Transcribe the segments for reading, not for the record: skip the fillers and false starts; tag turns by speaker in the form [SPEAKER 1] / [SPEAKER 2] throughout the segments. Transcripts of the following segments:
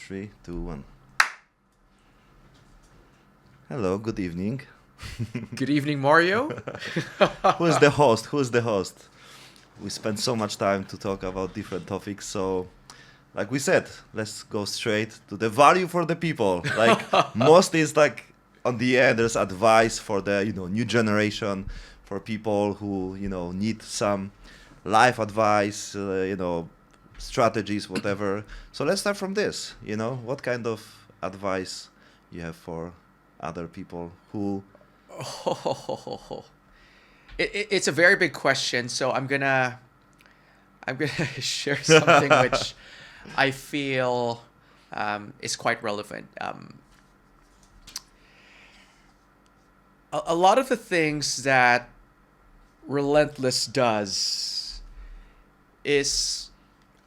[SPEAKER 1] 3, 2, 1. Hello, good evening.
[SPEAKER 2] Good evening, Mario.
[SPEAKER 1] Who's the host? Who's the host? We spent so much time to talk about different topics, so like we said, let's go straight to the value for the people. Like most is like on the end, there's advice for the new generation, for people who need some life advice, strategies, whatever. So let's start from this. What kind of advice you have for other people who?
[SPEAKER 2] It's a very big question, so I'm gonna share something which I feel is quite relevant. A lot of the things that Relentless does is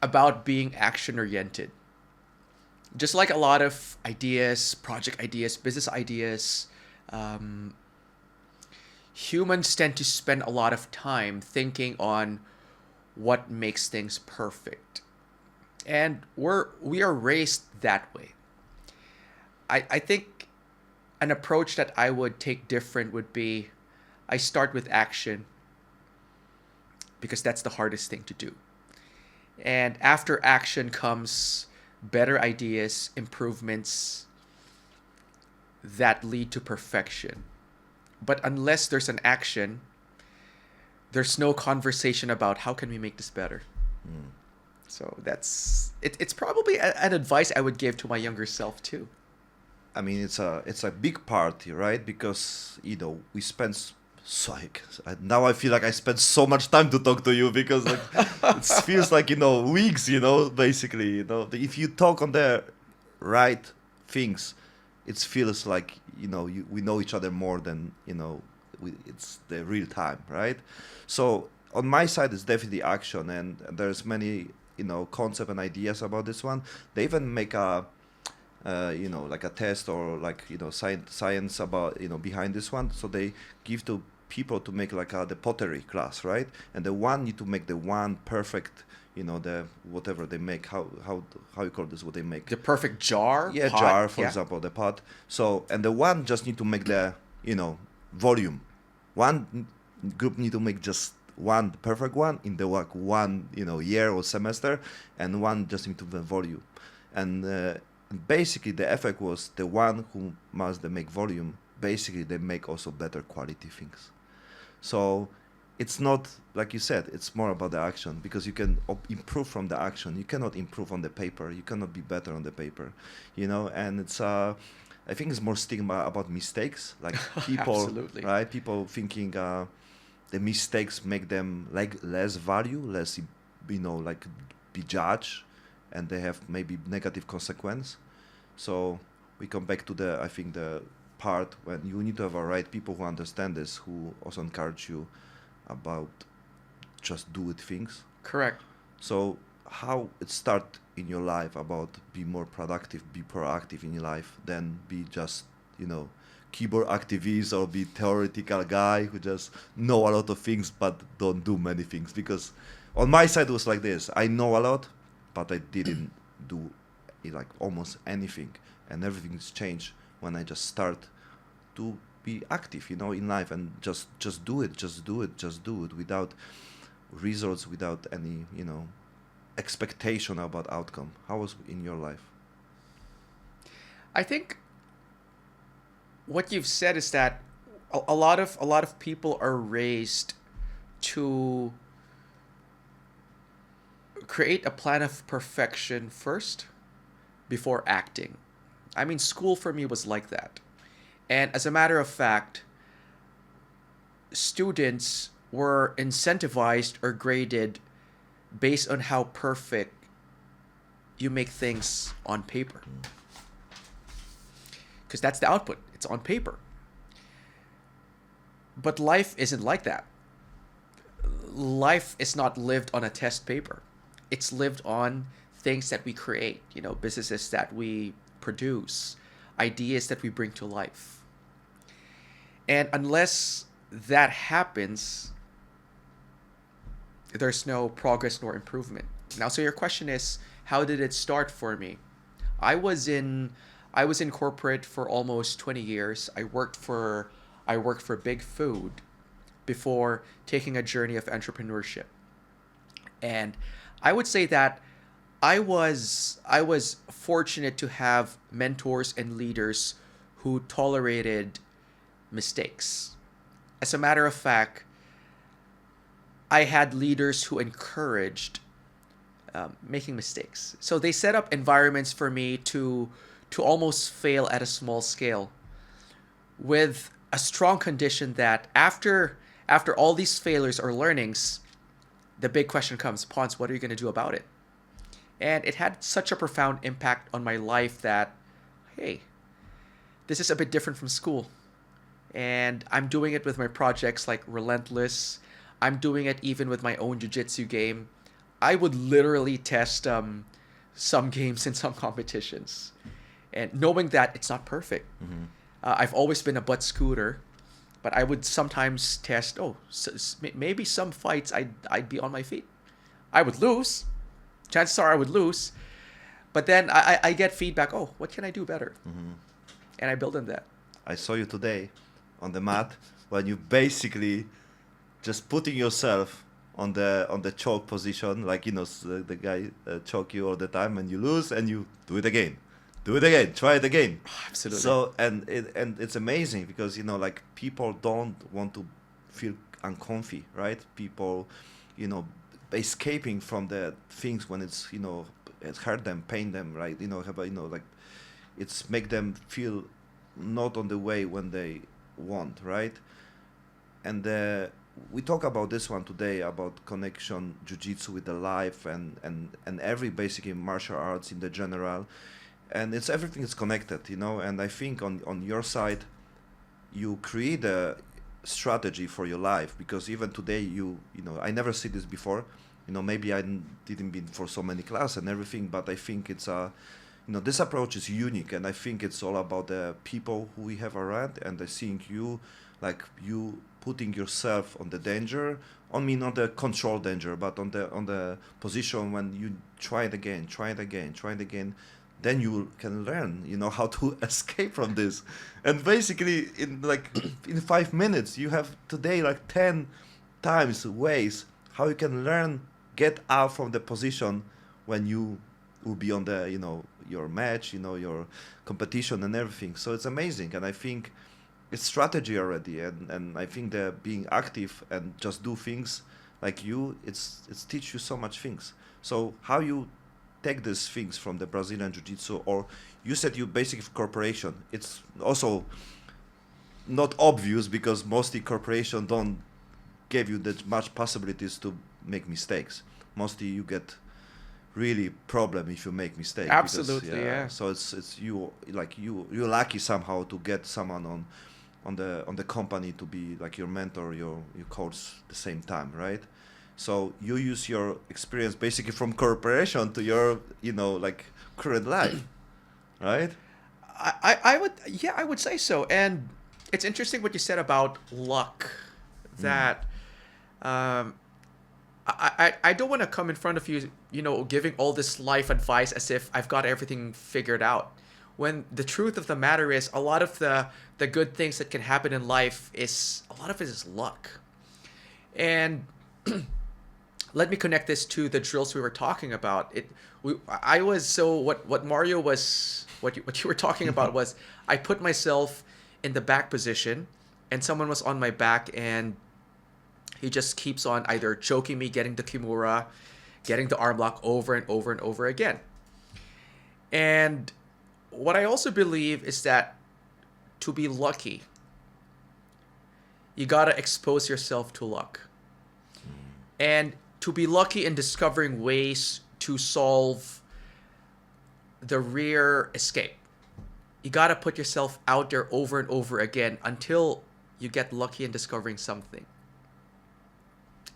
[SPEAKER 2] about being action oriented. Just like a lot of ideas, project ideas, business ideas, humans tend to spend a lot of time thinking on what makes things perfect. And we are raised that way. I think an approach that I would take different would be I start with action because that's the hardest thing to do. And after action comes better ideas, improvements that lead to perfection. But unless there's an action, there's no conversation about how can we make this better. So that's it's probably an advice I would give to my younger self too.
[SPEAKER 1] I mean, it's a big party, right? Because we spend now I feel like I spent so much time to talk to you because like it feels like weeks, basically. If you talk on the right things, it feels like we know each other more than it's the real time, right? So on my side, it's definitely action, and there's many concept and ideas about this one. They even make a like a test or like science about behind this one. So they give to people to make like the pottery class, right? And the one need to make the one perfect, the whatever they make. How you call this? What they make?
[SPEAKER 2] The perfect jar?
[SPEAKER 1] Yeah,
[SPEAKER 2] pot,
[SPEAKER 1] jar, for
[SPEAKER 2] yeah.
[SPEAKER 1] example, the pot. So and the one just need to make the volume. One group need to make just one perfect one in the like one year or semester, and one just need to the volume. And basically the effect was the one who must make volume. Basically, they make also better quality things. So it's not like you said. It's more about the action because you can improve from the action. You cannot improve on the paper. You cannot be better on the paper, And it's I think it's more stigma about mistakes. Like people,
[SPEAKER 2] Absolutely.
[SPEAKER 1] right? People thinking the mistakes make them like less value, less like be judged, and they have maybe negative consequence. So we come back to I think the part when you need to have a right people who understand this, who also encourage you about just do it things.
[SPEAKER 2] Correct.
[SPEAKER 1] So how it start in your life about be more productive, be proactive in your life than be just keyboard activist or be theoretical guy who just know a lot of things but don't do many things. Because on my side it was like this: I know a lot but I didn't do like almost anything, and everything's changed when I just start to be active in life and just do it without results, without any expectation about outcome. How was in your life?
[SPEAKER 2] I think what you've said is that a lot of people are raised to create a plan of perfection first before acting. I mean, school for me was like that. And as a matter of fact, students were incentivized or graded based on how perfect you make things on paper. Because that's the output. It's on paper. But life isn't like that. Life is not lived on a test paper. It's lived on things that we create, businesses that we produce, ideas that we bring to life. And unless that happens, there's no progress nor improvement. Now, so your question is, how did it start for me? I was in I was in corporate for almost 20 years. I worked for Big Food before taking a journey of entrepreneurship. And I would say that I was fortunate to have mentors and leaders who tolerated mistakes. As a matter of fact, I had leaders who encouraged making mistakes. So they set up environments for me to almost fail at a small scale, with a strong condition that after all these failures or learnings, the big question comes, Ponce, what are you going to do about it? And it had such a profound impact on my life that, hey, this is a bit different from school. And I'm doing it with my projects like Relentless. I'm doing it even with my own jiu-jitsu game. I would literally test some games in some competitions. And knowing that it's not perfect.
[SPEAKER 1] Mm-hmm.
[SPEAKER 2] I've always been a butt scooter, but I would sometimes test, maybe some fights I'd be on my feet. I would lose. Chances are I would lose. But then I get feedback, what can I do better?
[SPEAKER 1] Mm-hmm.
[SPEAKER 2] And I build on that.
[SPEAKER 1] I saw you today on the mat when you basically just putting yourself on the choke position, like the guy choke you all the time and you lose and you do it again, try it again.
[SPEAKER 2] Absolutely.
[SPEAKER 1] So and it's amazing because like people don't want to feel uncomfy, right? People, escaping from the things when it hurt them, pain them, right? Like it's make them feel not on the way when they want, right? And we talk about this one today about connection jiu-jitsu with the life and every basically martial arts in the general, and it's everything is connected, and I think on your side you create a strategy for your life, because even today I never see this before, maybe I didn't been for so many classes and everything, but I think it's this approach is unique, and I think it's all about the people who we have around, and I think you putting yourself on the danger, not the control danger, but on the position when you try it again, then you can learn, how to escape from this. And basically in 5 minutes, you have today 10 times ways how you can learn, get out from the position when you will be on the, your match, your competition and everything. So it's amazing. And I think it's strategy already. And I think that being active and just do things like it's teach you so much things. So how you take these things from the Brazilian Jiu-Jitsu, or you said you basically corporation. It's also not obvious because mostly corporation don't give you that much possibilities to make mistakes. Mostly you get really problem if you make mistake.
[SPEAKER 2] Absolutely,
[SPEAKER 1] because,
[SPEAKER 2] yeah.
[SPEAKER 1] So it's you're lucky somehow to get someone on the company to be like your mentor, your coach at the same time, right? So you use your experience basically from corporation to your current life, right?
[SPEAKER 2] I would say so. And it's interesting what you said about luck, that I don't want to come in front of you, giving all this life advice as if I've got everything figured out. When the truth of the matter is, a lot of the good things that can happen in life a lot of it is luck. And let me connect this to the drills we were talking about. What Mario was, what you were talking about was, I put myself in the back position and someone was on my back, and he just keeps on either choking me, getting the kimura, getting the arm lock over and over and over again. And what I also believe is that to be lucky, you gotta expose yourself to luck. And to be lucky in discovering ways to solve the rear escape, you gotta put yourself out there over and over again until you get lucky in discovering something.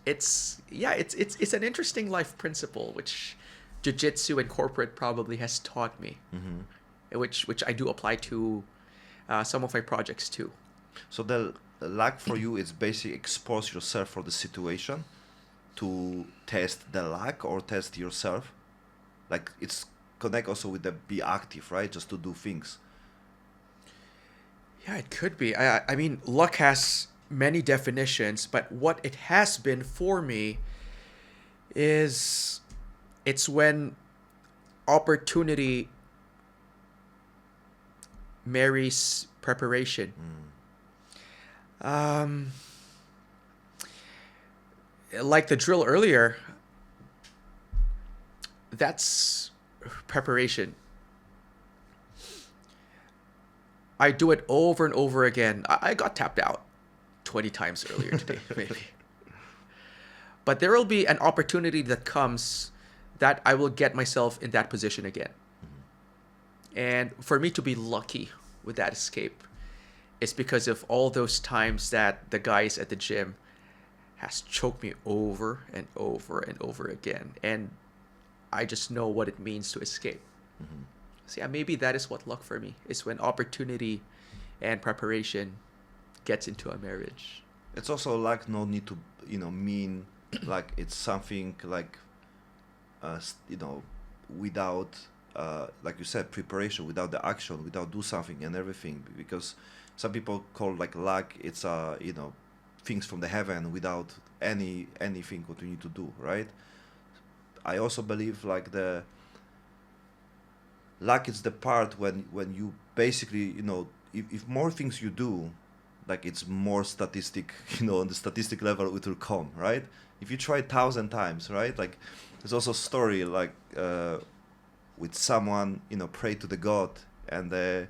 [SPEAKER 2] It's an interesting life principle, which jiu-jitsu and corporate probably has taught me, which I do apply to some of my projects too.
[SPEAKER 1] So the luck for you is basically expose yourself for the situation to test the luck or test yourself. Like it's connect also with the be active, right? Just to do things.
[SPEAKER 2] Yeah, it could be. I mean, luck has many definitions, but what it has been for me is it's when opportunity marries preparation. Um, like the drill earlier, that's preparation. I do it over and over again. I got tapped out 20 times earlier today, maybe. But there will be an opportunity that comes that I will get myself in that position again. And for me to be lucky with that escape, it's because of all those times that the guys at the gym has choked me over and over and over again. And I just know what it means to escape. So yeah, maybe that is what luck for me is, when opportunity and preparation gets into a marriage.
[SPEAKER 1] It's also like no need to, mean like it's something like, without, like you said, preparation, without the action, without do something and everything. Because some people call like luck, it's, things from the heaven without anything what you need to do, right? I also believe like the luck is the part when you basically, if more things you do, like it's more statistic, on the statistic level it will come, right? If you try 1,000 times, right? Like there's also a story like with someone, pray to the God and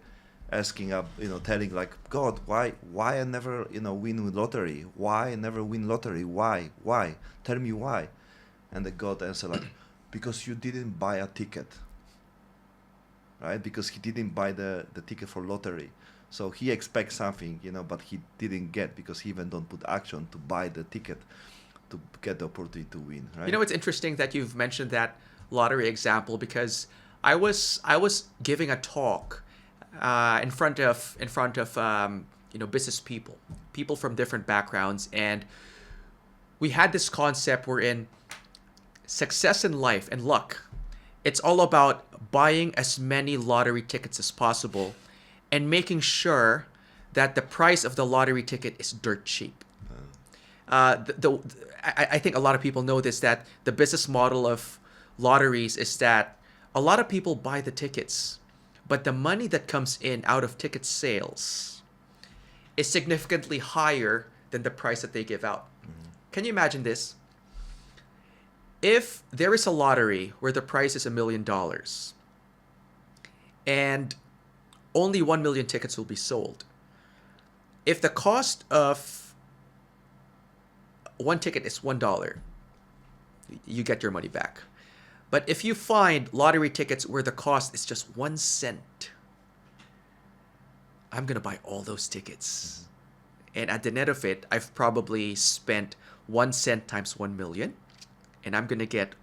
[SPEAKER 1] asking up, telling like, God, why I never, win lottery? Why I never win lottery? Why? Tell me why. And the God answered like, because you didn't buy a ticket. Right? Because he didn't buy the ticket for lottery. So he expects something, but he didn't get, because he even don't put action to buy the ticket to get the opportunity to win, right?
[SPEAKER 2] It's interesting that you've mentioned that lottery example, because I was giving a talk in front of business people from different backgrounds, and we had this concept wherein success in life and luck, it's all about buying as many lottery tickets as possible and making sure that the price of the lottery ticket is dirt cheap. I think a lot of people know this, that the business model of lotteries is that a lot of people buy the tickets, but the money that comes in out of ticket sales is significantly higher than the price that they give out. Can you imagine this? If there is a lottery where the price is $1 million and only 1 million tickets will be sold, if the cost of one ticket is $1, you get your money back. But if you find lottery tickets where the cost is just 1 cent, I'm going to buy all those tickets. And at the net of it, I've probably spent 1 cent times 1 million. And I'm going to get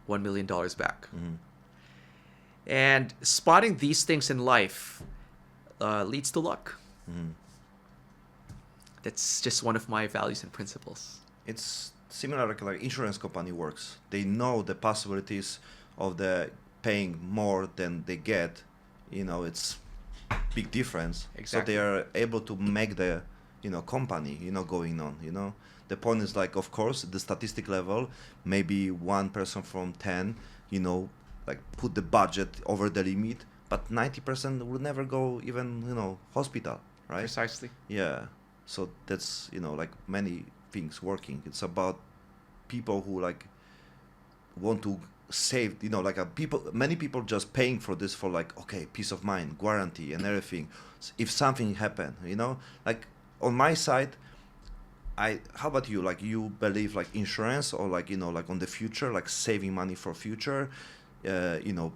[SPEAKER 2] $1 million back. And spotting these things in life leads to luck. That's just one of my values and principles.
[SPEAKER 1] It's similar like insurance company works. They know the possibilities of the paying more than they get. It's big difference.
[SPEAKER 2] Exactly.
[SPEAKER 1] So they are able to make the, company, going on, The point is like, of course, the statistic level, maybe one person from 10, like put the budget over the limit, but 90% will never go even, hospital, right?
[SPEAKER 2] Precisely.
[SPEAKER 1] Yeah. So that's, like many things working. It's about people who like want to save, like many people just paying for this for like, okay, peace of mind, guarantee and everything. If something happened, like on my side, how about you? Like you believe like insurance or like, like on the future, like saving money for future,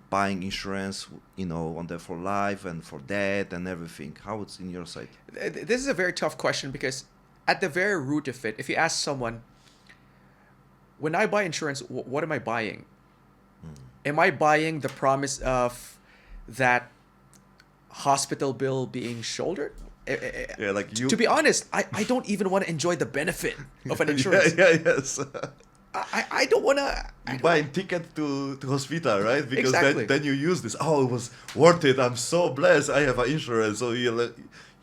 [SPEAKER 1] buying insurance, on the for life and for death and everything. How it's in your side?
[SPEAKER 2] This is a very tough question, because at the very root of it, if you ask someone, when I buy insurance, what am I buying? Am I buying the promise of that hospital bill being shouldered?
[SPEAKER 1] Yeah, like you.
[SPEAKER 2] To be honest, I don't even want to enjoy the benefit of an insurance.
[SPEAKER 1] Yes.
[SPEAKER 2] I don't want to.
[SPEAKER 1] You buy a ticket to hospital, right? Because
[SPEAKER 2] Exactly.
[SPEAKER 1] then you use this. Oh, it was worth it. I'm so blessed. I have an insurance. So you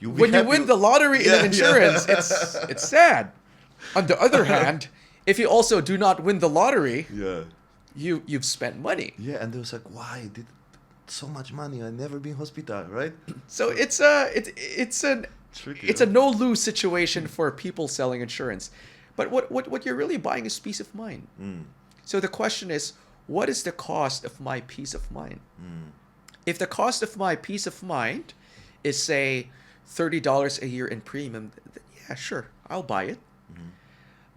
[SPEAKER 2] When you win the lottery in
[SPEAKER 1] Yeah,
[SPEAKER 2] an insurance, it's sad. On the other hand, if you also do not win the lottery,
[SPEAKER 1] yeah.
[SPEAKER 2] you've spent money.
[SPEAKER 1] Yeah, and it was like, why I did so much money? I never been hospital, right?
[SPEAKER 2] So it's a
[SPEAKER 1] Tricky.
[SPEAKER 2] it's a no lose situation for people selling insurance. But what you're really buying is peace of mind. So the question is, what is the cost of my peace of mind? If the cost of my peace of mind is, say, $30 a year in premium, then yeah, sure, I'll buy it.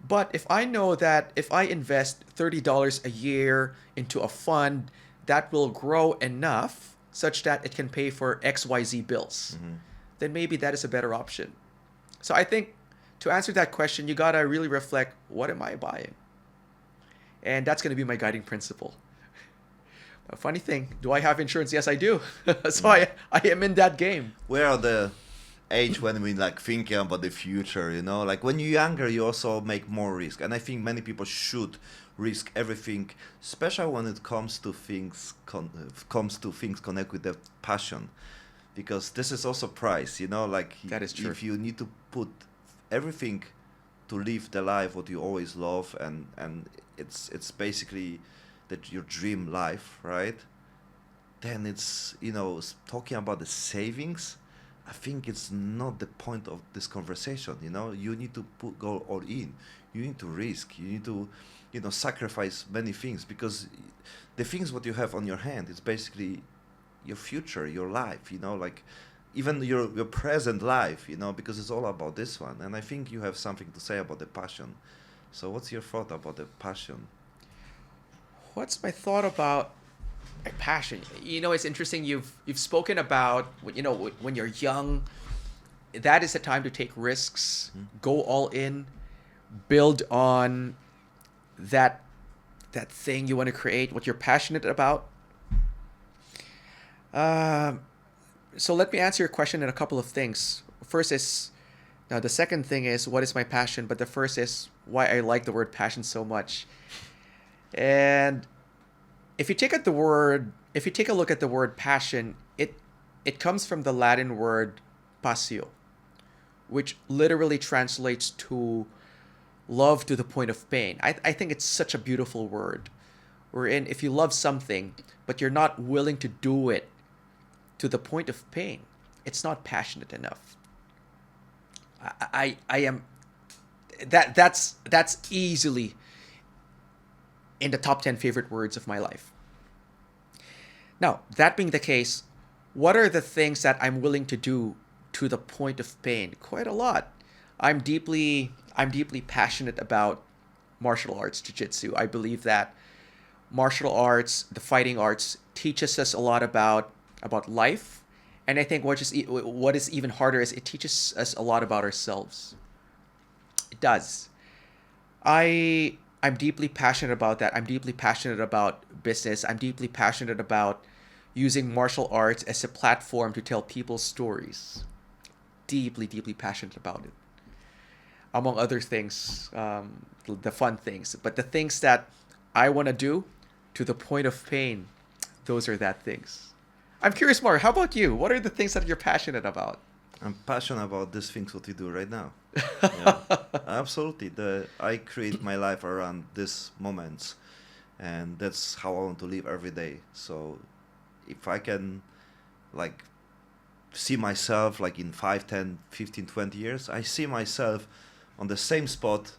[SPEAKER 2] But if I know that if I invest $30 a year into a fund that will grow enough such that it can pay for XYZ bills, then maybe that is a better option. So I think to answer that question, you gotta really reflect, what am I buying? And that's gonna be my guiding principle. A funny thing, do I have insurance? Yes, I do. So I am in that game.
[SPEAKER 1] Where are the age when we like thinking about the future, you know, like when you're younger you also make more risk, and I think many people should risk everything, especially when it comes to things connect with their passion, because this is also price, you know, like
[SPEAKER 2] That is true.
[SPEAKER 1] if you need to put everything to live the life what you always love, and it's basically that your dream life, right? Then it's, you know, talking about the savings, I think it's not the point of this conversation. You know, you need to go all in. You need to risk. You need to, you know, sacrifice many things, because the things what you have on your hand is basically your future, your life. You know, like even your present life. You know, because it's all about this one. And I think you have something to say about the passion. So what's your thought about the passion?
[SPEAKER 2] What's my thought about my passion? You know, it's interesting. You've spoken about, you know, when you're young, that is the time to take risks, go all in, build on that thing you want to create, what you're passionate about. So let me answer your question in a couple of things. First is, now the second thing is, what is my passion? But the first is why I like the word passion so much. And if you take a look at the word passion, it comes from the Latin word passio, which literally translates to love to the point of pain. I think it's such a beautiful word. Wherein if you love something, but you're not willing to do it to the point of pain, it's not passionate enough. I am that's easily in the top 10 favorite words of my life. Now, that being the case, what are the things that I'm willing to do to the point of pain? Quite a lot. I'm deeply passionate about martial arts, jiu-jitsu. I believe that martial arts, the fighting arts, teaches us a lot about life. And I think what is even harder is it teaches us a lot about ourselves. It does. I'm deeply passionate about that. I'm deeply passionate about business. I'm deeply passionate about using martial arts as a platform to tell people stories. Deeply, deeply passionate about it. Among other things, the fun things. But the things that I want to do to the point of pain, those are that things. I'm curious more. How about you? What are the things that you're passionate about?
[SPEAKER 1] I'm passionate about these things what we do right now. Yeah, absolutely. I create my life around these moments, and that's how I want to live every day. So if I can like see myself like in 5, 10, 15, 20 years, I see myself on the same spot.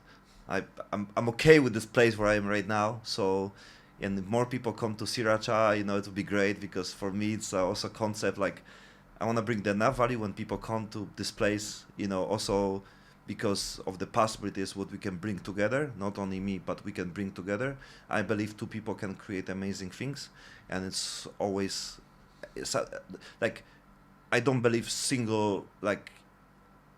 [SPEAKER 1] I'm okay with this place where I am right now. So, and if more people come to Sriracha, you know, it would be great, because for me it's also a concept like I want to bring the enough value when people come to this place, you know, also because of the possibilities what we can bring together, not only me, but we can bring together. I believe two people can create amazing things, and it's like, I don't believe single like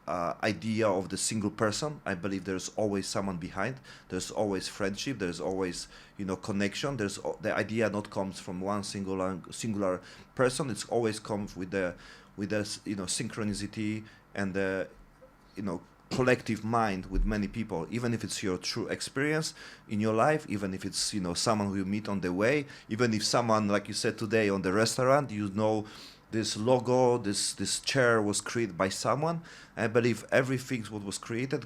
[SPEAKER 1] idea of the single person. I believe there's always someone behind. There's always friendship. There's always, you know, connection. There's the idea not comes from one singular person. It's always comes with the you know, synchronicity and the, you know, collective mind with many people, even if it's your true experience in your life, even if it's, you know, someone who you meet on the way, even if someone, like you said today on the restaurant, you know, this logo, this chair was created by someone. I believe everything what was created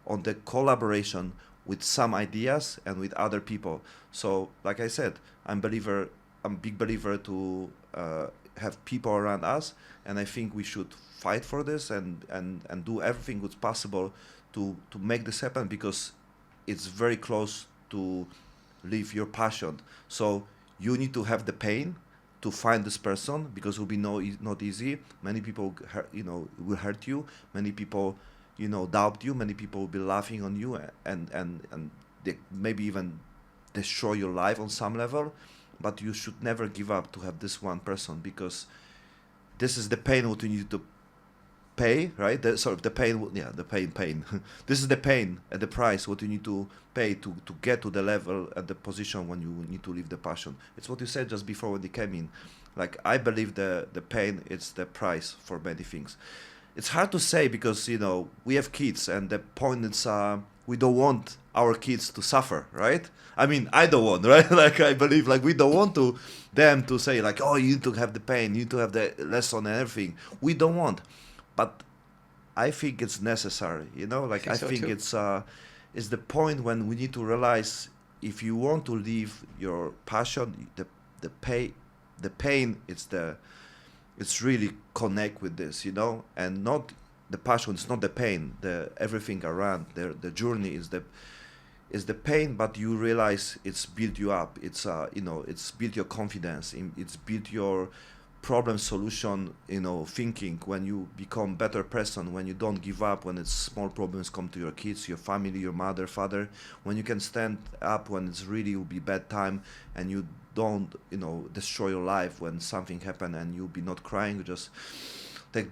[SPEAKER 1] on the collaboration with some ideas and with other people. So like I said, I'm a big believer to have people around us, and I think we should fight for this and do everything what's possible to make this happen, because it's very close to live your passion. So you need to have the pain to find this person, because it will be not easy. Many people will hurt you. Many people, you know, doubt you. Many people will be laughing on you, and they maybe even destroy your life on some level. But you should never give up to have this one person, because this is the pain what you need to pay, right? The pain. This is the pain at the price what you need to pay to get to the level at the position when you need to live the passion. It's what you said just before when you came in. Like, I believe the pain is the price for many things. It's hard to say, because, you know, we have kids, and the point is we don't want our kids to suffer, right? I mean, I don't want, right? Like, I believe, like, we don't want them to say, like, oh, you need to have the pain, you need to have the lesson and everything. We don't want. But I think it's necessary, you know? Like, I think it's the point when we need to realize, if you want to live your passion, the pain, it's really connect with this, you know? And not the passion, it's not the pain, everything around the journey is the pain, but you realize it's built you up. It's it's built your confidence, it's built your problem solution, you know, thinking. When you become better person, when you don't give up, when it's small problems come to your kids, your family, your mother, father, when you can stand up when it's really will be bad time, and you don't, you know, destroy your life when something happen, and you'll be not crying, you just take,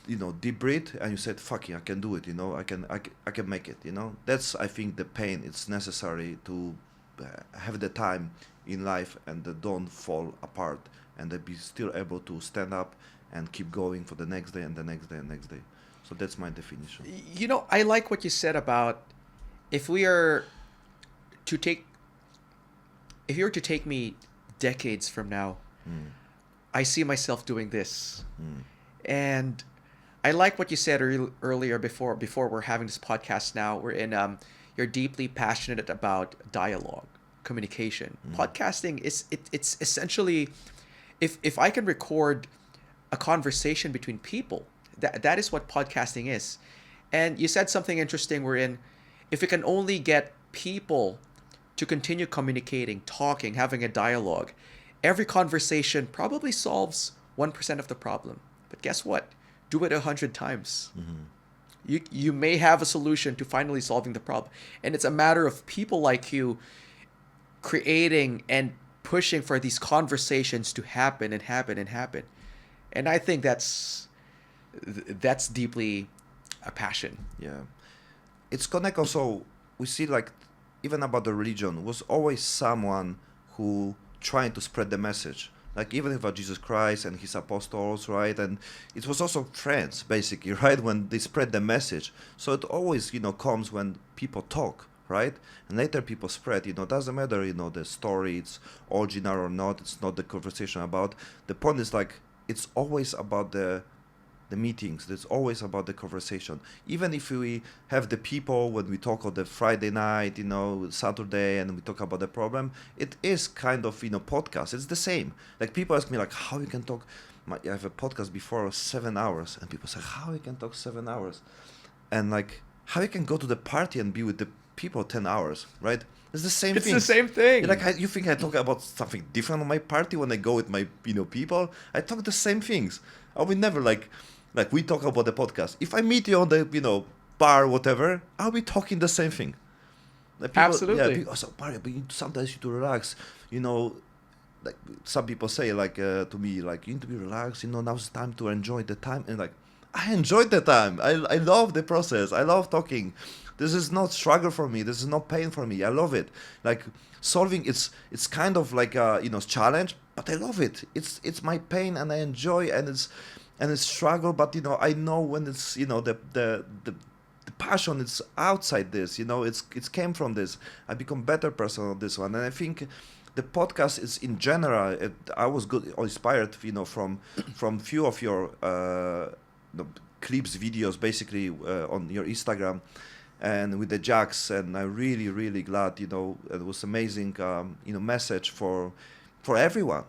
[SPEAKER 1] you know, deep breath, and you said, fuck it, I can do it, you know, I can make it, you know. That's, I think, the pain. It's necessary to have the time in life, and don't fall apart, and be still able to stand up and keep going for the next day and the next day and next day. So that's my definition.
[SPEAKER 2] You know, I like what you said about, if you were to take me decades from now, I see myself doing this. And I like what you said earlier before we're having this podcast now. We're in, you're deeply passionate about dialogue, communication. Podcasting it's essentially, if I can record a conversation between people, that is what podcasting is. And you said something interesting. We're in, if we can only get people to continue communicating, talking, having a dialogue, every conversation probably solves 1% of the problem. But guess what? Do it 100 times. You may have a solution to finally solving the problem. And it's a matter of people like you creating and pushing for these conversations to happen and happen and happen. And I think that's deeply a passion.
[SPEAKER 1] Yeah. It's connect also, we see, like, even about the religion, was always someone who trying to spread the message. Like, even about Jesus Christ and his apostles, right? And it was also friends, basically, right? When they spread the message. So it always, you know, comes when people talk, right? And later people spread, you know, doesn't matter, you know, the story, it's original or not, it's not the conversation about. The point is, like, it's always about the meetings, it's always about the conversation. Even if we have the people, when we talk on the Friday night, you know, Saturday, and we talk about the problem, it is kind of, you know, podcast. It's the same. Like, people ask me, like, how you can talk, I have a podcast before 7 hours, and people say, how you can talk 7 hours? And, like, how you can go to the party and be with the people 10 hours, right? It's the same thing.
[SPEAKER 2] It's the same thing.
[SPEAKER 1] Like, you think I talk about something different on my party when I go with my, you know, people? I talk the same things. I will never, like we talk about the podcast. If I meet you on the, you know, bar, whatever, I'll be talking the same thing. Like, people,
[SPEAKER 2] absolutely.
[SPEAKER 1] Yeah, people, so, Mario, but sometimes you need to relax. You know, like, some people say, like, to me, like, you need to be relaxed. You know, now's the time to enjoy the time. And, like, I enjoyed the time. I love the process. I love talking. This is not struggle for me. This is not pain for me. I love it. Like, solving, it's kind of like a, you know, challenge, but I love it. It's my pain, and I enjoy, and it's struggle, but, you know, I know when it's, you know, the the passion is outside this, it's came from this. I become better person on this one. And I think the podcast is in general, I was good inspired, from few of your clips, videos, basically on your Instagram and with the jacks. And I'm really, really glad, it was amazing, message for everyone,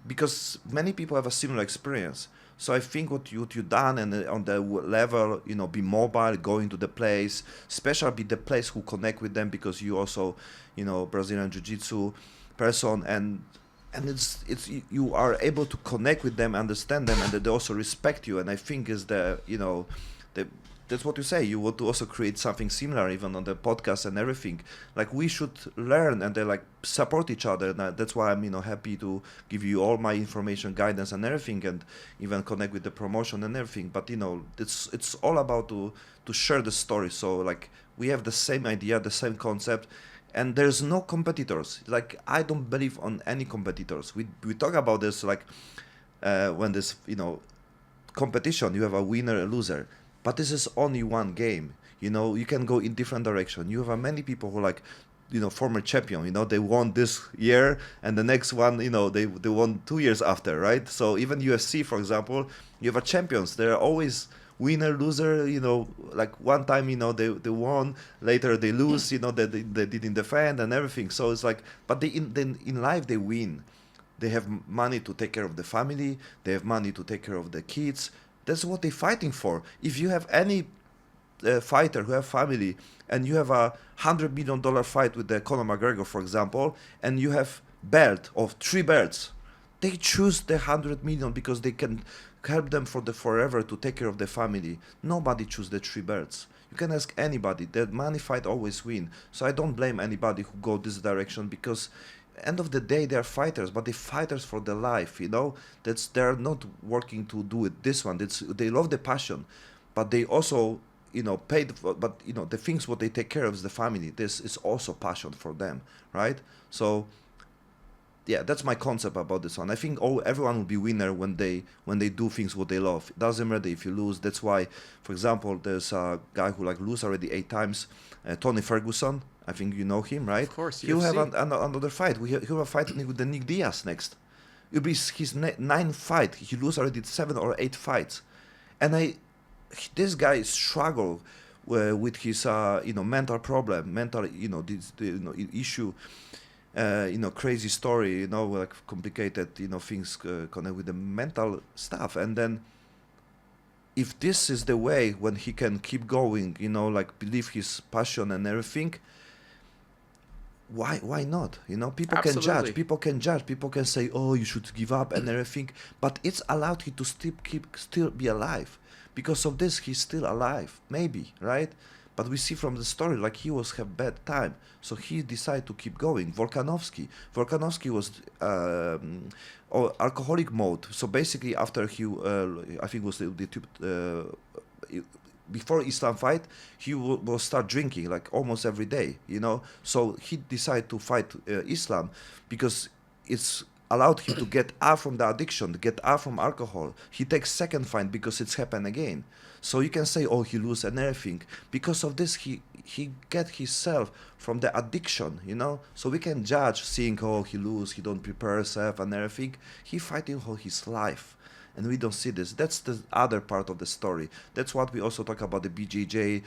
[SPEAKER 1] because many people have a similar experience. So I think what you done, and on the level, be mobile, going to the place, especially be the place who connect with them, because you also, Brazilian Jiu-Jitsu person, and you are able to connect with them, understand them, and that they also respect you. And I think is that's what you say. You want to also create something similar, even on the podcast and everything. Like, we should learn and they like support each other. And that's why I'm happy to give you all my information, guidance, and everything, and even connect with the promotion and everything. But it's all about to share the story. So like, we have the same idea, the same concept, and there's no competitors. Like, I don't believe on any competitors. We talk about this, like when this competition, you have a winner, a loser. But this is only one game. You can go in different direction. You have many people who like, former champion. They won this year, and the next one, they won 2 years after, right? So even UFC, for example, you have champions. They're always winner, loser. Like one time, they won. Later they lose. They didn't defend and everything. So it's like, but in life they win. They have money to take care of the family. They have money to take care of the kids. That's what they're fighting for. If you have any fighter who have family, and you have $100 million fight with the Conor McGregor, for example, and you have belt of 3 belts, they choose the 100 million because they can help them for the forever to take care of the family. Nobody choose the 3 belts. You can ask anybody. The money fight always win. So I don't blame anybody who go this direction, because end of the day, they are fighters, but they're fighters for their life. They're not working to do it this one. They love the passion, but they also paid for, but the things what they take care of is the family. This is also passion for them, right? So yeah, that's my concept about this one. I think everyone will be winner when they do things what they love. It doesn't matter if you lose. That's why, for example, there's a guy who like lose already 8 times, Tony Ferguson. I think you know him, right?
[SPEAKER 2] Of course.
[SPEAKER 1] He'll have another fight. He'll have a fight with the Nick Diaz next. It'll be his 9th fight. He lose already 7 or 8 fights, and this guy struggle with his mental problem, issue, crazy story, like complicated things connected with the mental stuff. And then if this is the way when he can keep going, like believe his passion and everything, why not? People
[SPEAKER 2] Absolutely.
[SPEAKER 1] can judge, people can say, oh, you should give up and everything, but it's allowed him to still be alive. Because of this, he's still alive, maybe, right? But we see from the story, like, he was have bad time, so he decided to keep going. Volkanovski was alcoholic mode. So basically, after he, I think it was before Islam fight, he will start drinking like almost every day, So he decided to fight Islam because it's allowed him to get out from the addiction, to get out from alcohol. He takes second fight because it's happened again. So you can say, oh, he lose and everything. Because of this, he get himself from the addiction, So we can judge seeing, oh, he lose, he don't prepare himself and everything. He fighting for his life. And we don't see this. That's the other part of the story. That's what we also talk about the BJJ.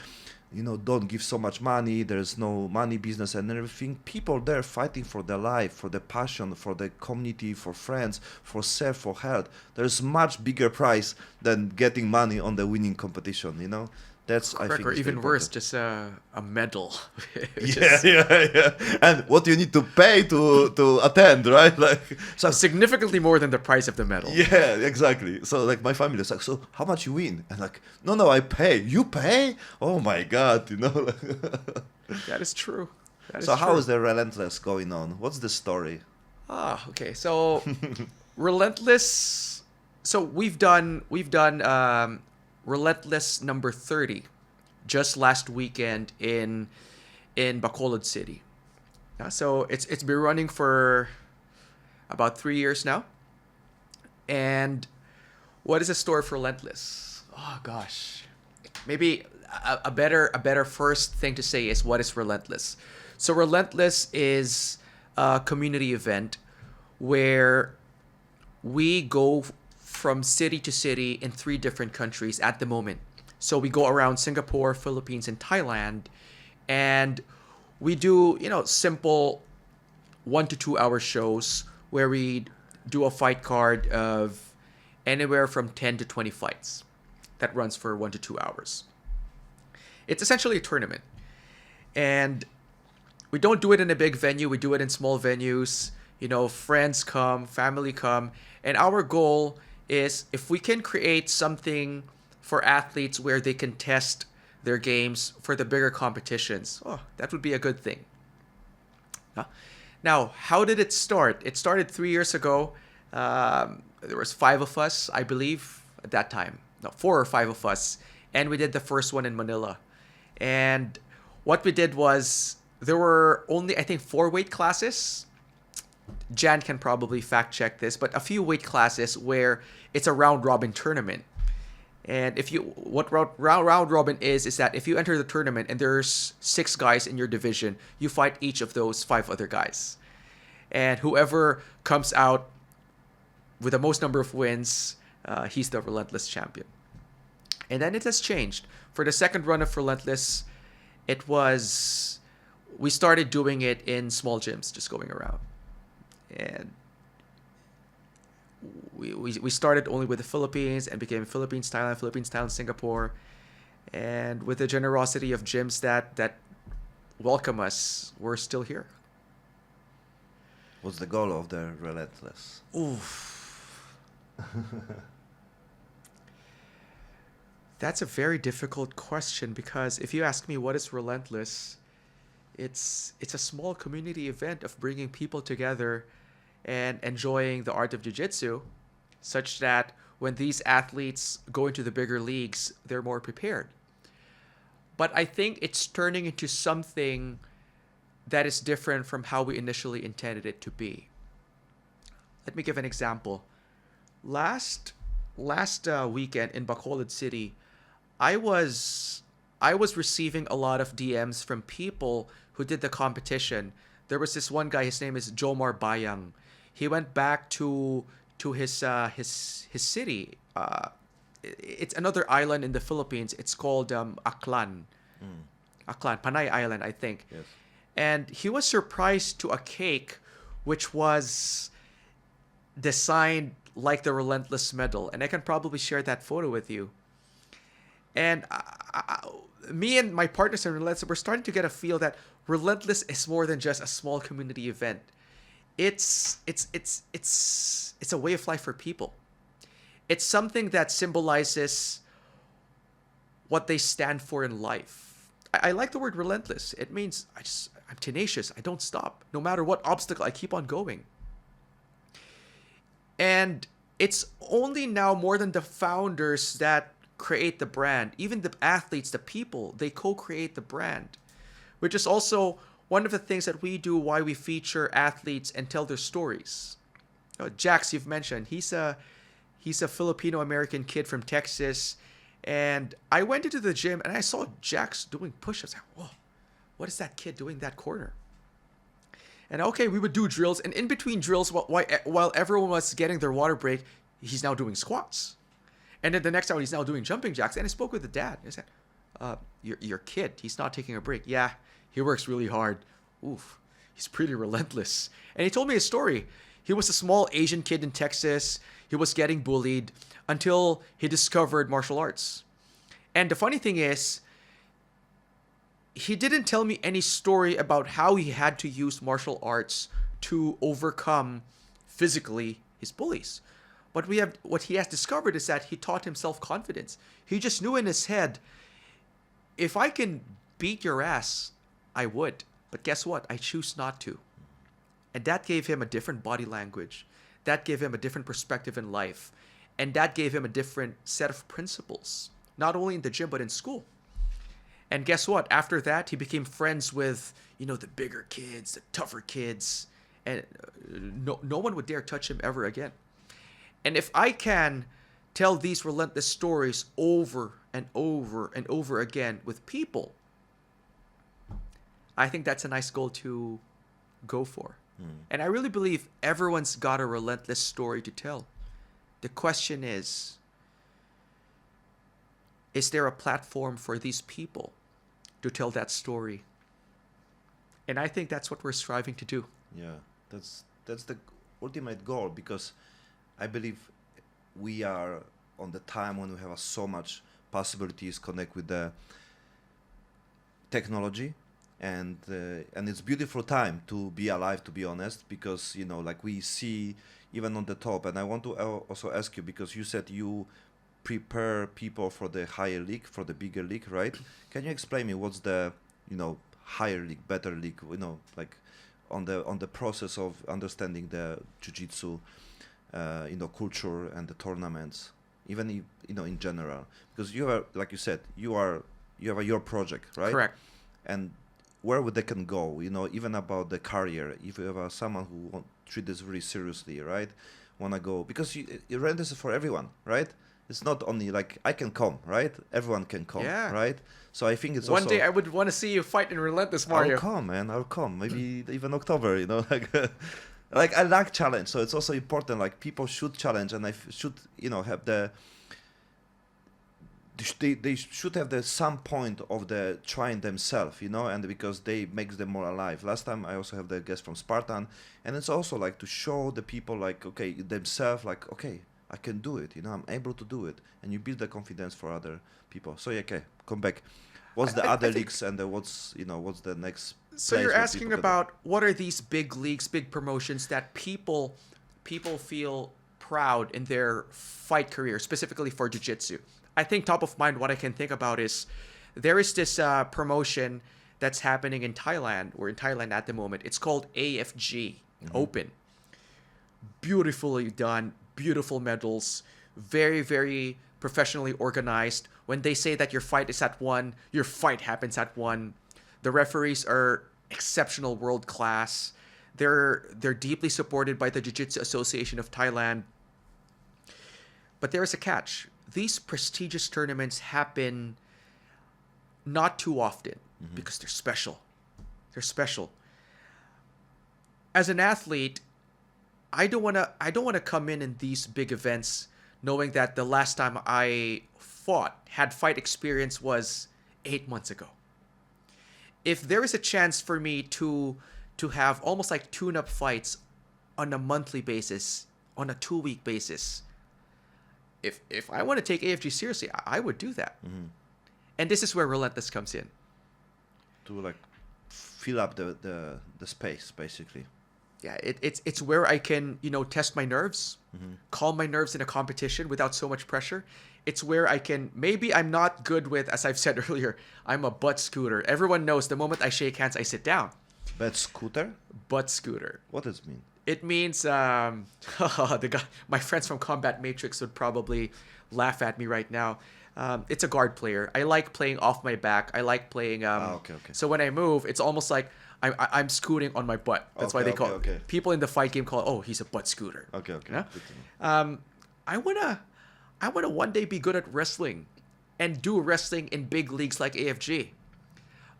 [SPEAKER 1] Don't give so much money. There's no money business and everything. People there fighting for their life, for the passion, for the community, for friends, for self, for health. There's much bigger prize than getting money on the winning competition. That's,
[SPEAKER 2] Correct,
[SPEAKER 1] I think,
[SPEAKER 2] or
[SPEAKER 1] is
[SPEAKER 2] even
[SPEAKER 1] very
[SPEAKER 2] worse,
[SPEAKER 1] important.
[SPEAKER 2] just a medal.
[SPEAKER 1] Yeah. And what you need to pay to attend, right? Like, so
[SPEAKER 2] Significantly more than the price of the medal.
[SPEAKER 1] yeah, exactly. So like my family is like, so how much you win? And like, no, I pay. You pay? Oh my God,
[SPEAKER 2] That is true.
[SPEAKER 1] So how is the Relentless going on? What's the story?
[SPEAKER 2] Okay. So Relentless. So we've done Relentless number 30 just last weekend in Bacolod City. So it's been running for about 3 years now. And what is the story for Relentless? Oh gosh. maybe a better first thing to say is, what is Relentless? So Relentless is a community event where we go from city to city in 3 different countries at the moment. So we go around Singapore, Philippines, and Thailand, and we do, simple 1 to 2 hour shows where we do a fight card of anywhere from 10 to 20 fights that runs for 1 to 2 hours. It's essentially a tournament. And we don't do it in a big venue, we do it in small venues. Friends come, family come, and our goal is, if we can create something for athletes where they can test their games for the bigger competitions, that would be a good thing. Now, how did it start? It started 3 years ago. There was 5 of us, I believe, at that time. No, 4 or 5 of us, and we did the first one in Manila. And what we did was, there were only, I think, 4 weight classes. Jan can probably fact check this, but a few weight classes where it's a round robin tournament. And what round robin is that if you enter the tournament and there's 6 guys in your division, you fight each of those 5 other guys. And whoever comes out with the most number of wins, he's the Relentless champion. And then it has changed. For the second run of Relentless, we started doing it in small gyms, just going around. And we started only with the Philippines and became Philippines, Thailand, Singapore. And with the generosity of gyms that welcome us, we're still here.
[SPEAKER 1] What's the goal of the Relentless?
[SPEAKER 2] Oof. That's a very difficult question, because if you ask me what is Relentless, it's a small community event of bringing people together and enjoying the art of jiu-jitsu, such that when these athletes go into the bigger leagues, they're more prepared. But I think it's turning into something that is different from how we initially intended it to be. Let me give an example. Last weekend in Bacolod City, I was receiving a lot of DMs from people who did the competition. There was this one guy, his name is Jomar Bayang. He went back to his city. It's another island in the Philippines. It's called Aklan. Aklan, Panay Island, I think.
[SPEAKER 1] Yes.
[SPEAKER 2] And he was surprised to a cake which was designed like the Relentless medal. And I can probably share that photo with you. And me and my partners in Relentless, we're starting to get a feel that Relentless is more than just a small community event. It's a way of life for people. It's something that symbolizes what they stand for in life. I like the word relentless. It means I'm tenacious. I don't stop. No matter what obstacle, I keep on going. And it's only now more than the founders that create the brand. Even the athletes, the people, they co-create the brand, which is also one of the things that we do, why we feature athletes and tell their stories. Jax, you've mentioned, he's a Filipino-American kid from Texas. And I went into the gym and I saw Jax doing push-ups. Whoa, what is that kid doing in that corner? And okay, we would do drills. And in between drills, while everyone was getting their water break, he's now doing squats. And then the next hour, he's now doing jumping jacks. And I spoke with the dad. I said, your kid, he's not taking a break. Yeah, he works really hard. Oof, he's pretty relentless. And he told me a story. He was a small Asian kid in Texas. He was getting bullied until he discovered martial arts. And the funny thing is, he didn't tell me any story about how he had to use martial arts to overcome physically his bullies. But what he has discovered is that he taught himself confidence. He just knew in his head, if I can beat your ass, I would. But guess what? I choose not to. And that gave him a different body language. That gave him a different perspective in life. And that gave him a different set of principles, not only in the gym, but in school. And guess what? After that, he became friends with, the bigger kids, the tougher kids. And no one would dare touch him ever again. And if I can tell these relentless stories over and over again with people, I think that's a nice goal to go for. And I really believe everyone's got a relentless story to tell. The question is there a platform for these people to tell that story? And I think that's what we're striving to do.
[SPEAKER 1] Yeah, that's the ultimate goal, because I believe we are on the time when we have so much possibilities connect with the technology, and it's beautiful time to be alive, to be honest, because like we see even on the top. And I want to also ask you, because you said you prepare people for the higher league, for the bigger league, right? Can you explain me what's the higher league, better league, like on the process of understanding the jiu-jitsu culture and the tournaments, even in general, because you are, like you said, you have your project, right?
[SPEAKER 2] Correct.
[SPEAKER 1] And where would they can go, even about the career, if you have someone who treat this really seriously, right, want to go, because Relentless is for everyone, right? It's not only like I can come, right? Everyone can come,
[SPEAKER 2] Yeah.
[SPEAKER 1] right? So I think it's
[SPEAKER 2] One
[SPEAKER 1] also,
[SPEAKER 2] day I would want to see you fight in Relentless, Mario.
[SPEAKER 1] I'll come, man. I'll come. Maybe even October, like I like challenge. So it's also important. Like people should challenge, and should, have they should have the some point of the trying themselves, and because they makes them more alive. Last time I also have the guest from Spartan, and it's also like to show the people like, okay, themselves, like, okay, I can do it, I'm able to do it, and you build the confidence for other people. So yeah, okay, come back. What's the other leagues, and what's the next?
[SPEAKER 2] So you're asking about what are these big leagues, big promotions that people feel proud in their fight career, specifically for jiu-jitsu. I think top of mind, what I can think about is there is this promotion that's happening in Thailand, or in Thailand at the moment. It's called AFG Open. Beautifully done, beautiful medals, very, very professionally organized. When they say that your fight is at 1, your fight happens at 1. The referees are exceptional, world class. They're deeply supported by the Jiu-Jitsu Association of Thailand. But there is a catch. These prestigious tournaments happen not too often because they're special. They're special. As an athlete, I don't want to come in these big events knowing that the last time I had fight experience was 8 months ago. If there is a chance for me to have almost like tune-up fights on a monthly basis, on a 2-week basis, if I want to take AFG seriously, I would do that. And this is where Relentless comes in.
[SPEAKER 1] To like fill up the space, basically.
[SPEAKER 2] Yeah, it's where I can, test my nerves, calm my nerves in a competition without so much pressure. It's where I can, maybe I'm not good with, as I've said earlier, I'm a butt scooter. Everyone knows the moment I shake hands, I sit down.
[SPEAKER 1] Butt scooter?
[SPEAKER 2] Butt scooter.
[SPEAKER 1] What does it mean?
[SPEAKER 2] It means, my friends from Combat Matrix would probably laugh at me right now. It's a guard player. I like playing off my back. I like playing,
[SPEAKER 1] okay.
[SPEAKER 2] So when I move, it's almost like I'm scooting on my butt. That's why they call it. People in the fight game call it, oh, he's a butt scooter.
[SPEAKER 1] Okay.
[SPEAKER 2] Yeah? I wanna one day be good at wrestling and do wrestling in big leagues like AFG.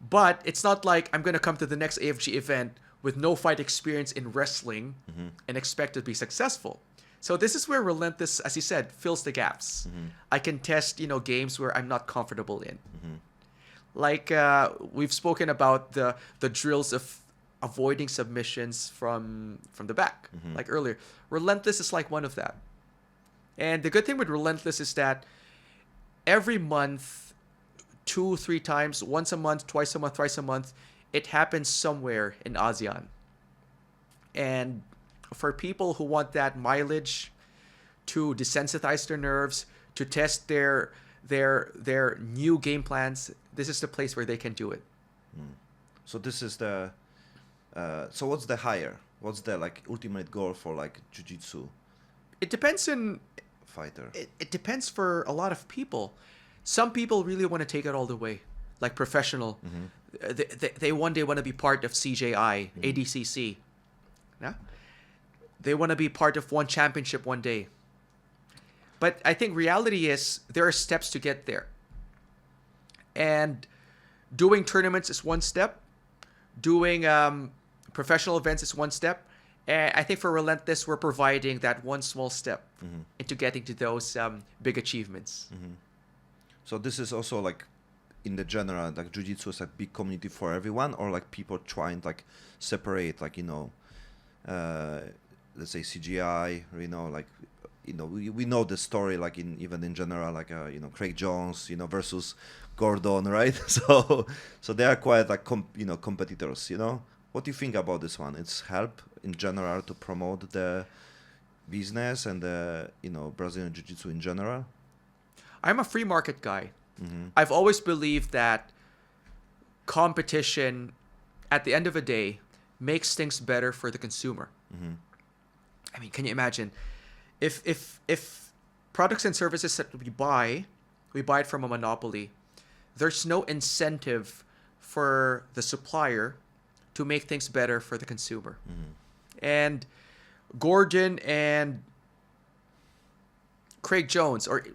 [SPEAKER 2] But it's not like I'm gonna come to the next AFG event with no fight experience in wrestling and expect to be successful. So this is where Relentless, as you said, fills the gaps. I can test, games where I'm not comfortable in. Like we've spoken about the drills of avoiding submissions from the back, like earlier. Relentless is like one of that. And the good thing with Relentless is that every month, 2-3 times, once a month, twice a month, thrice a month, it happens somewhere in ASEAN. And for people who want that mileage to desensitize their nerves, to test their new game plans, this is the place where they can do it.
[SPEAKER 1] So this is the so what's the higher? What's the like ultimate goal for like jiu-jitsu?
[SPEAKER 2] It depends on
[SPEAKER 1] fighter.
[SPEAKER 2] It depends for a lot of people. Some people really want to take it all the way, like professional. They one day want to be part of CJI, ADCC. Yeah? They want to be part of one championship one day. But I think reality is there are steps to get there. And doing tournaments is one step. Doing professional events is one step. And I think for Relentless, we're providing that one small step into getting to those big achievements.
[SPEAKER 1] So this is also like, in the general, like Jiu-Jitsu is a big community for everyone, or like people trying like separate, like, let's say CGI, like, we know the story, like even in general, like, Craig Jones, versus Gordon, right? So they are quite like, competitors, What do you think about this one? It's help in general to promote the business and the, Brazilian Jiu-Jitsu in general?
[SPEAKER 2] I'm a free market guy. I've always believed that competition, at the end of the day, makes things better for the consumer. I mean, can you imagine if products and services that we buy it from a monopoly, there's no incentive for the supplier to make things better for the consumer. And Gordon and Craig Jones, or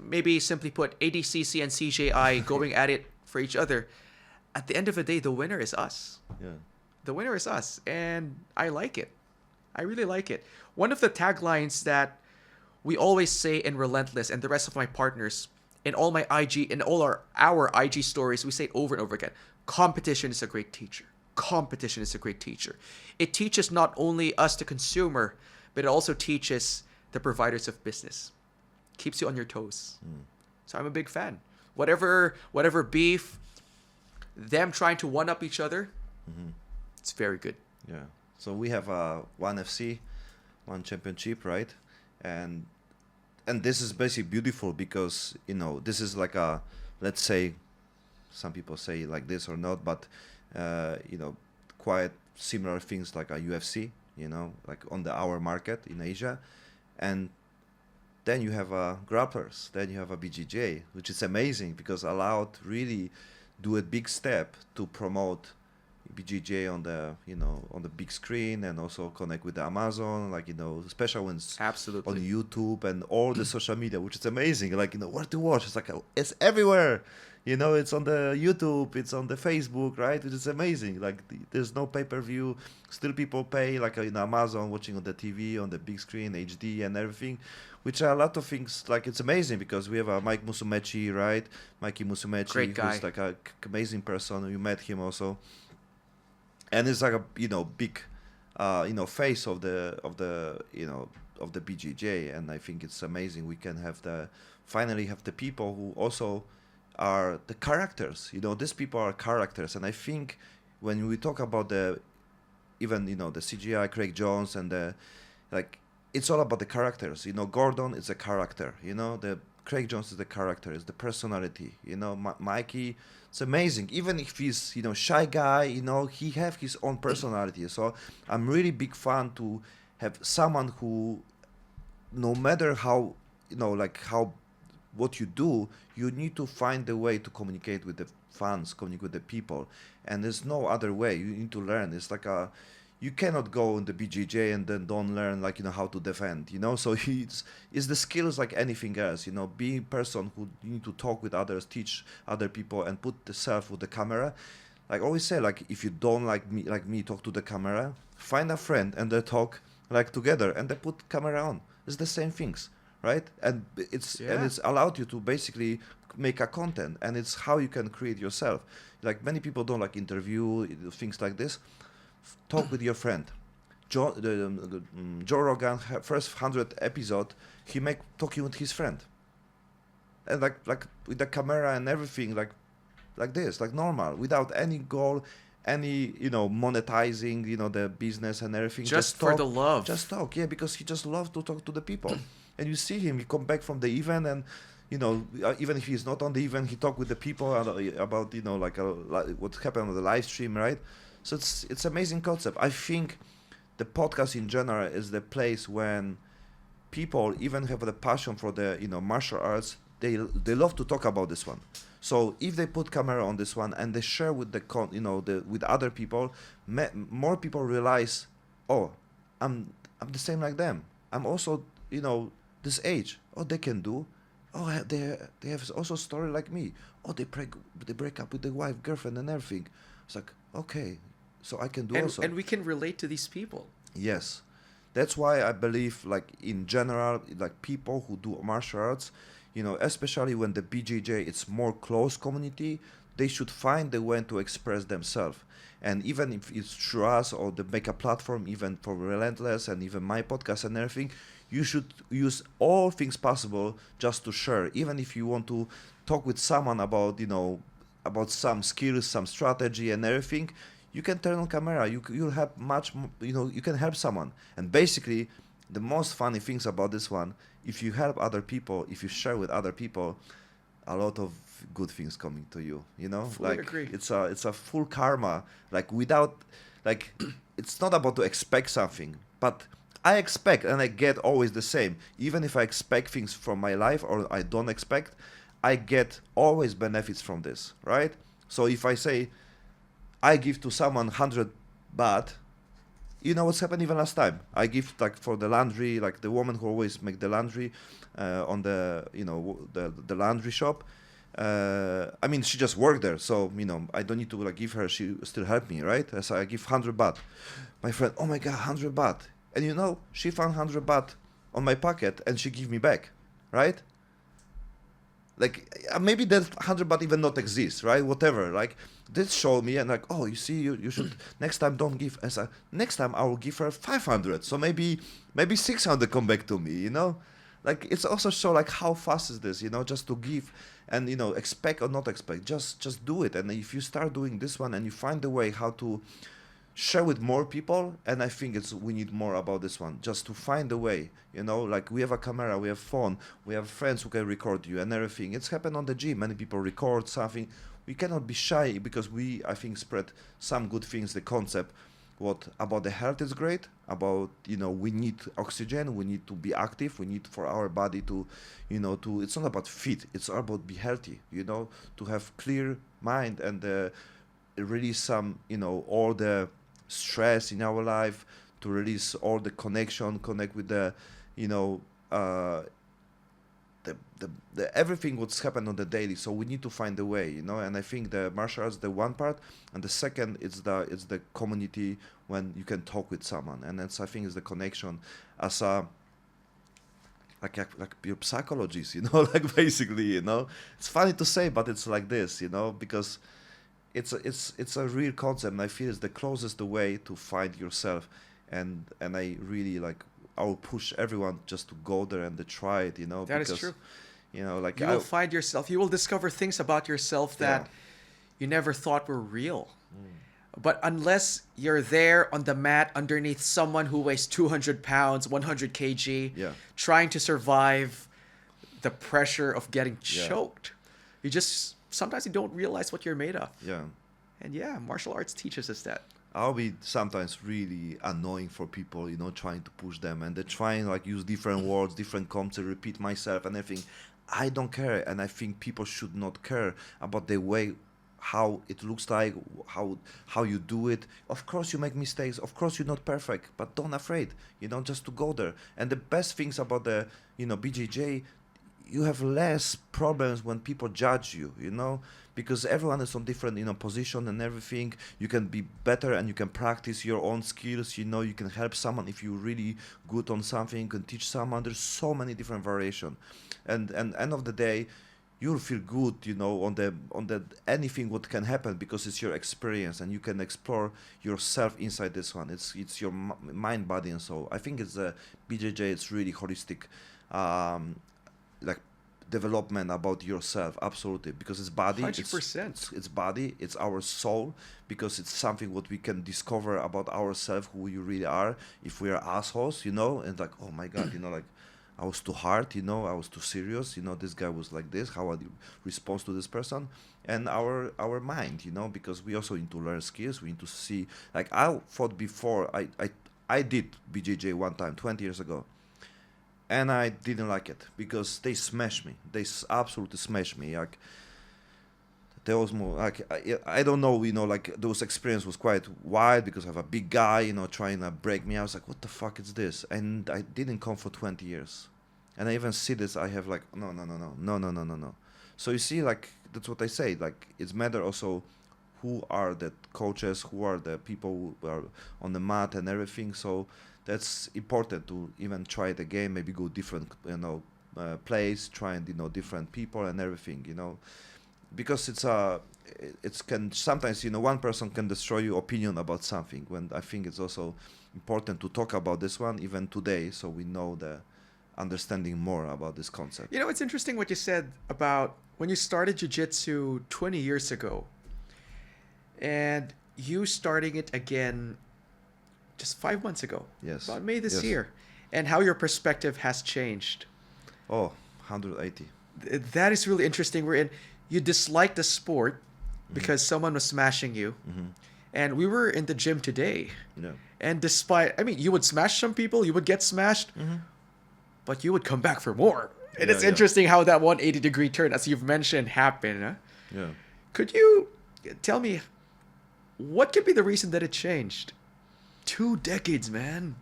[SPEAKER 2] maybe simply put, ADCC and CJI going at it for each other, at the end of the day, the winner is us.
[SPEAKER 1] Yeah.
[SPEAKER 2] The winner is us, and I like it. I really like it. One of the taglines that we always say in Relentless, and the rest of my partners, in all my IG, in all our IG stories, we say it over and over again: competition is a great teacher. Competition is a great teacher. It teaches not only us, the consumer, but it also teaches the providers of business. Keeps you on your toes. So I'm a big fan. Whatever beef, them trying to one up each other, it's very good.
[SPEAKER 1] Yeah. So we have one FC, one championship, right? And this is basically beautiful because, this is like a, let's say, some people say like this or not, but quite similar things like a UFC, like on our market in Asia. And then you have grapplers, then you have a BJJ, which is amazing because allowed really do a big step to promote BJJ on the on the big screen, and also connect with the Amazon, like especially when it's
[SPEAKER 2] Absolutely.
[SPEAKER 1] on YouTube and all the social media, which is amazing. Like where to watch? It's like it's everywhere. It's on the YouTube, it's on the Facebook, right? Which is amazing. Like there's no pay-per-view. Still people pay, like Amazon, watching on the TV, on the big screen, HD and everything, which are a lot of things. Like it's amazing because we have a Mike Musumeci, right? Mikey Musumeci,
[SPEAKER 2] Great guy.
[SPEAKER 1] who's like a amazing person. You met him also, and it's like a big, face of the BJJ, and I think it's amazing. We can finally have the people who also are the characters. These people are characters, and I think when we talk about the CGI, Craig Jones, and it's all about the characters. Gordon is a character. The Craig Jones is the character, is the personality. Mikey, it's amazing. Even if he's shy guy, he have his own personality. So I'm really big fan to have someone who, no matter how how what you do, you need to find a way to communicate with the fans, communicate with the people, and there's no other way. You need to learn. It's like you cannot go in the BJJ and then don't learn how to defend. So it's the skills like anything else. Being a person who you need to talk with others, teach other people, and put the self with the camera. Like I always say, like if you don't like me talk to the camera, find a friend and they talk like together and they put camera on. It's the same things. Right, and it's allowed you to basically make a content, and it's how you can create yourself. Like many people don't like interview things like this. Talk with your friend. Joe Rogan first 100 episode, he talking with his friend, and like with the camera and everything, like this, like normal, without any goal, any monetizing the business and everything.
[SPEAKER 2] Just for the love.
[SPEAKER 1] Just talk, yeah, because he just loves to talk to the people. And you see him, he come back from the event, and even if he's not on the event, he talk with the people about what happened on the live stream, right? So it's amazing concept. I think the podcast in general is the place when people even have the passion for the martial arts. They love to talk about this one. So if they put camera on this one and they share with with other people, more people realize, oh, I'm the same like them. I'm also this age. Oh, they can do. Oh, they have also story like me. Oh, they break up with the wife, girlfriend, and everything. It's like, okay, so I can do
[SPEAKER 2] And
[SPEAKER 1] also.
[SPEAKER 2] and we can relate to these people.
[SPEAKER 1] Yes, that's why I believe, like in general, like people who do martial arts, especially when the BJJ it's more close community, they should find a way to express themselves. And even if it's through us or the make a platform, even for Relentless and even my podcast and everything, you should use all things possible just to share. Even if you want to talk with someone about some skills, some strategy and everything, you can turn on camera. You'll have much you can help someone. And basically the most funny things about this one, if you help other people, if you share with other people, a lot of good things coming to you,
[SPEAKER 2] Fully
[SPEAKER 1] like
[SPEAKER 2] agree.
[SPEAKER 1] it's a full karma, like without, like it's not about to expect something, but I expect and I get always the same. Even if I expect things from my life or I don't expect, I get always benefits from this, right? So if I say I give to someone 100 baht, you know what's happened even last time? I give like for the laundry, like the woman who always make the laundry on the the laundry shop. I mean, she just worked there, so I don't need to like give her. She still help me, right? So I give 100 baht. My friend, oh my god, 100 baht, and she found 100 baht on my pocket and she give me back, right? Like maybe that 100 baht even not exist, right? Whatever, like this showed me and like, oh, you see, you should next time don't give as a next time I will give her 500, so maybe 600 come back to me, like it's also show like how fast is this, just to give. And expect or not expect, just do it. And if you start doing this one and you find a way how to share with more people, and I think we need more about this one, just to find a way, like we have a camera, we have phone, we have friends who can record you and everything. It's happened on the gym, many people record something. We cannot be shy because we, I think, spread some good things, the concept what about the health is great, about we need oxygen, we need to be active, we need for our body to to, it's not about fit, it's all about be healthy, to have clear mind and release some all the stress in our life, to release all the connect with the you know uh, the everything what's happened on the daily. So we need to find a way, and I think the martial arts the one part, and the second it's the community, when you can talk with someone, and that's I think is the connection as a like your psychologist, like basically, it's funny to say, but it's like this, because it's a real concept, and I feel it's the closest way to find yourself. And I really like, I will push everyone just to go there and to try it,
[SPEAKER 2] That is
[SPEAKER 1] because
[SPEAKER 2] true.
[SPEAKER 1] like
[SPEAKER 2] You will find yourself. You will discover things about yourself
[SPEAKER 1] yeah.
[SPEAKER 2] that you never thought were real. But unless you're there on the mat underneath someone who weighs 200 pounds, 100 kg,
[SPEAKER 1] Yeah.
[SPEAKER 2] trying to survive the pressure of getting
[SPEAKER 1] Yeah.
[SPEAKER 2] choked, you just sometimes you don't realize what you're made of.
[SPEAKER 1] Yeah.
[SPEAKER 2] And yeah, martial arts teaches us that.
[SPEAKER 1] I'll be sometimes really annoying for people, trying to push them, and they're trying like use different words, different concepts, repeat myself and everything. I don't care, and I think people should not care about the way how it looks like, how you do it. Of course you make mistakes, of course you're not perfect, but don't afraid, just to go there. And the best things about the BJJ, you have less problems when people judge you, because everyone is on different position and everything. You can be better and you can practice your own skills, you can help someone if you're really good on something, you can teach someone. There's so many different variation, and end of the day you'll feel good, on the anything what can happen, because it's your experience and you can explore yourself inside this one. It's your mind, body and soul. I think it's a BJJ, it's really holistic, like development about yourself, absolutely, because it's body,
[SPEAKER 2] 100%.
[SPEAKER 1] it's body, it's our soul, because it's something what we can discover about ourselves, who you really are. If we are assholes, and like, oh my god, like I was too hard, I was too serious, this guy was like this, how I respond to this person. And our mind, because we also need to learn skills, we need to see, like I thought before, I did BJJ one time 20 years ago, and I didn't like it because they smashed me. They absolutely smashed me. Like there was more. Like I don't know. Like those experience was quite wild because I have a big guy, trying to break me. I was like, what the fuck is this? And I didn't come for 20 years. And I even see this. I have like no. So you see, like that's what I say. Like it's matter also who are the coaches, who are the people who are on the mat and everything. So that's important to even try the game. Maybe go different, place, try and different people and everything. Because it can sometimes one person can destroy your opinion about something. When I think it's also important to talk about this one even today, so we know the understanding more about this concept.
[SPEAKER 2] It's interesting what you said about when you started jiu-jitsu 20 years ago and you starting it again just 5 months ago.
[SPEAKER 1] Yes.
[SPEAKER 2] About May this
[SPEAKER 1] Yes.
[SPEAKER 2] year. And how your perspective has changed.
[SPEAKER 1] Oh, 180.
[SPEAKER 2] That is really interesting. You disliked the sport because someone was smashing you.
[SPEAKER 1] Mm-hmm.
[SPEAKER 2] And we were in the gym today.
[SPEAKER 1] Yeah.
[SPEAKER 2] And you would smash some people, you would get smashed, but you would come back for more. And it's interesting how that 180-degree turn, as you've mentioned, happened. Huh?
[SPEAKER 1] Yeah.
[SPEAKER 2] Could you tell me what could be the reason that it changed? 2 decades, man.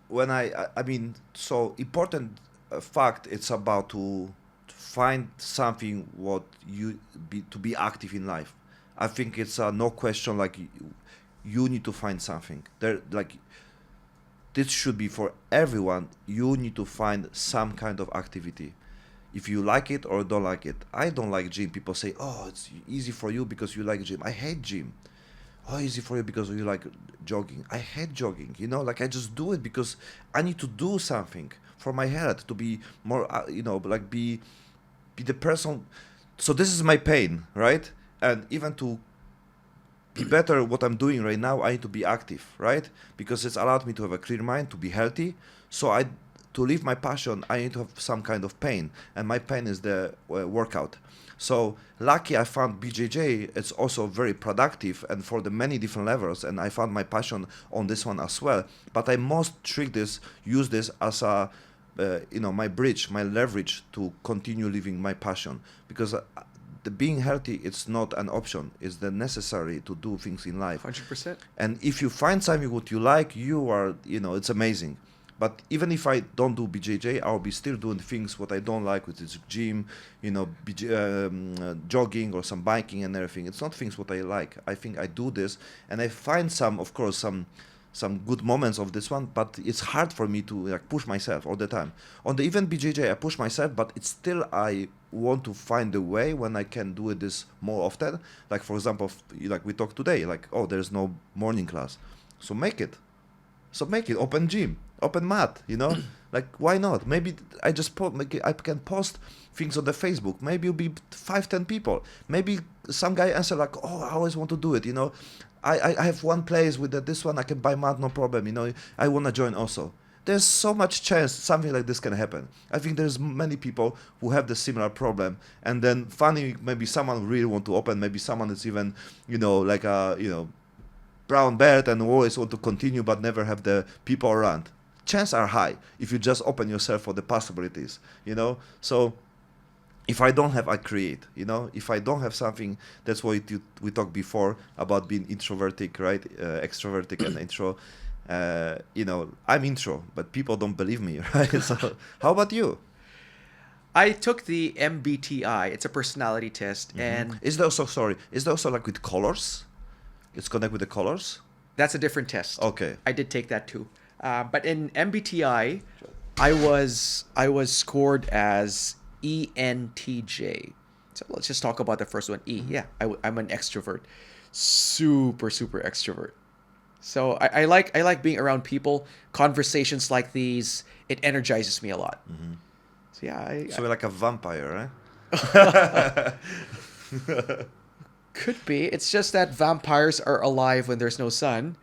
[SPEAKER 1] When I mean, so important fact, it's about to find something what to be active in life. I think it's no question, like you need to find something there, like this should be for everyone. You need to find some kind of activity, if you like it or don't like it. I don't like gym. People say, oh, it's easy for you because you like gym. I hate gym. Oh, easy for you because you like jogging. I hate jogging. Like I just do it because I need to do something for my health to be more, like be the person. So this is my pain, right? And even to be better what I'm doing right now, I need to be active, right? Because it's allowed me to have a clear mind, to be healthy. So to live my passion, I need to have some kind of pain. And my pain is the workout. So lucky I found BJJ. It's also very productive and for the many different levels. And I found my passion on this one as well. But I must use this as a, my bridge, my leverage to continue living my passion. Because the being healthy, it's not an option. It's the necessary to do things in life.
[SPEAKER 2] 100%.
[SPEAKER 1] And if you find something what you like, you are, it's amazing. But even if I don't do BJJ, I'll be still doing things what I don't like, which is gym, jogging or some biking and everything. It's not things what I like. I think I do this, and I find some good moments of this one. But it's hard for me to push myself all the time. On the even BJJ, I push myself, but it's still I want to find a way when I can do this more often. Like for example, like we talked today, like there's no morning class, so make it. Open gym. Open mat, like why not? Maybe I can post things on the Facebook. Maybe it'll be 5-10 people. Maybe some guy answer like, oh, I always want to do it. I have one place with this one. I can buy mat, no problem. I want to join also. There's so much chance something like this can happen. I think there's many people who have the similar problem, and then funny maybe someone really want to open. Maybe someone is even like a brown belt and always want to continue but never have the people around. Chances are high if you just open yourself for the possibilities, So if I don't have, I create, If I don't have something, that's why we talked before about being introvertic, right? Extrovertic and intro. I'm intro, but people don't believe me, right? So how about you?
[SPEAKER 2] I took the MBTI. It's a personality test. And
[SPEAKER 1] Is there also like with colors? It's connected with the colors?
[SPEAKER 2] That's a different test.
[SPEAKER 1] Okay.
[SPEAKER 2] I did take that too. But in MBTI, I was scored as ENTJ. So let's just talk about the first one. E. Yeah, I'm an extrovert, super extrovert. So I like being around people. Conversations like these, it energizes me a lot. So yeah,
[SPEAKER 1] so you're like a vampire, eh?
[SPEAKER 2] Could be. It's just that vampires are alive when there's no sun.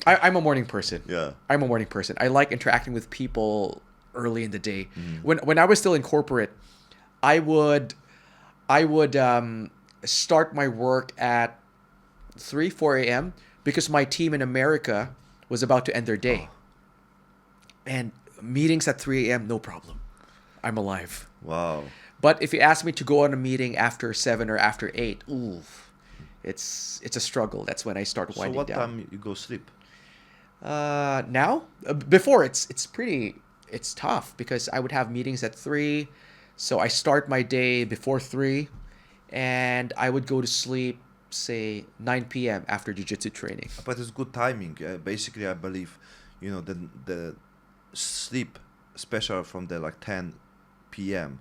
[SPEAKER 2] I'm a morning person.
[SPEAKER 1] Yeah.
[SPEAKER 2] I'm a morning person. I like interacting with people early in the day. When I was still in corporate, I would start my work at 4 a.m. because my team in America was about to end their day. And meetings at 3 a.m., no problem. I'm alive.
[SPEAKER 1] Wow.
[SPEAKER 2] But if you ask me to go on a meeting after 7 or after 8, it's a struggle. That's when I start winding down.
[SPEAKER 1] So what time you go sleep?
[SPEAKER 2] Now? Before, it's pretty it's tough because I would have meetings at 3. So I start my day before 3 and I would go to sleep, say 9 p.m. after jiu-jitsu training.
[SPEAKER 1] But it's good timing. Basically, I believe, the sleep, especially from the like 10 p.m.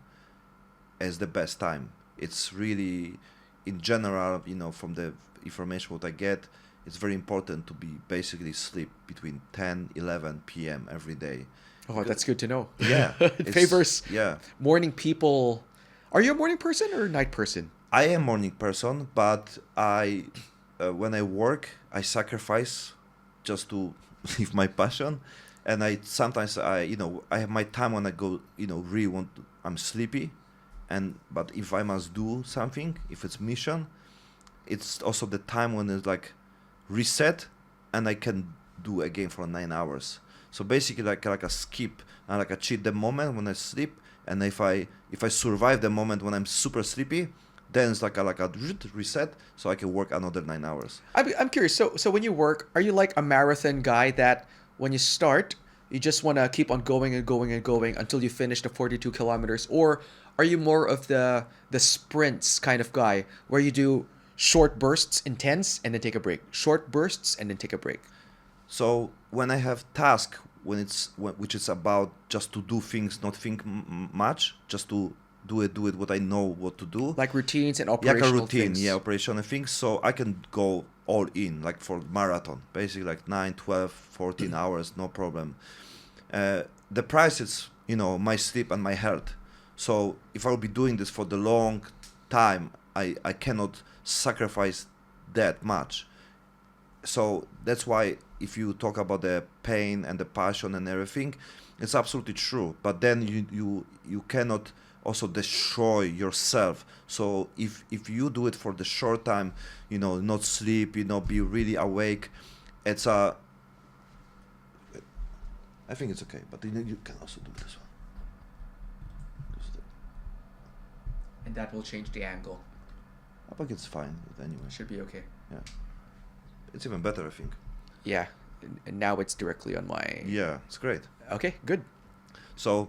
[SPEAKER 1] is the best time. It's really, in general, from the information what I get, it's very important to be basically sleep between 10, 11 p.m. every day.
[SPEAKER 2] Oh, that's good to know.
[SPEAKER 1] Yeah.
[SPEAKER 2] It favors
[SPEAKER 1] yeah.
[SPEAKER 2] morning people. Are you a morning person or a night person?
[SPEAKER 1] I am morning person, but when I work, I sacrifice just to live my passion. And I sometimes I have my time when I go, really I'm sleepy. But if I must do something, if it's mission, it's also the time when it's like reset and I can do again for 9 hours. So basically like a skip and like a cheat the moment when I sleep, and if I survive the moment when I'm super sleepy, then it's like a reset, so I can work another 9 hours.
[SPEAKER 2] I'm curious. So when you work, are you like a marathon guy that when you start, you just want to keep on going and going and going until you finish the 42 kilometers? Or are you more of the sprints kind of guy where you do short bursts, intense, and then take a break? Short bursts and then take a break.
[SPEAKER 1] So when I have task, which is about just to do things, not think much, just to do it what I know what to do.
[SPEAKER 2] Like routines and operational
[SPEAKER 1] like a routine,
[SPEAKER 2] things.
[SPEAKER 1] Yeah, operational things. So I can go all in, like for marathon, basically like 9, 12, 14 hours, no problem. The price is, my sleep and my health. So if I'll be doing this for the long time, I cannot sacrifice that much. So that's why if you talk about the pain and the passion and everything, it's absolutely true. But then you cannot also destroy yourself. So if you do it for the short time, not sleep, be really awake, it's I think it's okay. But you can also do this one.
[SPEAKER 2] And that will change the angle.
[SPEAKER 1] I think it's fine anyway.
[SPEAKER 2] Should be okay.
[SPEAKER 1] Yeah. It's even better, I think.
[SPEAKER 2] Yeah. And now it's directly on my...
[SPEAKER 1] Yeah, it's great.
[SPEAKER 2] Okay, good.
[SPEAKER 1] So...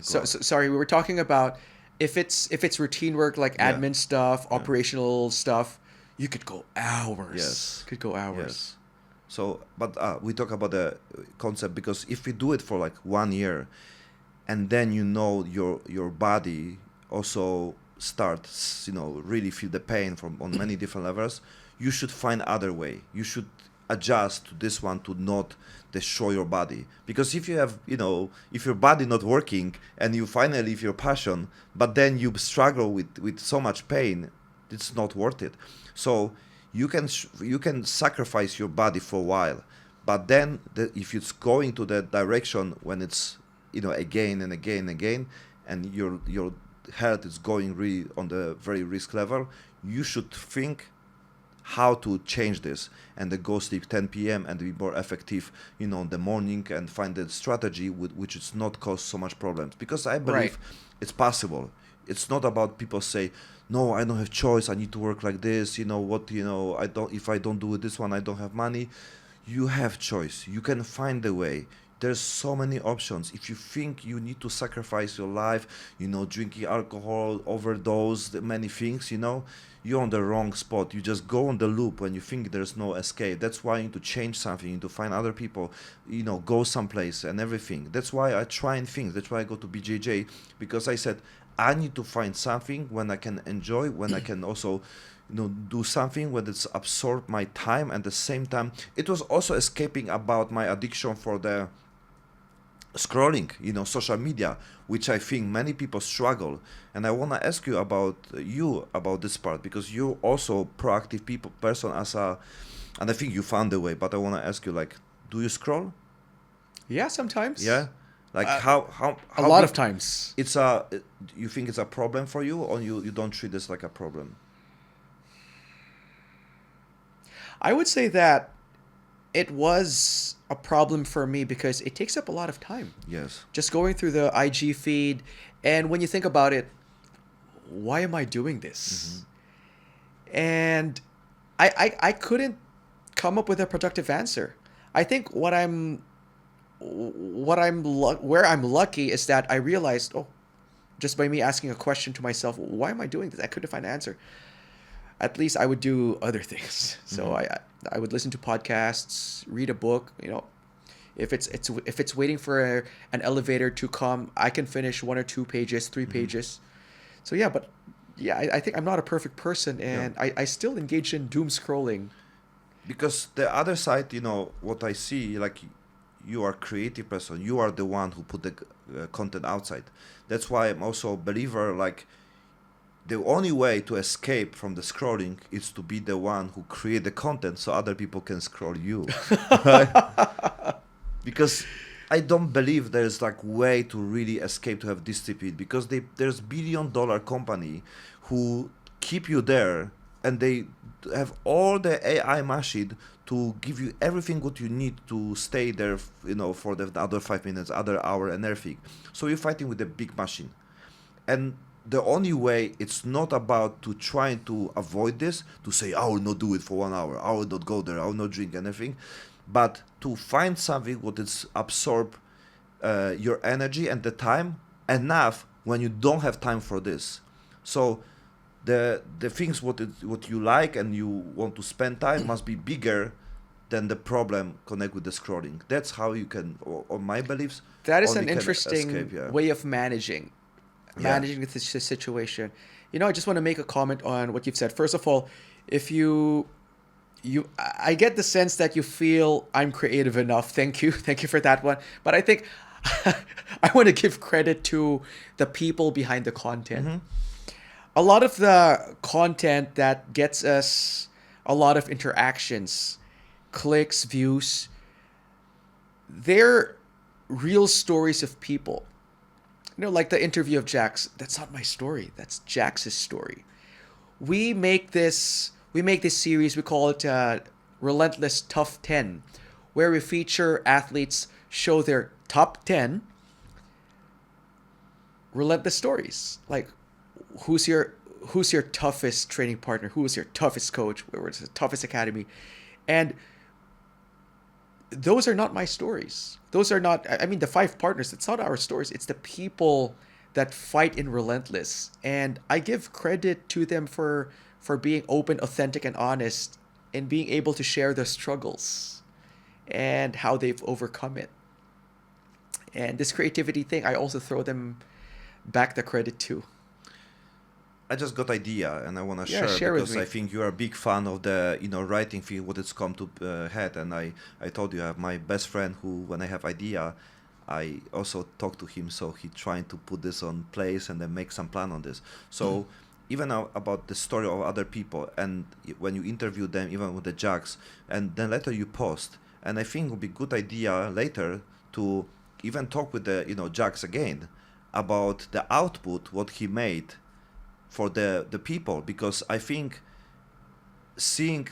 [SPEAKER 2] So sorry, we were talking about if it's routine work like admin stuff, operational stuff, you could go hours.
[SPEAKER 1] Yes.
[SPEAKER 2] Could go hours.
[SPEAKER 1] Yes. So, but we talk about the concept because if we do it for like 1 year, and then your body also starts really feel the pain on many different levels, you should find other way. You should adjust to this one to not destroy your body, because if you have if your body not working and you finally live your passion, but then you struggle with so much pain, it's not worth it. So you can sacrifice your body for a while, but then if it's going to that direction when it's again and again and again, and your health is going really on the very risk level, you should think how to change this and then go sleep 10 p.m. and be more effective, in the morning, and find the strategy which is not cause so much problems. Because I believe it's possible. It's not about people say, no, I don't have choice. I need to work like this. If I don't do this one, I don't have money. You have choice. You can find a way. There's so many options. If you think you need to sacrifice your life, drinking alcohol, overdose, many things, you're on the wrong spot. You just go on the loop when you think there's no escape. That's why you need to change something. You need to find other people, go someplace and everything. That's why I try things. That's why I go to BJJ, because I said I need to find something when I can enjoy, when I can also do something when it's absorb my time. And at the same time, it was also escaping about my addiction for the scrolling, social media, which I think many people struggle. And I want to ask you about this part, because you're also proactive person and I think you found a way. But I want to ask you, like, do you scroll?
[SPEAKER 2] Yeah, sometimes.
[SPEAKER 1] Yeah, like how
[SPEAKER 2] a lot of times.
[SPEAKER 1] It's you think it's a problem for you, or you don't treat this like a problem?
[SPEAKER 2] I would say that it was a problem for me because it takes up a lot of time.
[SPEAKER 1] Yes.
[SPEAKER 2] Just going through the IG feed, and when you think about it, why am I doing this? Mm-hmm. And I couldn't come up with a productive answer. I think what I'm where I'm lucky is that I realized, oh, just by me asking a question to myself, why am I doing this? I couldn't find an answer. At least I would do other things. So I would listen to podcasts, read a book. If it's waiting for an elevator to come, I can finish 1 or 2 pages, 3 pages. So I think I'm not a perfect person, and I still engage in doom scrolling.
[SPEAKER 1] Because the other side, what I see, like you are a creative person, you are the one who put the content outside. That's why I'm also a believer, like the only way to escape from the scrolling is to be the one who create the content so other people can scroll you. Right? Because I don't believe there's like way to really escape to have discipline, because there's $1 billion company who keep you there, and they have all the AI machine to give you everything what you need to stay there, for the other 5 minutes, other hour, and everything. So you're fighting with a big machine, and the only way, it's not about to try to avoid this, to say I will not do it for 1 hour, I will not go there, I will not drink anything, but to find something what is absorb your energy and the time enough when you don't have time for this. So the things what you like and you want to spend time must be bigger than the problem connect with the scrolling. That's how you can, or my beliefs.
[SPEAKER 2] That is an interesting way of managing this situation. I just want to make a comment on what you've said. First of all, if I get the sense that you feel I'm creative enough. Thank you for that one. But I think I want to give credit to the people behind the content. A lot of the content that gets us a lot of interactions, clicks, views, they're real stories of people. Like the interview of Jax. That's not my story. That's Jax's story. We make this series, we call it Relentless Tough 10, where we feature athletes show their top 10 relentless stories. Like, who's your toughest training partner? Who was your toughest coach? Where was the toughest academy? And those are not my stories. Those are not, the 5 partners, it's not our stories. It's the people that fight in Relentless. And I give credit to them for being open, authentic, and honest, and being able to share their struggles and how they've overcome it. And this creativity thing, I also throw them back the credit too.
[SPEAKER 1] I just got idea, and I want to
[SPEAKER 2] share
[SPEAKER 1] because
[SPEAKER 2] with me.
[SPEAKER 1] I think you are a big fan of the writing field, what it's come to head. And I told you I have my best friend who, when I have idea, I also talk to him, so he trying to put this on place and then make some plan on this. So even about the story of other people, and when you interview them, even with the Jax, and then later you post, and I think it would be good idea later to even talk with the Jax again about the output what he made for the people, because I think seeing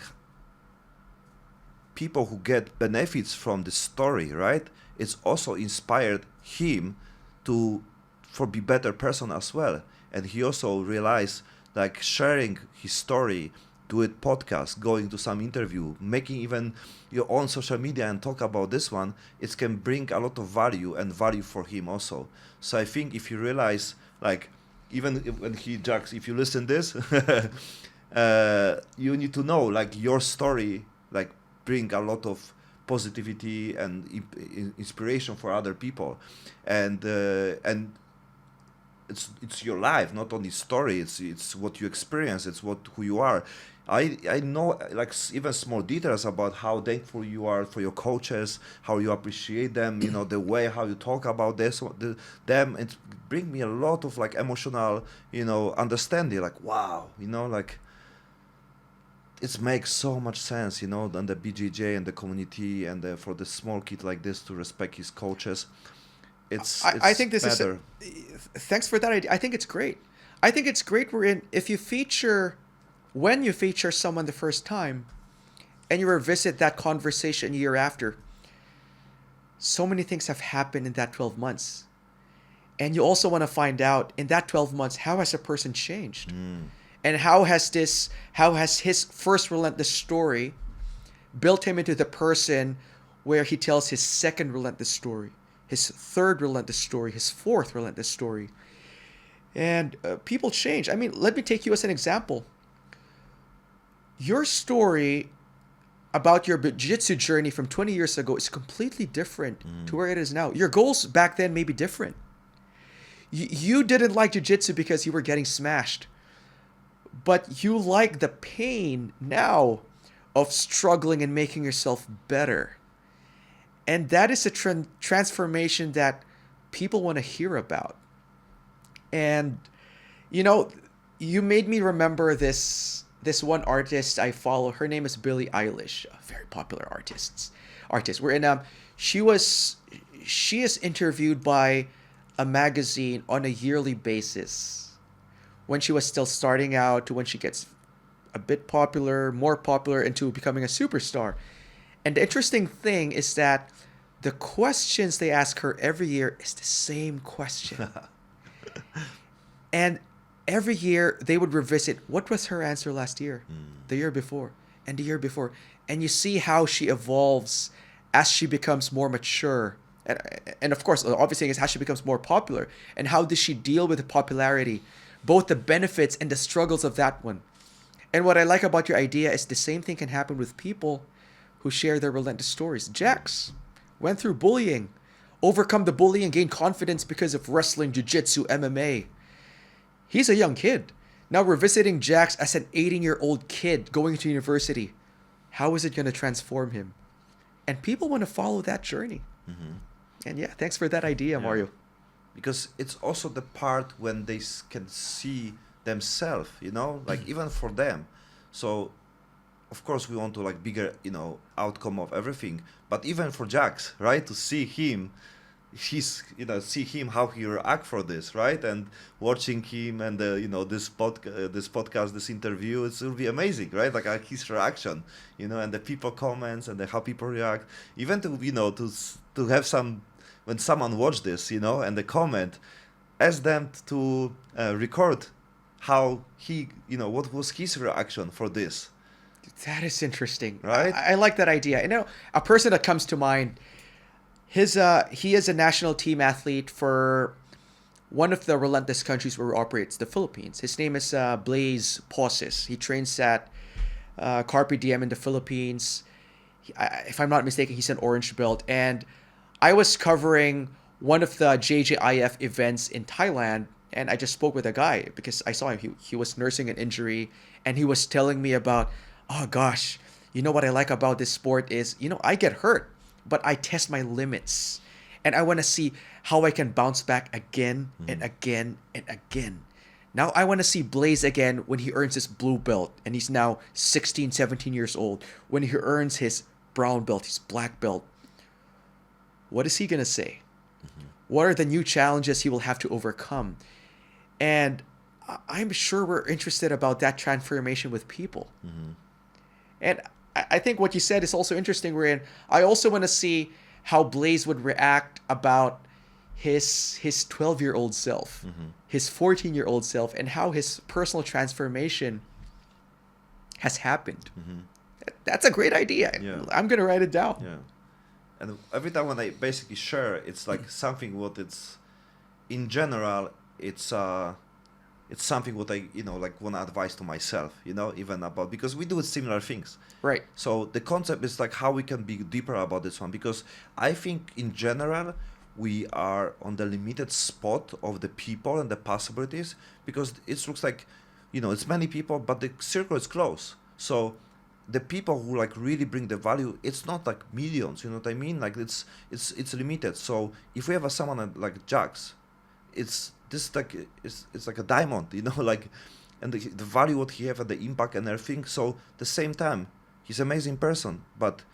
[SPEAKER 1] people who get benefits from the story, right, it's also inspired him for be better person as well. And he also realized, like, sharing his story, do it podcast, going to some interview, making even your own social media and talk about this one, it can bring a lot of value for him also. So I think if you realize, like, even when Jax, if you listen this, you need to know, like, your story, like, bring a lot of positivity and inspiration for other people, and it's your life, not only story. It's what you experience. It's who you are. I know, like, even small details about how thankful you are for your coaches, how you appreciate them. The way how you talk about them. It bring me a lot of, like, emotional, understanding. Like, wow, like, it makes so much sense, and the BJJ and the community, and for the small kid like this to respect his coaches. I think this better.
[SPEAKER 2] Thanks for that idea. I think it's great. When you feature someone the first time, and you revisit that conversation a year after, so many things have happened in that 12 months. And you also want to find out, in that 12 months, how has a person changed? And how has his first relentless story built him into the person where he tells his second relentless story, his third relentless story, his fourth relentless story. And people change. I mean, let me take you as an example. Your story about your jiu-jitsu journey from 20 years ago is completely different to where it is now. Your goals back then may be different. You didn't like jiu-jitsu because you were getting smashed. But you like the pain now of struggling and making yourself better. And that is a transformation that people want to hear about. And, you know, you made me remember this one artist I follow. Her name is Billie Eilish, a very popular artist. She is interviewed by a magazine on a yearly basis, when she was still starting out to when she gets a bit popular, more popular, into becoming a superstar. And the interesting thing is that the questions they ask her every year is the same question. And every year they would revisit what was her answer last year, the year before, and the year before. And you see how she evolves as she becomes more mature. And of course, the obvious thing is how she becomes more popular. And how does she deal with the popularity, both the benefits and the struggles of that one. And what I like about your idea is the same thing can happen with people who share their relentless stories. Jax went through bullying, overcome the bullying, gained confidence because of wrestling, jiu-jitsu, MMA. He's a young kid. Now we're visiting Jax as an 18-year-old kid going to university. How is it going to transform him? And people want to follow that journey. And yeah, thanks for that idea, Mario.
[SPEAKER 1] Because it's also the part when they can see themselves, you know, like even for them. So, of course, we want to like bigger, you know, outcome of everything. But even for Jax, right, to see him, see him how he react for this, right, and watching him and this podcast, this interview, it will be amazing, right? Like his reaction, and the people comments and how people react, even to have some when someone watch this, and the comment, ask them to record how he, what was his reaction for this.
[SPEAKER 2] That is interesting,
[SPEAKER 1] right?
[SPEAKER 2] I like that idea. A person that comes to mind. He is a national team athlete for one of the Relentless countries where he operates, the Philippines. His name is Blaze Ponce. He trains at Carpe Diem in the Philippines. If I'm not mistaken, he's an orange belt. And I was covering one of the JJIF events in Thailand, and I just spoke with a guy because I saw him. He was nursing an injury, and he was telling me about, oh gosh, what I like about this sport is, I get hurt, but I test my limits, and I want to see how I can bounce back again and again and again. Now I want to see Blaze again when he earns his blue belt, and he's now 16, 17 years old. When he earns his brown belt, his black belt, what is he going to say? What are the new challenges he will have to overcome? And I'm sure we're interested about that transformation with people. And I think what you said is also interesting, wherein I also want to see how Blaze would react about his 12-year-old self, his 14-year-old self, and how his personal transformation has happened. That's a great idea.
[SPEAKER 1] Yeah.
[SPEAKER 2] I'm going to write it down.
[SPEAKER 1] Yeah. And every time when I basically share, it's like something what it's, in general, it's something what I, want to advise to myself, even about, because we do similar things.
[SPEAKER 2] Right.
[SPEAKER 1] So the concept is like how we can be deeper about this one, because I think in general, we are on the limited spot of the people and the possibilities, because it looks like, it's many people, but the circle is close. So the people who like really bring the value, it's not like millions, you know what I mean? Like it's limited. So if we have someone like Jax, it's like a diamond, like, and the value what he have and the impact and everything. So at the same time, he's an amazing person, but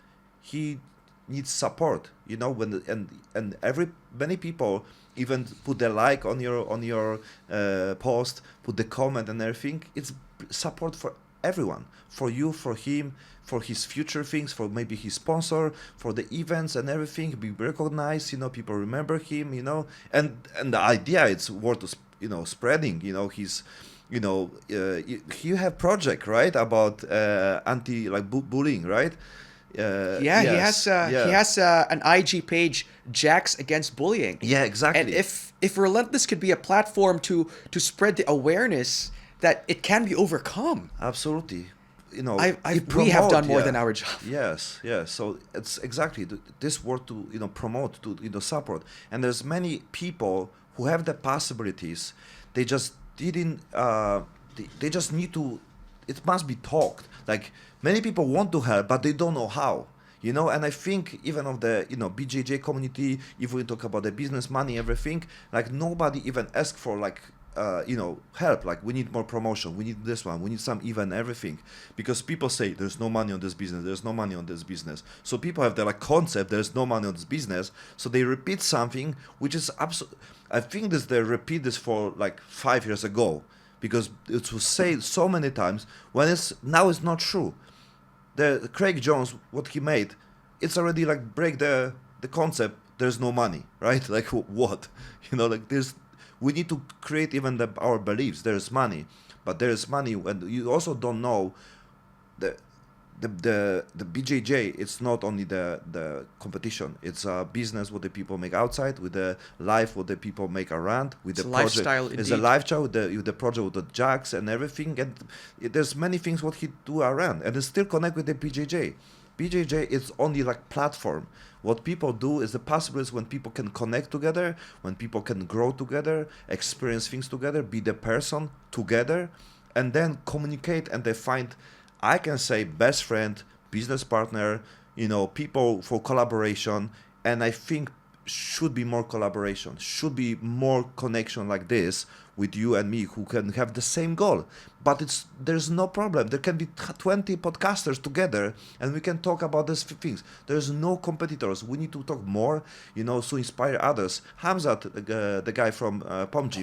[SPEAKER 1] he needs support, when many people even put their like on your post, put the comment and everything. It's support for everyone, for you, for him, for his future things, for maybe his sponsor, for the events and everything, be recognized, people remember him, and the idea it's worth, spreading, his, you have project, right, about bullying, right?
[SPEAKER 2] Yeah,
[SPEAKER 1] yes,
[SPEAKER 2] he has an IG page, Jacks Against Bullying.
[SPEAKER 1] yeah, exactly.
[SPEAKER 2] And if Relentless could be a platform to spread the awareness that it can be overcome,
[SPEAKER 1] Absolutely.
[SPEAKER 2] we have done more
[SPEAKER 1] yeah.
[SPEAKER 2] than our job.
[SPEAKER 1] Yes, yes. So it's exactly this word to promote, to support. And there's many people who have the possibilities. They just didn't. They just need to. It must be talked. Like many people want to help, but they don't know how. And I think even of the BJJ community, if we talk about the business, money, everything, like nobody even asked for like help. Like we need more promotion, we need this one, we need some event, everything, because people say there's no money on this business, there's no money on this business. So people have the like concept there's no money on this business, so they repeat something which is absolute. I think they repeat this for like 5 years ago, because it was said so many times when it's not true. The Craig Jones, what he made, it's already like break the concept. There's no money, right? Like what? Like we need to create even our beliefs. There's money, but there's money when you also don't know the BJJ. It's not only the competition. It's a business what the people make outside, with the life what the people make around, with
[SPEAKER 2] It's
[SPEAKER 1] the
[SPEAKER 2] a
[SPEAKER 1] project.
[SPEAKER 2] lifestyle
[SPEAKER 1] It's a
[SPEAKER 2] indeed.
[SPEAKER 1] lifestyle with the project with the jacks and everything. And there's many things what he do around, and it still connect with the BJJ. BJJ is only like platform. What people do is the possibilities when people can connect together, when people can grow together, experience things together, be the person together, and then communicate, and they find, I can say, best friend, business partner, people for collaboration. And I think should be more collaboration, should be more connection like this with you and me who can have the same goal. But there's no problem. There can be 20 podcasters together and we can talk about these things. There's no competitors. We need to talk more, to inspire others. Hamzat, the guy from Ponce,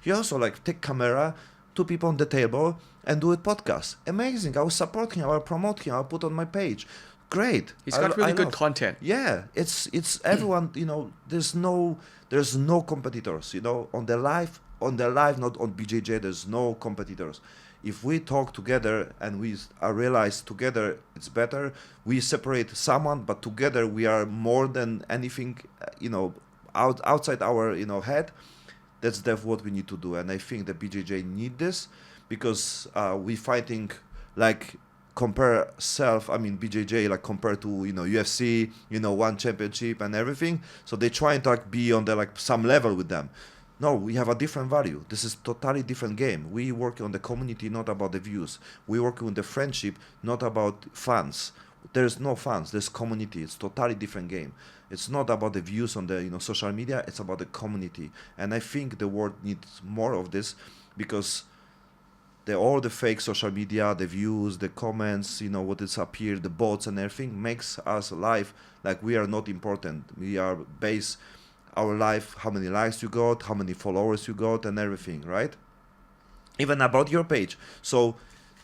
[SPEAKER 1] he also like take camera, two people on the table, and do a podcast. Amazing. I will support him. I will promote him. I'll put on my page. Great.
[SPEAKER 2] He's got really good content.
[SPEAKER 1] Yeah, it's everyone. There's no competitors. On the live, not on BJJ. There's no competitors. If we talk together and we realize together it's better, we separate someone, but together we are more than anything. Outside our head. That's what we need to do, and I think the BJJ need this, because we fighting like compare BJJ like compared to UFC, one championship and everything. So they trying to like be on the like some level with them. No, we have a different value. This is totally different game. We work on the community, not about the views. We work on the friendship, not about fans. There's no fans. There's community. It's totally different game. It's not about the views on the social media. It's about the community. And I think the world needs more of this, because all the fake social media, the views, the comments, what is up here, the bots and everything makes us life like we are not important. We are base our life, how many likes you got, how many followers you got, and everything, right? Even about your page. So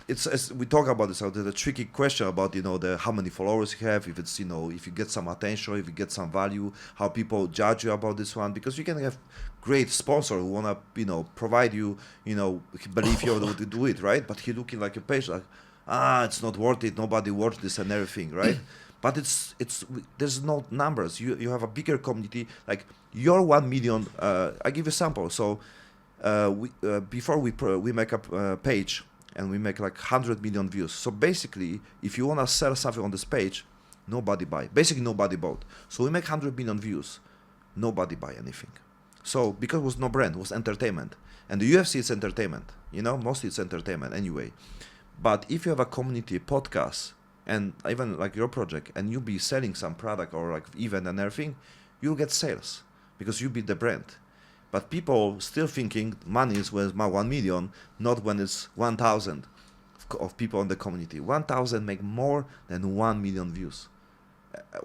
[SPEAKER 1] it's, as we talk about this, there's a tricky question about the how many followers you have, if it's if you get some attention, if you get some value, how people judge you about this one, because you can have great sponsor who wanna provide you believe you able to do it, right? But he looking like a page like it's not worth it, nobody wants this and everything, right? But it's there's no numbers. You have a bigger community, like your 1 million. I give you a sample. So before we make a page, and we make like 100 million views. So basically, if you want to sell something on this page, nobody buy. Basically, nobody bought. So we make 100 million views, nobody buy anything. So because it was no brand, it was entertainment. And the UFC is entertainment. Mostly it's entertainment anyway. But if you have a community podcast, and even like your project, and you be selling some product or like event and everything, you'll get sales because you be the brand. But people still thinking money is when it's my 1 million, not when it's 1,000 of people in the community. 1,000 make more than 1 million views.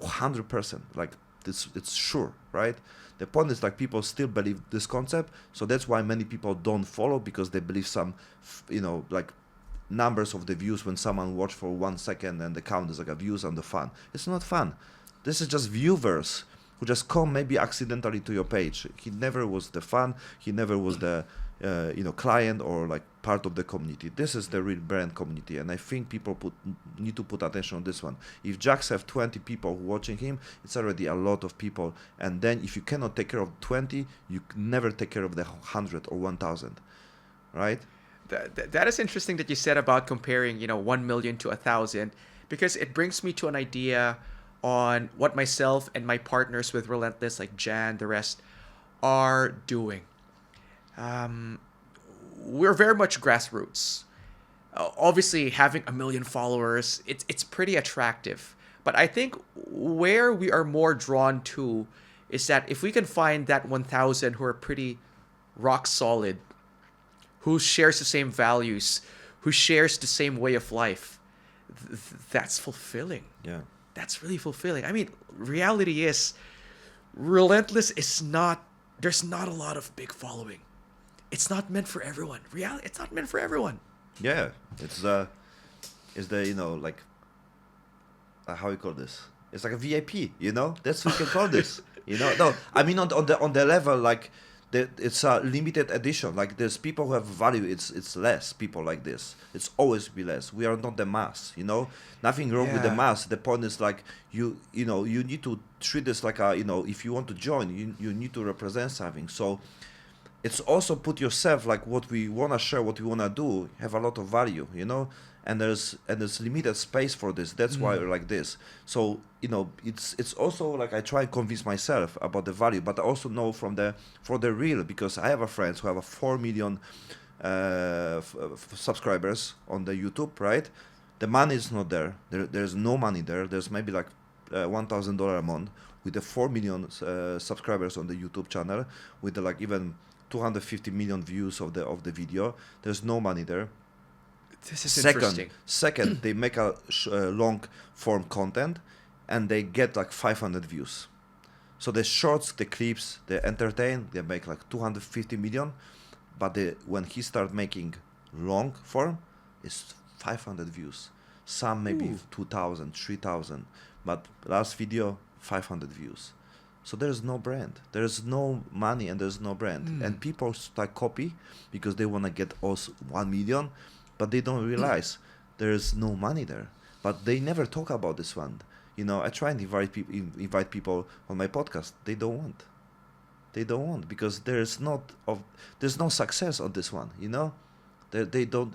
[SPEAKER 1] 100%. Like it's sure, right? The point is like people still believe this concept. So that's why many people don't follow, because they believe some, like numbers of the views when someone watch for 1 second and the count is like a views and the fun. It's not fun. This is just viewers. who just come maybe accidentally to your page. He never was the fan. He never was the client or like part of the community. This is the real brand community, and I think people need to put attention on this one. If Jax have 20 people watching him, it's already a lot of people. And then if you cannot take care of 20, you never take care of the 100 or 1,000, right?
[SPEAKER 2] That is interesting that you said about comparing 1 million to 1,000, because it brings me to an idea on what myself and my partners with Relentless, like Jan, the rest, are doing. We're very much grassroots. Obviously, having 1 million followers, it's pretty attractive. But I think where we are more drawn to is that if we can find that 1,000 who are pretty rock solid, who shares the same values, who shares the same way of life, that's fulfilling.
[SPEAKER 1] Yeah.
[SPEAKER 2] That's really fulfilling. I mean, reality is, Relentless is not, there's not a lot of big following. It's not meant for everyone. Reality, it's not meant for everyone.
[SPEAKER 1] Yeah, it's the like, how you call this? It's like a VIP, That's what we can call this, No, I mean on the level like, it's a limited edition. Like there's people who have value. It's less people like this. It's always be less. We are not the mass. Nothing wrong with the mass. The point is like you need to treat this like a if you want to join, you need to represent something. So it's also put yourself like what we wanna share, what we wanna do, have a lot of value. And there's limited space for this. That's why we're like this. So it's also like I try and convince myself about the value, but I also know for the real, because I have a friends who have a 4 million subscribers on the YouTube, right? The money is not there. There's no money there. There's maybe like $1,000 a month with the 4 million subscribers on the YouTube channel, with the, like even 250 million views of the video. There's no money there.
[SPEAKER 2] This is interesting.
[SPEAKER 1] Second, they make a long form content, and they get like 500 views. So the shorts, the clips, they entertain. They make like 250 million, but when he start making long form, it's 500 views. Some maybe 2,000, 3,000, but last video 500 views. So there's no brand. There's no money, and there's no brand. And people start copy because they want to get us 1 million. But they don't realize there's no money there. But they never talk about this one. I try and invite people on my podcast. They don't want. They don't want, because there's no success on this one. They don't.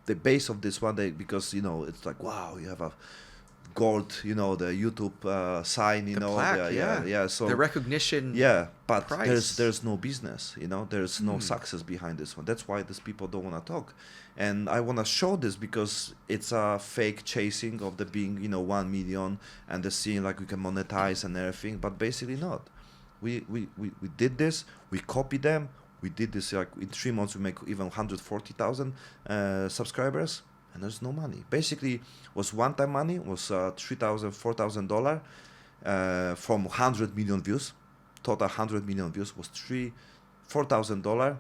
[SPEAKER 1] The base of this one, because it's like, wow, you have a gold, the YouTube sign,
[SPEAKER 2] the plaque,
[SPEAKER 1] yeah. So
[SPEAKER 2] the recognition.
[SPEAKER 1] Yeah, but
[SPEAKER 2] price.
[SPEAKER 1] there's no business, there's no success behind this one. That's why these people don't want to talk, and I want to show this because it's a fake chasing of the being, 1 million, and the seeing like we can monetize and everything, but basically not. We did this. We copied them. We did this like in 3 months. We make even 140,000 subscribers. And there's no money. Basically, was one-time money, was $3,000, $4,000 from 100 million views. Total 100 million views was $4,000,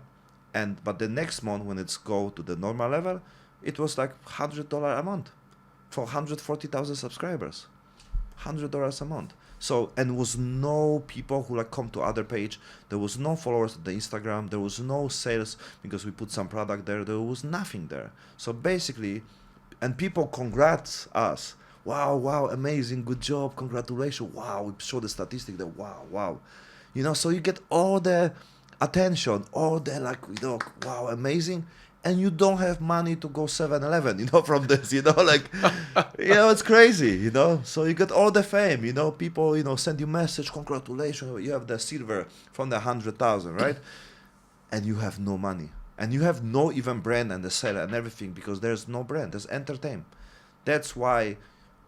[SPEAKER 1] but the next month when it's go to the normal level, it was like $100 a month for 140,000 subscribers. $100 a month. So, and was no people who like come to other page. There was no followers on the Instagram. There was no sales because we put some product there. There was nothing there. So basically, and people congrats us. Wow, amazing, good job, congratulations. Wow, we show the statistic that wow. So you get all the attention, all the like, wow, amazing. And you don't have money to go 7-Eleven, from this, like, it's crazy, So you get all the fame, people, send you message, congratulations, you have the silver from the 100,000, right? And you have no money. And you have no even brand and the seller and everything, because there's no brand, there's entertainment. That's why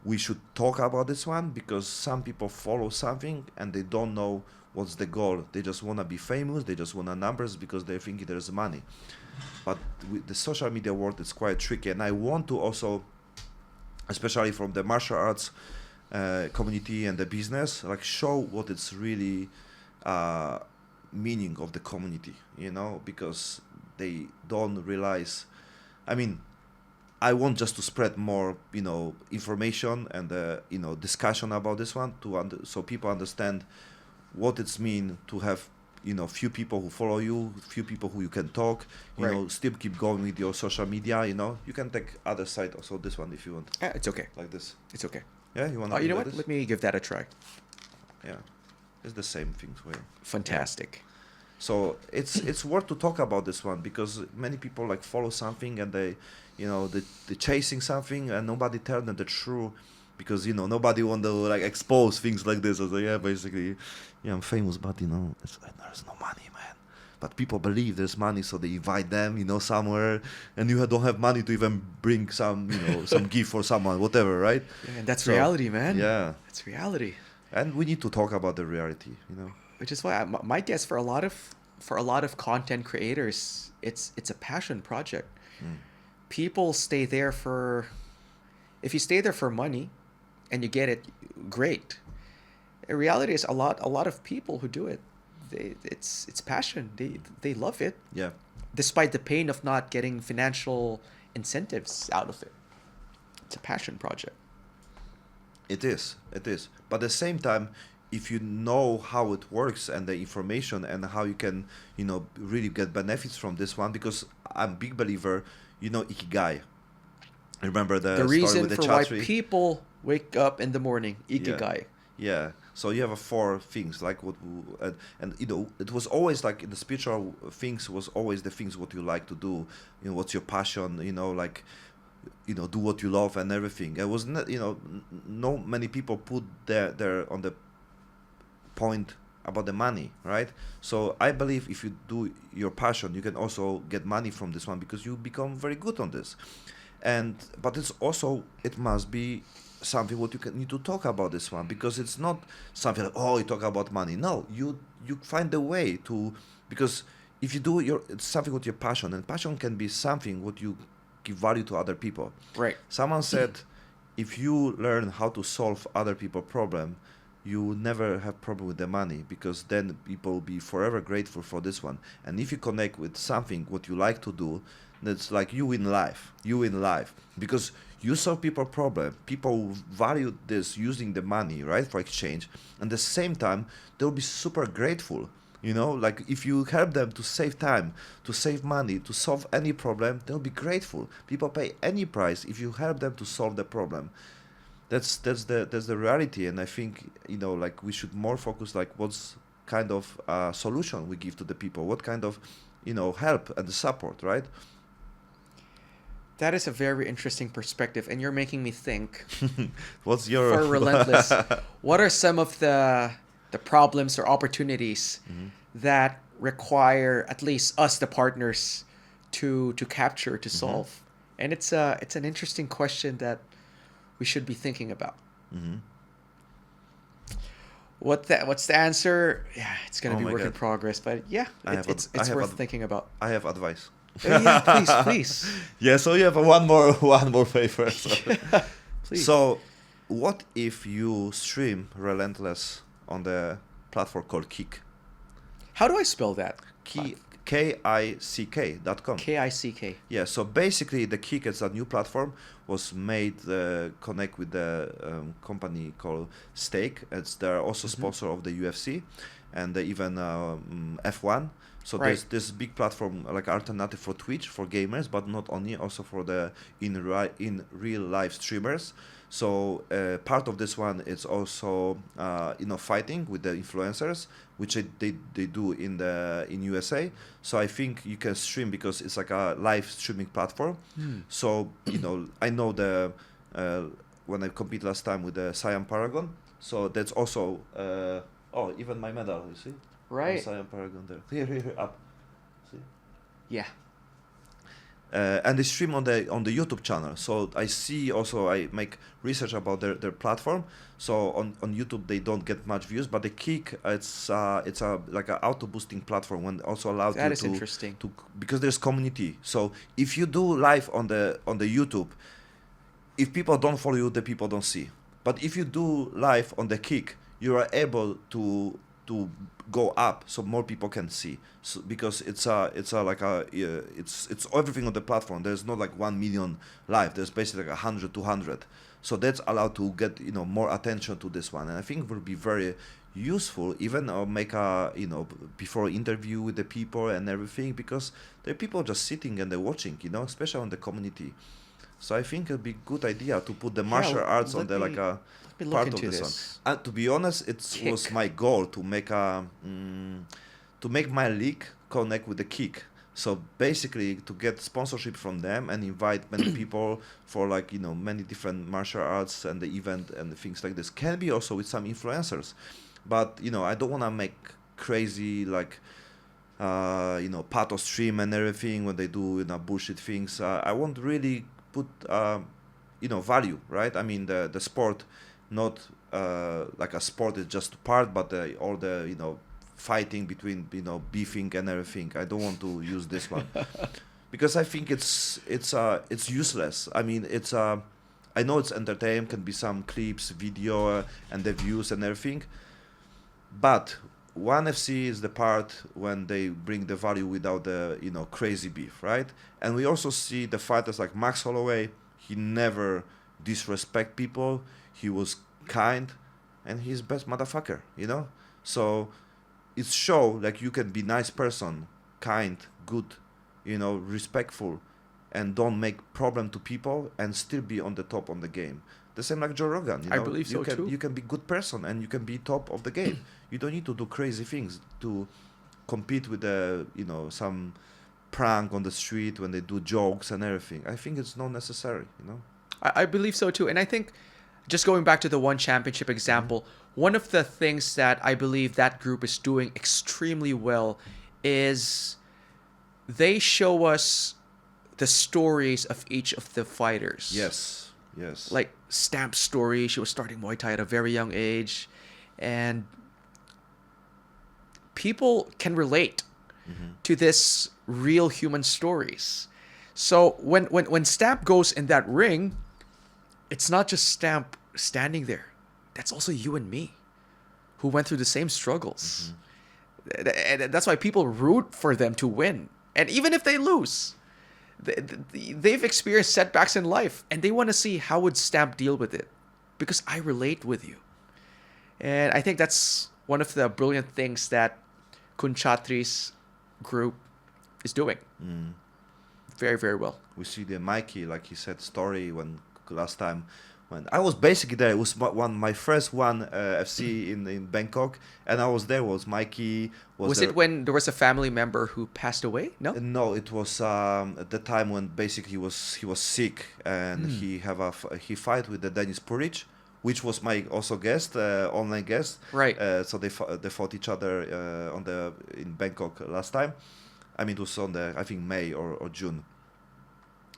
[SPEAKER 1] we should talk about this one, because some people follow something and they don't know what's the goal. They just want to be famous, they just want numbers because they think there's money. But with the social media world, it's quite tricky. And I want to also, especially from the martial arts community and the business, like show what it's really meaning of the community, because they don't realize. I mean, I want just to spread more, information and discussion about this one so people understand what it's mean to have few people who follow you, few people who you can talk,
[SPEAKER 2] Right.
[SPEAKER 1] still keep going with your social media. You can take other side also this one if you want,
[SPEAKER 2] It's okay.
[SPEAKER 1] like this.
[SPEAKER 2] It's okay.
[SPEAKER 1] Yeah, you want
[SPEAKER 2] Oh,
[SPEAKER 1] to
[SPEAKER 2] you
[SPEAKER 1] do
[SPEAKER 2] know
[SPEAKER 1] like
[SPEAKER 2] what?
[SPEAKER 1] this?
[SPEAKER 2] Let me give that a try.
[SPEAKER 1] Yeah, it's the same things way.
[SPEAKER 2] Fantastic.
[SPEAKER 1] So it's worth to talk about this one because many people like follow something and they chasing something and nobody tell them the truth because nobody want to like expose things like this. I was like, yeah, basically, yeah, I'm famous, but there's no money, man. But people believe there's money, so they invite them, somewhere, and you don't have money to even bring some, some gift for someone, whatever, right?
[SPEAKER 2] Yeah, and that's
[SPEAKER 1] So,
[SPEAKER 2] reality, man.
[SPEAKER 1] Yeah,
[SPEAKER 2] That's reality.
[SPEAKER 1] and we need to talk about the reality.
[SPEAKER 2] Which is why my guess for a lot of content creators, it's a passion project.
[SPEAKER 1] Mm.
[SPEAKER 2] People stay there for, if you stay there for money, and you get it, great. The reality is a lot of people who do it, it's passion. They love it,
[SPEAKER 1] Yeah.
[SPEAKER 2] despite the pain of not getting financial incentives out of it. It's a passion project.
[SPEAKER 1] It is. But at the same time, if you know how it works and the information and how you can, really get benefits from this one, because I'm a big believer, Ikigai. Remember the
[SPEAKER 2] The
[SPEAKER 1] story
[SPEAKER 2] reason
[SPEAKER 1] with the
[SPEAKER 2] for why
[SPEAKER 1] chatri?
[SPEAKER 2] people wake up in the morning, ikigai.
[SPEAKER 1] Yeah. So you have 4 things like and it was always like in the spiritual things was always the things what you like to do, what's your passion, like do what you love and everything. It was not, no many people put their on the point about the money, right? So I believe if you do your passion, you can also get money from this one because you become very good on this. But it must be something what you need to talk about this one because it's not something like, oh, you talk about money. No, you find a way to, because if you do it's something with your passion, and passion can be something what you give value to other people.
[SPEAKER 2] Right.
[SPEAKER 1] Someone said, if you learn how to solve other people's problem, you will never have problem with the money because then people will be forever grateful for this one. And if you connect with something what you like to do, that's like you in life because you solve people problem. People value this using the money, right, for exchange. And at the same time, they'll be super grateful. Like if you help them to save time, to save money, to solve any problem, they'll be grateful. People pay any price if you help them to solve the problem. That's the reality. And I think like we should more focus like what's kind of solution we give to the people, what kind of help and the support, right?
[SPEAKER 2] That is a very interesting perspective, and you're making me think.
[SPEAKER 1] What's your
[SPEAKER 2] For Relentless, what are some of the problems or opportunities that require at least us, the partners, to capture, to solve? And it's an interesting question that we should be thinking about. What's the answer? Yeah, it's gonna
[SPEAKER 1] Oh
[SPEAKER 2] be
[SPEAKER 1] my
[SPEAKER 2] work in
[SPEAKER 1] God.
[SPEAKER 2] progress, but yeah, it's worth thinking about.
[SPEAKER 1] I have advice.
[SPEAKER 2] Yeah, please.
[SPEAKER 1] Yeah, so you have one more favor. So.
[SPEAKER 2] Please.
[SPEAKER 1] So, what if you stream Relentless on the platform called Kick?
[SPEAKER 2] How do I spell that?
[SPEAKER 1] KICK.com.
[SPEAKER 2] KICK.
[SPEAKER 1] Yeah, so basically the Kick is a new platform, was made connect with the company called Stake. They're also sponsor of the UFC and even F1. So
[SPEAKER 2] Right.
[SPEAKER 1] there's this big platform like alternative for Twitch for gamers, but not only, also for the in real life streamers. So part of this one is also fighting with the influencers, which they do in USA. So I think you can stream because it's like a live streaming platform. So I know when I competed last time with the Siam Paragon. So that's also even my medal, you see.
[SPEAKER 2] Right.
[SPEAKER 1] Siam Paragon there. Here, up. See.
[SPEAKER 2] Yeah.
[SPEAKER 1] And they stream on the YouTube channel. So I see also, I make research about their platform. So on YouTube they don't get much views, but the Kick it's a like a auto boosting platform when also allows
[SPEAKER 2] That
[SPEAKER 1] you
[SPEAKER 2] is interesting.
[SPEAKER 1] to because there's community. So if you do live on the YouTube, if people don't follow you, the people don't see. But if you do live on the Kick, you are able to to go up so more people can see. So because it's everything on the platform. There's not like 1 million live. There's basically like 100, 200. So that's allowed to get more attention to this one, and I think it will be very useful, even make a before interview with the people and everything, because there are people just sitting and they're watching, especially on the community. So I think it'd be a good idea to put the martial arts on the like a part of this one. And to be honest, it was my goal to make my league connect with the kick. So basically, to get sponsorship from them and invite many people for many different martial arts and the event and things like this. Can be also with some influencers, but I don't want to make crazy pato stream and everything when they do bullshit things. I want to really put value, right? I mean the sport, not like a sport is just part, but all the fighting between beefing and everything. I don't want to use this one because I think it's useless. I mean I know it's entertainment, can be some clips, video, and the views and everything, but ONE FC is the part when they bring the value without the crazy beef, right? And we also see the fighters like Max Holloway. He never disrespect people. He was kind, and he's best motherfucker, So it's show you can be nice person, kind, good, respectful, and don't make problem to people and still be on the top on the game. The same like Joe Rogan.
[SPEAKER 2] I believe so too.
[SPEAKER 1] You can be good person and you can be top of the game. You don't need to do crazy things to compete with some prank on the street when they do jokes and everything. I think it's not necessary.
[SPEAKER 2] I believe so too, and I think just going back to the ONE Championship example, one of the things that I believe that group is doing extremely well is they show us the stories of each of the fighters.
[SPEAKER 1] Yes.
[SPEAKER 2] Like Stamp's story, she was starting Muay Thai at a very young age, and people can relate to this real human stories. So when Stamp goes in that ring, it's not just Stamp standing there. That's also you and me, who went through the same struggles. And that's why people root for them to win. And even if they lose, they've experienced setbacks in life, and they want to see how would Stamp deal with it, because I relate with you. And I think that's one of the brilliant things that Kun Chatri's group is doing. Very, very well.
[SPEAKER 1] We see the Mikey, like he said, story when last time when I was basically there. It was my first ONE FC in Bangkok, and I was there. Was Mikey?
[SPEAKER 2] Was it when there was a family member who passed away? No.
[SPEAKER 1] No, it was at the time when basically he was sick, and he fight with the Denis Puric, which was my also guest, online guest.
[SPEAKER 2] Right.
[SPEAKER 1] So they fought each other in Bangkok last time. I mean, it was on I think May or June.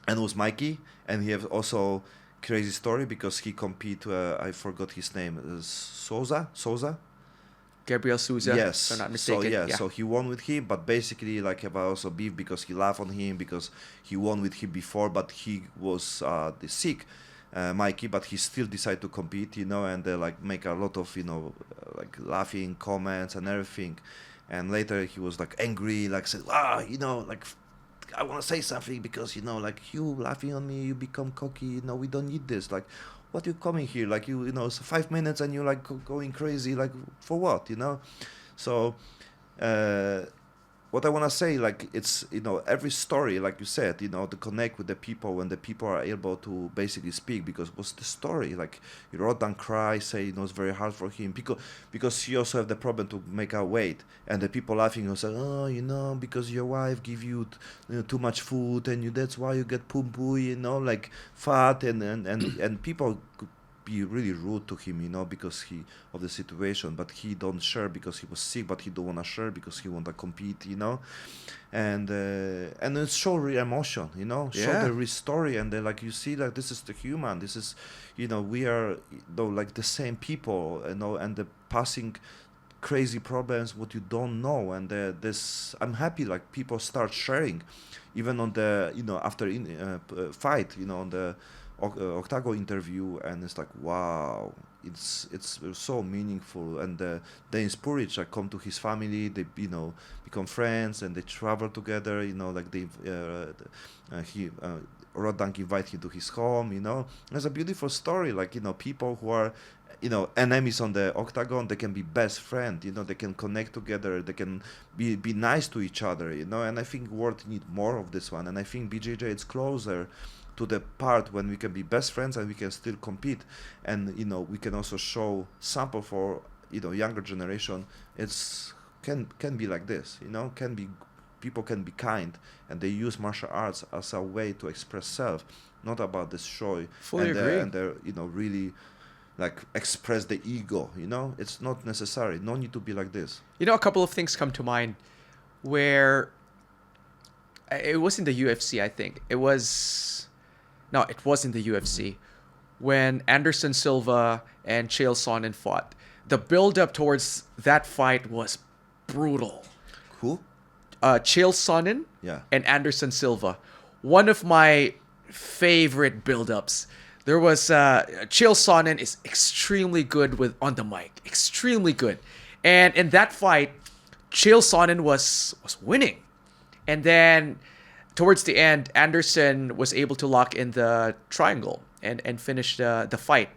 [SPEAKER 1] And it was Mikey, and he has also crazy story because he compete. I forgot his name. Souza.
[SPEAKER 2] Gabriel Souza.
[SPEAKER 1] Yes.
[SPEAKER 2] If I'm not mistaken.
[SPEAKER 1] So he won with him, but basically have also beef because he laughed on him because he won with him before, but he was sick, Mikey, but he still decided to compete, and they make a lot of laughing comments and everything, and later he was angry, said, I want to say something because you laughing on me, you become cocky. We don't need this. What you coming here? It's 5 minutes and you going crazy. For what? So, what I want to say, it's every story, like you said, to connect with the people when the people are able to basically speak, because what's the story? Rodan cry, say it's very hard for him because he also have the problem to make a weight, and the people laughing and say, because your wife give you too much food and that's why you get poo fat and people could be really rude to him, because of the situation, but he don't share because he was sick, but he don't want to share because he want to compete, and it show real emotion, show the real story, and they you see this is the human, this is, we are the same people, and the passing crazy problems what you don't know, and this I'm happy people start sharing, even on the after fight, Octagon interview, and it's like, wow, it's so meaningful. And they inspire like come to his family, they become friends, and they travel together. Like they Rodang invite him to his home. It's a beautiful story. Like people who are enemies on the octagon, they can be best friends. They can connect together, they can be nice to each other. And I think world need more of this one. And I think BJJ is closer to the part when we can be best friends and we can still compete. And we can also show sample for younger generation. It's can be like this. People can be kind, and they use martial arts as a way to express self, not about destroy.
[SPEAKER 2] Fully agree.
[SPEAKER 1] And they're really like express the ego. It's not necessary. No need to be like this.
[SPEAKER 2] A couple of things come to mind where it was in the UFC, I think. It was in the UFC when Anderson Silva and Chael Sonnen fought. The build-up towards that fight was brutal.
[SPEAKER 1] Who?
[SPEAKER 2] Chael Sonnen and Anderson Silva. One of my favorite build-ups. There was Chael Sonnen is extremely good on the mic. Extremely good. And in that fight, Chael Sonnen was winning. And then towards the end, Anderson was able to lock in the triangle and finish the fight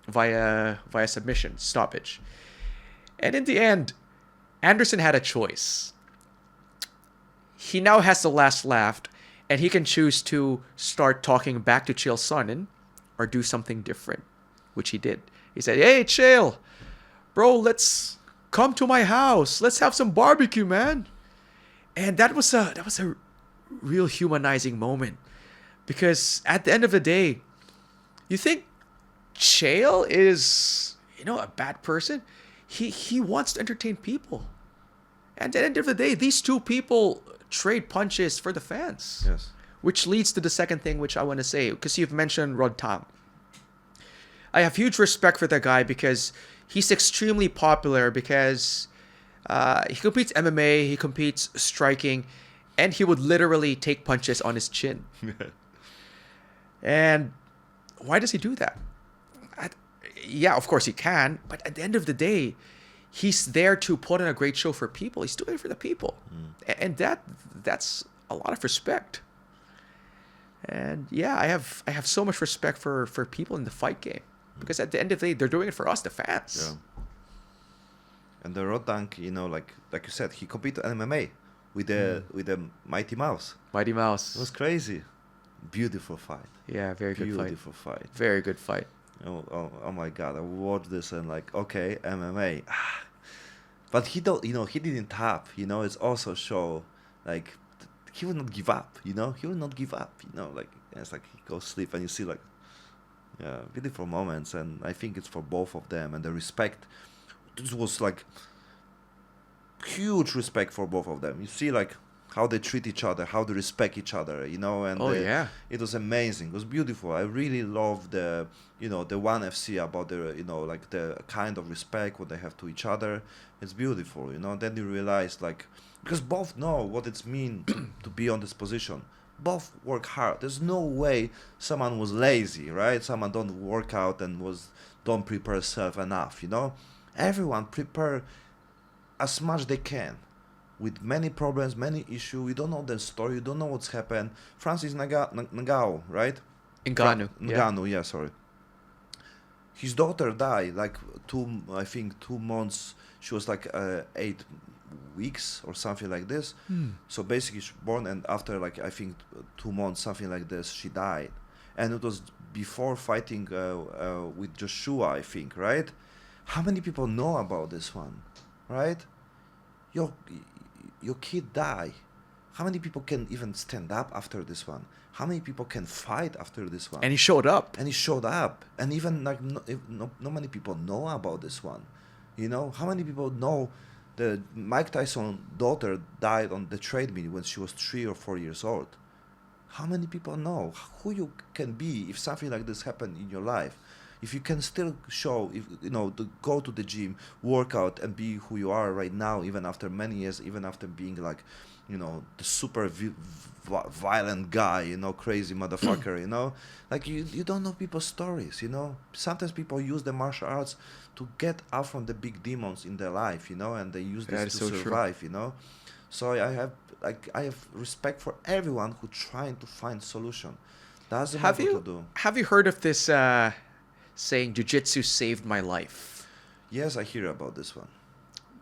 [SPEAKER 2] via submission, stoppage. And in the end, Anderson had a choice. He now has the last laugh, and he can choose to start talking back to Chael Sonnen or do something different, which he did. He said, "Hey, Chael, bro, let's come to my house. Let's have some barbecue, man." And that was a real humanizing moment, because at the end of the day, you think Chael is a bad person. He wants to entertain people. At the end of the day, these two people trade punches for the fans.
[SPEAKER 1] Yes.
[SPEAKER 2] Which leads to the second thing which I want to say, because you've mentioned Rod Tang. I have huge respect for that guy because he's extremely popular because he competes MMA, he competes striking, and he would literally take punches on his chin. And why does he do that? Yeah, of course he can, but at the end of the day, he's there to put on a great show for people. He's doing it for the people. And that's a lot of respect. And yeah, I have so much respect for people in the fight game, because at the end of the day, they're doing it for us, the fans.
[SPEAKER 1] Yeah. And the Rodang, like you said, he competed in MMA with the Mighty Mouse.
[SPEAKER 2] Mighty Mouse.
[SPEAKER 1] It was crazy. Beautiful fight.
[SPEAKER 2] Yeah, very good fight.
[SPEAKER 1] Beautiful fight.
[SPEAKER 2] Very good fight.
[SPEAKER 1] Oh my God! I watched this and like, okay, MMA, but he didn't tap. It's also show like he would not give up. He will not give up. Like it's like he goes sleep and you see like, yeah, beautiful moments, and I think it's for both of them, and the respect. This was like huge respect for both of them. You see like how they treat each other, how they respect each other, and it was amazing. It was beautiful. I really love the ONE FC about the like the kind of respect what they have to each other. It's beautiful, Then you realize like, because both know what it's mean to be on this position. Both work hard. There's no way someone was lazy, right? Someone don't work out and don't prepare self enough, Everyone prepare as much they can. With many problems, many issues, we don't know the story, you don't know what's happened. Francis Ngannou, right?
[SPEAKER 2] Ngannou,
[SPEAKER 1] yeah, sorry. His daughter died like 2 months. She was like 8 weeks or something like this. So basically, she was born, and after like 2 months, something like this, she died. And it was before fighting with Joshua, I think, right? How many people know about this one, right? Your kid die. How many people can even stand up after this one? How many people can fight after this one?
[SPEAKER 2] And he showed up.
[SPEAKER 1] And even like not many people know about this one. How many people know the Mike Tyson's daughter died on the treadmill when she was 3 or 4 years old? How many people know who you can be if something like this happened in your life? If you can still show, to go to the gym, work out, and be who you are right now, even after many years, even after being like, the super violent guy, crazy motherfucker, like you don't know people's stories, sometimes people use the martial arts to get out from the big demons in their life, and they use
[SPEAKER 2] That
[SPEAKER 1] this
[SPEAKER 2] is
[SPEAKER 1] to
[SPEAKER 2] so true.
[SPEAKER 1] survive, so I have respect for everyone who trying to find solution. Doesn't
[SPEAKER 2] Have
[SPEAKER 1] matter what
[SPEAKER 2] you
[SPEAKER 1] to do.
[SPEAKER 2] have you heard of this saying, "Jiu-Jitsu saved my life"?
[SPEAKER 1] Yes, I hear about this one.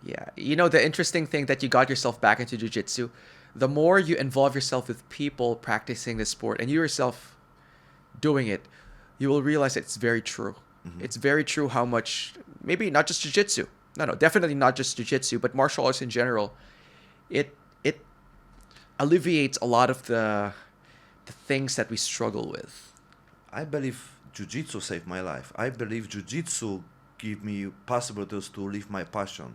[SPEAKER 2] Yeah, the interesting thing that you got yourself back into jiu-jitsu, the more you involve yourself with people practicing the sport and you yourself doing it, you will realize it's very true.
[SPEAKER 1] Mm-hmm.
[SPEAKER 2] It's very true how much, maybe not just jiu-jitsu. No, definitely not just jiu-jitsu, but martial arts in general. It alleviates a lot of the things that we struggle with.
[SPEAKER 1] I believe jiu-jitsu saved my life. I believe jiu-jitsu give me possibilities to live my passion,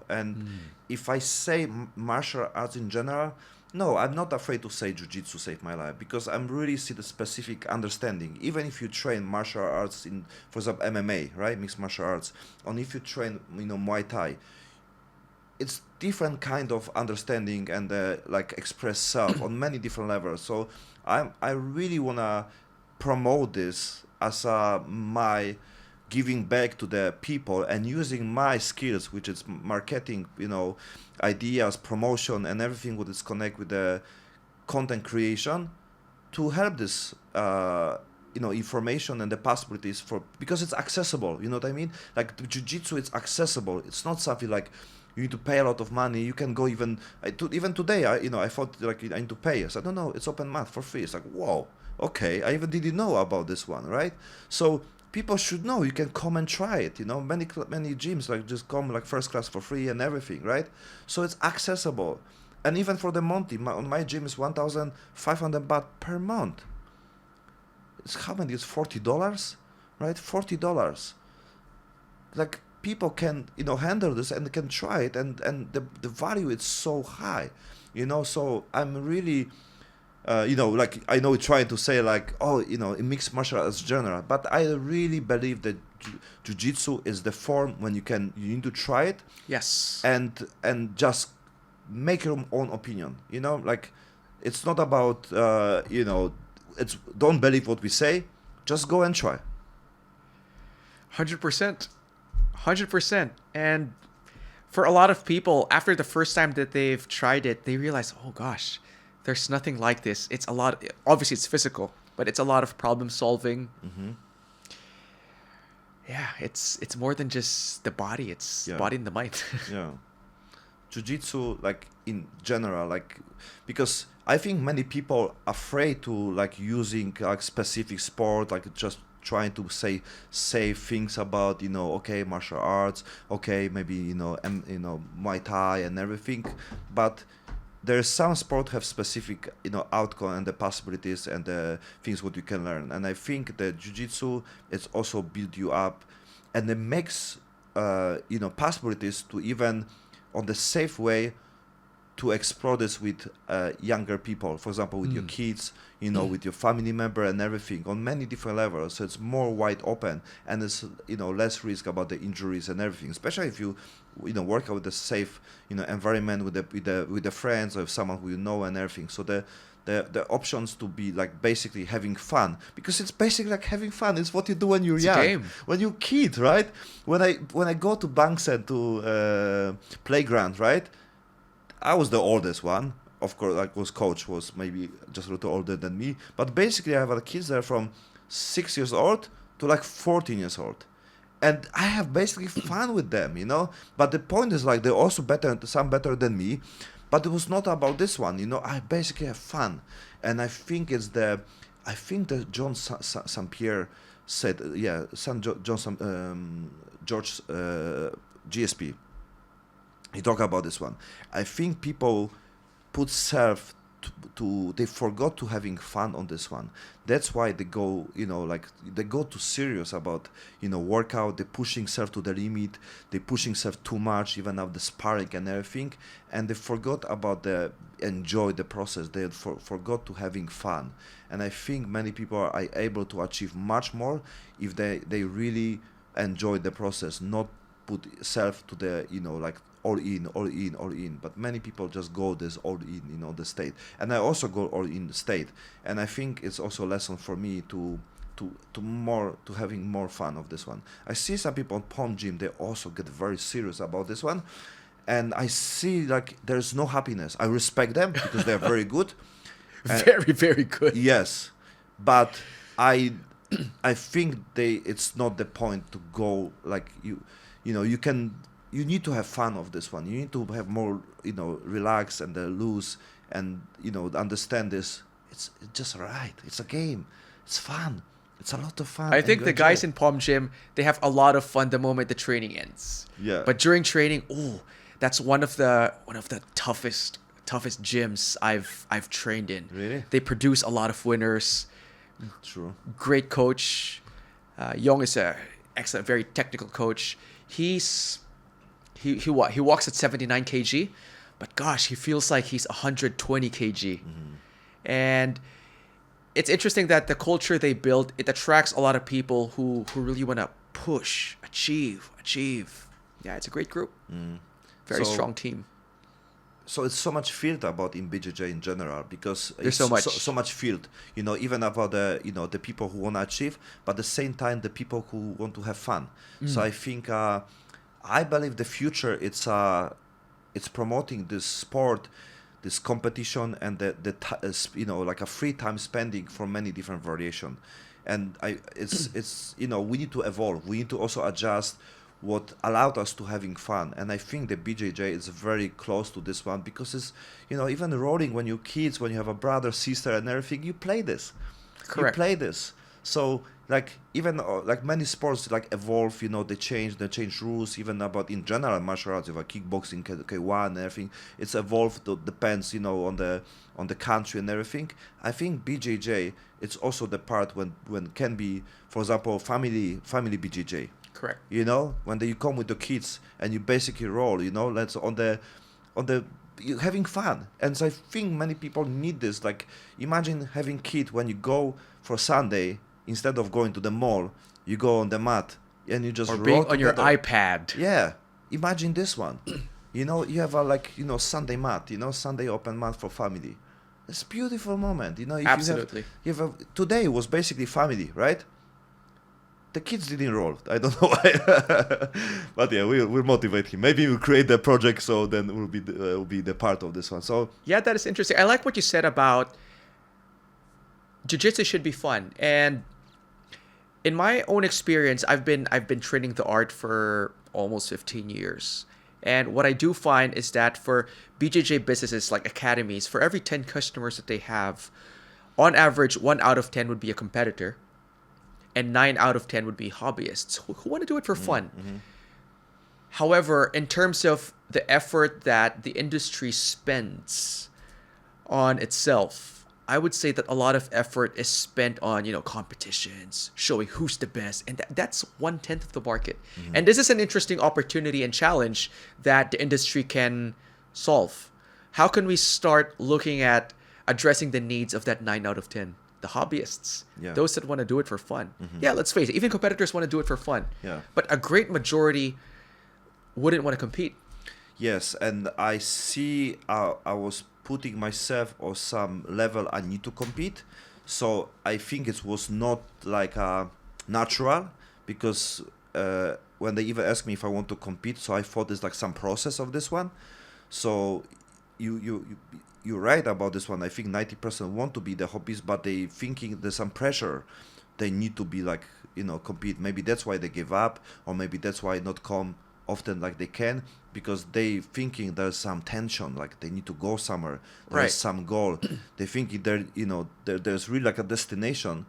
[SPEAKER 1] and if I say martial arts in general, no, I'm not afraid to say jiu-jitsu saved my life, because I'm really see the specific understanding. Even if you train martial arts in, for example, MMA, right, mixed martial arts, and if you train Muay Thai, it's different kind of understanding and like express self on many different levels. So I really wanna promote this as my giving back to the people and using my skills, which is marketing, ideas, promotion, and everything what is connect with the content creation, to help this information and the possibilities because it's accessible. You know what I mean? Like the jiu-jitsu, it's accessible. It's not something like you need to pay a lot of money. You can go even today. I thought like I need to pay. So I don't know. It's open mat for free. It's like, whoa, okay. I even didn't know about this one, right? So people should know. You can come and try it. Many gyms like just come like first class for free and everything, right? So it's accessible, and even for the monthly, on my gym is 1,500 baht per month. It's how many? It's $40, right? $40. Like people can handle this and can try it, and the value is so high, So I'm really. Like I know you're trying to say like, oh, in mixed martial arts general, but I really believe that jiu-jitsu is the form when you need to try it.
[SPEAKER 2] Yes.
[SPEAKER 1] And just make your own opinion. Like it's not about it's don't believe what we say, just go and try.
[SPEAKER 2] 100%. 100%. And for a lot of people, after the first time that they've tried it, they realize, oh gosh, there's nothing like this. It's a lot. Obviously, it's physical, but it's a lot of problem solving.
[SPEAKER 1] Mm-hmm.
[SPEAKER 2] Yeah, it's more than just the body. It's body and the mind.
[SPEAKER 1] Yeah, jiu-jitsu, like in general, like because I think many people afraid to like using like specific sport, like just trying to say things about okay, martial arts, okay, maybe Muay Thai and everything, but there's some sport have specific outcome and the possibilities and the things what you can learn, and I think that jiu-jitsu it's also build you up, and it makes possibilities to even on the safe way to explore this with younger people, for example with your kids, with your family member and everything on many different levels. So it's more wide open, and it's less risk about the injuries and everything, especially if you work out with a safe environment with the friends or someone who and everything. So the options to be like basically having fun, because it's basically like having fun. It's what you do when you're
[SPEAKER 2] It's
[SPEAKER 1] young,
[SPEAKER 2] a game.
[SPEAKER 1] when you're kid, right? When I go to Ponce to playground, right? I was the oldest one, of course. Like was coach was maybe just a little older than me, but basically I have kids there from 6 years old to like 14 years old, and I have basically fun with them, But the point is like they're also some better than me, but it was not about this one, I basically have fun, and I think that John St. Pierre said, George GSP. He talked about this one. I think people put self they forgot to having fun on this one. That's why they go, like they go too serious about, workout. They're pushing self to the limit. They're pushing self too much, even of the sparring and everything. And they forgot about enjoy the process. They forgot to having fun. And I think many people are able to achieve much more if they really enjoy the process, not put self to the, like all in, all in, all in. But many people just go this all in, the state. And I also go all in the state. And I think it's also a lesson for me to having more fun of this one. I see some people on Ponce gym, they also get very serious about this one. And I see like there's no happiness. I respect them because they're very good.
[SPEAKER 2] Very, very good.
[SPEAKER 1] Yes. But I think it's not the point to go like you need to have fun of this one. You need to have more, relax and loose and, understand this. It's just right. It's a game. It's fun. It's a lot of fun.
[SPEAKER 2] I think the guys in Ponce gym, they have a lot of fun the moment the training ends.
[SPEAKER 1] Yeah.
[SPEAKER 2] But during training, that's one of the toughest gyms I've trained in.
[SPEAKER 1] Really?
[SPEAKER 2] They produce a lot of winners.
[SPEAKER 1] True.
[SPEAKER 2] Great coach. Young is a excellent, very technical coach. He walks at 79 kg, but gosh, he feels like he's 120 kg.
[SPEAKER 1] Mm-hmm.
[SPEAKER 2] And it's interesting that the culture they build, it attracts a lot of people who really want to push, achieve. Yeah, it's a great group. Very strong team.
[SPEAKER 1] So it's so much field about in BJJ in general because
[SPEAKER 2] There's
[SPEAKER 1] it's
[SPEAKER 2] so much.
[SPEAKER 1] field, even about the people who want to achieve, but at the same time the people who want to have fun. So I think I believe the future it's promoting this sport, this competition, and like a free time spending for many different variation, and it's we need to evolve. We need to also adjust what allowed us to having fun, and I think the BJJ is very close to this one because it's even rolling when you're kids, when you have a brother, sister, and everything, you play this.
[SPEAKER 2] Correct.
[SPEAKER 1] You play this. So like even like many sports like evolve, they change rules. Even about in general martial arts, you have kickboxing, K1, and everything. It's evolved. Depends, on the country and everything. I think BJJ it's also the part when can be, for example, family BJJ.
[SPEAKER 2] Correct.
[SPEAKER 1] When you come with the kids and you basically roll, let's on the you having fun. And so I think many people need this. Like imagine having kid when you go for Sunday, instead of going to the mall, you go on the mat and you just
[SPEAKER 2] Or
[SPEAKER 1] roll
[SPEAKER 2] being on
[SPEAKER 1] together.
[SPEAKER 2] your iPad.
[SPEAKER 1] Yeah. Imagine this one. You have a Sunday mat, Sunday open mat for family. It's a beautiful moment. If
[SPEAKER 2] Absolutely.
[SPEAKER 1] Today was basically family, right? The kids didn't roll. I don't know why. But yeah, we'll motivate him. Maybe we'll create the project so then we'll be the part of this one. So
[SPEAKER 2] yeah, that is interesting. I like what you said about jiu-jitsu should be fun. And in my own experience, I've been training the art for almost 15 years. And what I do find is that for BJJ businesses like academies, for every 10 customers that they have, on average, 1 out of 10 would be a competitor. And 9 out of 10 would be hobbyists who want to do it for fun. Mm-hmm. However, in terms of the effort that the industry spends on itself, I would say that a lot of effort is spent on, competitions, showing who's the best. And that's 1/10 of the market. Mm-hmm. And this is an interesting opportunity and challenge that the industry can solve. How can we start looking at addressing the needs of that 9 out of 10? The hobbyists, those that want to do it for fun. Mm-hmm. Yeah, let's face it, even competitors want to do it for fun.
[SPEAKER 1] Yeah.
[SPEAKER 2] But a great majority wouldn't want to compete.
[SPEAKER 1] Yes, and I see I was putting myself on some level I need to compete. So I think it was not like natural because when they even asked me if I want to compete, so I thought there's like some process of this one. So you're right about this one. I think 90% want to be the hobbies, but they thinking there's some pressure. They need to be like, compete. Maybe that's why they give up, or maybe that's why not come often like they can, because they thinking there's some tension, like they need to go somewhere. There's some goal. They think there's really like a destination,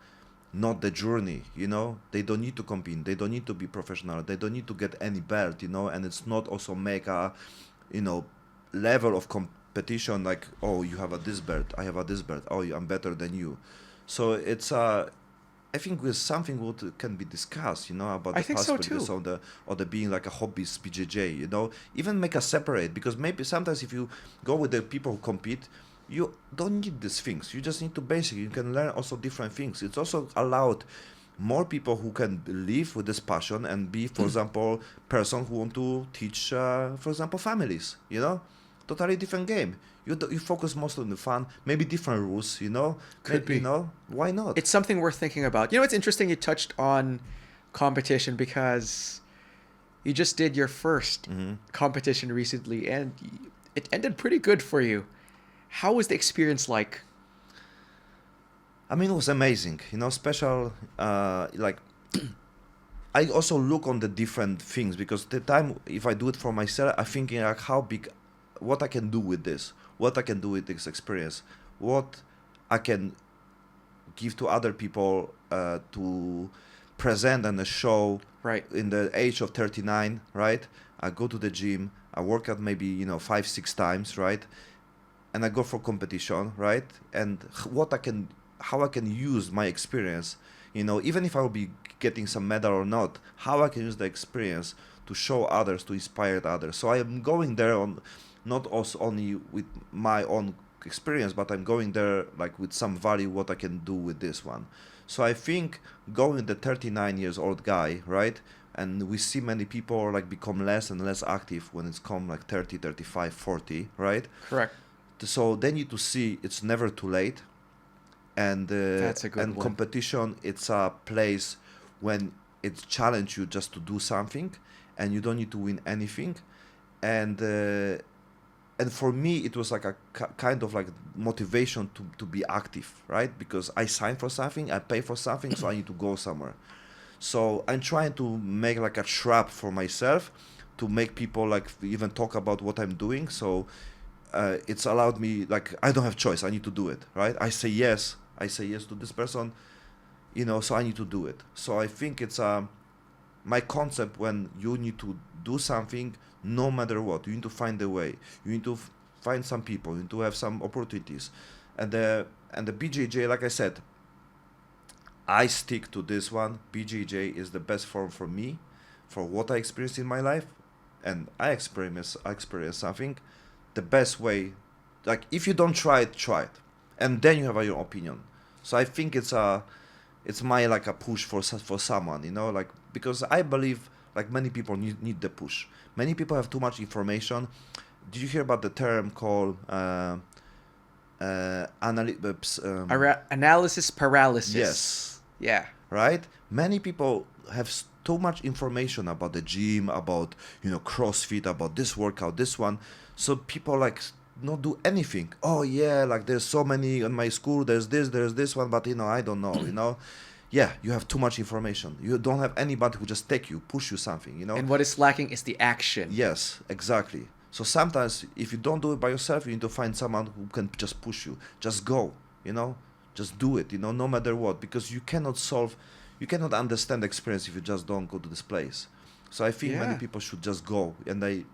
[SPEAKER 1] not the journey. They don't need to compete. They don't need to be professional. They don't need to get any belt. And it's not also make a, level of competition like, oh, you have this belt, I have this belt, oh, I'm better than you. So it's I think with something what can be discussed, about the possibilities of the being like a hobbyist BJJ, even make a separate, because maybe sometimes if you go with the people who compete, you don't need these things. You just need to basically, you can learn also different things. It's also allowed more people who can live with this passion and be, for example, person who want to teach, for example, families, totally different game. You focus most on the fun, maybe different rules,
[SPEAKER 2] Could be.
[SPEAKER 1] Why not?
[SPEAKER 2] It's something worth thinking about. It's interesting you touched on competition because you just did your first competition recently and it ended pretty good for you. How was the experience like?
[SPEAKER 1] I mean, it was amazing, special, like, I also look on the different things because the time, if I do it for myself, I'm thinking like how big, what I can do with this, what I can do with this experience, what I can give to other people to present and show.
[SPEAKER 2] Right.
[SPEAKER 1] In the age of 39, right? I go to the gym, I work out maybe 5-6 times, right? And I go for competition, right? And how I can use my experience, even if I will be getting some medal or not, how I can use the experience to show others, to inspire others. So I am going there on not also only with my own experience, but I'm going there like with some value what I can do with this one. So I think going the 39 years old guy, right? And we see many people like become less and less active when it's come like 30, 35, 40, right?
[SPEAKER 2] Correct.
[SPEAKER 1] So they need to see it's never too late. And
[SPEAKER 2] That's a good
[SPEAKER 1] and
[SPEAKER 2] one.
[SPEAKER 1] competition, it's a place when it challenge you just to do something and you don't need to win anything. And for me, it was like a kind of like motivation to be active, right? Because I signed for something, I pay for something, so I need to go somewhere. So I'm trying to make like a trap for myself to make people like even talk about what I'm doing. So it's allowed me, like, I don't have choice. I need to do it, right? I say yes to this person, so I need to do it. So I think it's my concept when you need to do something, no matter what, you need to find a way. You need to find some people. You need to have some opportunities. And the BJJ, like I said, I stick to this one. BJJ is the best form for me, for what I experienced in my life, and I experienced something. The best way, like if you don't try it, and then you have your opinion. So I think it's my like a push for someone, like because I believe like many people need the push. Many people have too much information. Did you hear about the term called
[SPEAKER 2] analysis paralysis?
[SPEAKER 1] Yes.
[SPEAKER 2] Yeah.
[SPEAKER 1] Right? Many people have too much information about the gym, about CrossFit, about this workout, this one. So people like not do anything. Oh yeah, like there's so many in my school. There's this one, but I don't know. Yeah, you have too much information. You don't have anybody who just push you something.
[SPEAKER 2] And what is lacking is the action.
[SPEAKER 1] Yes, exactly. So sometimes if you don't do it by yourself, you need to find someone who can just push you. Just go. Just do it. No matter what, because you cannot understand the experience if you just don't go to this place. So I think many people should just go, and they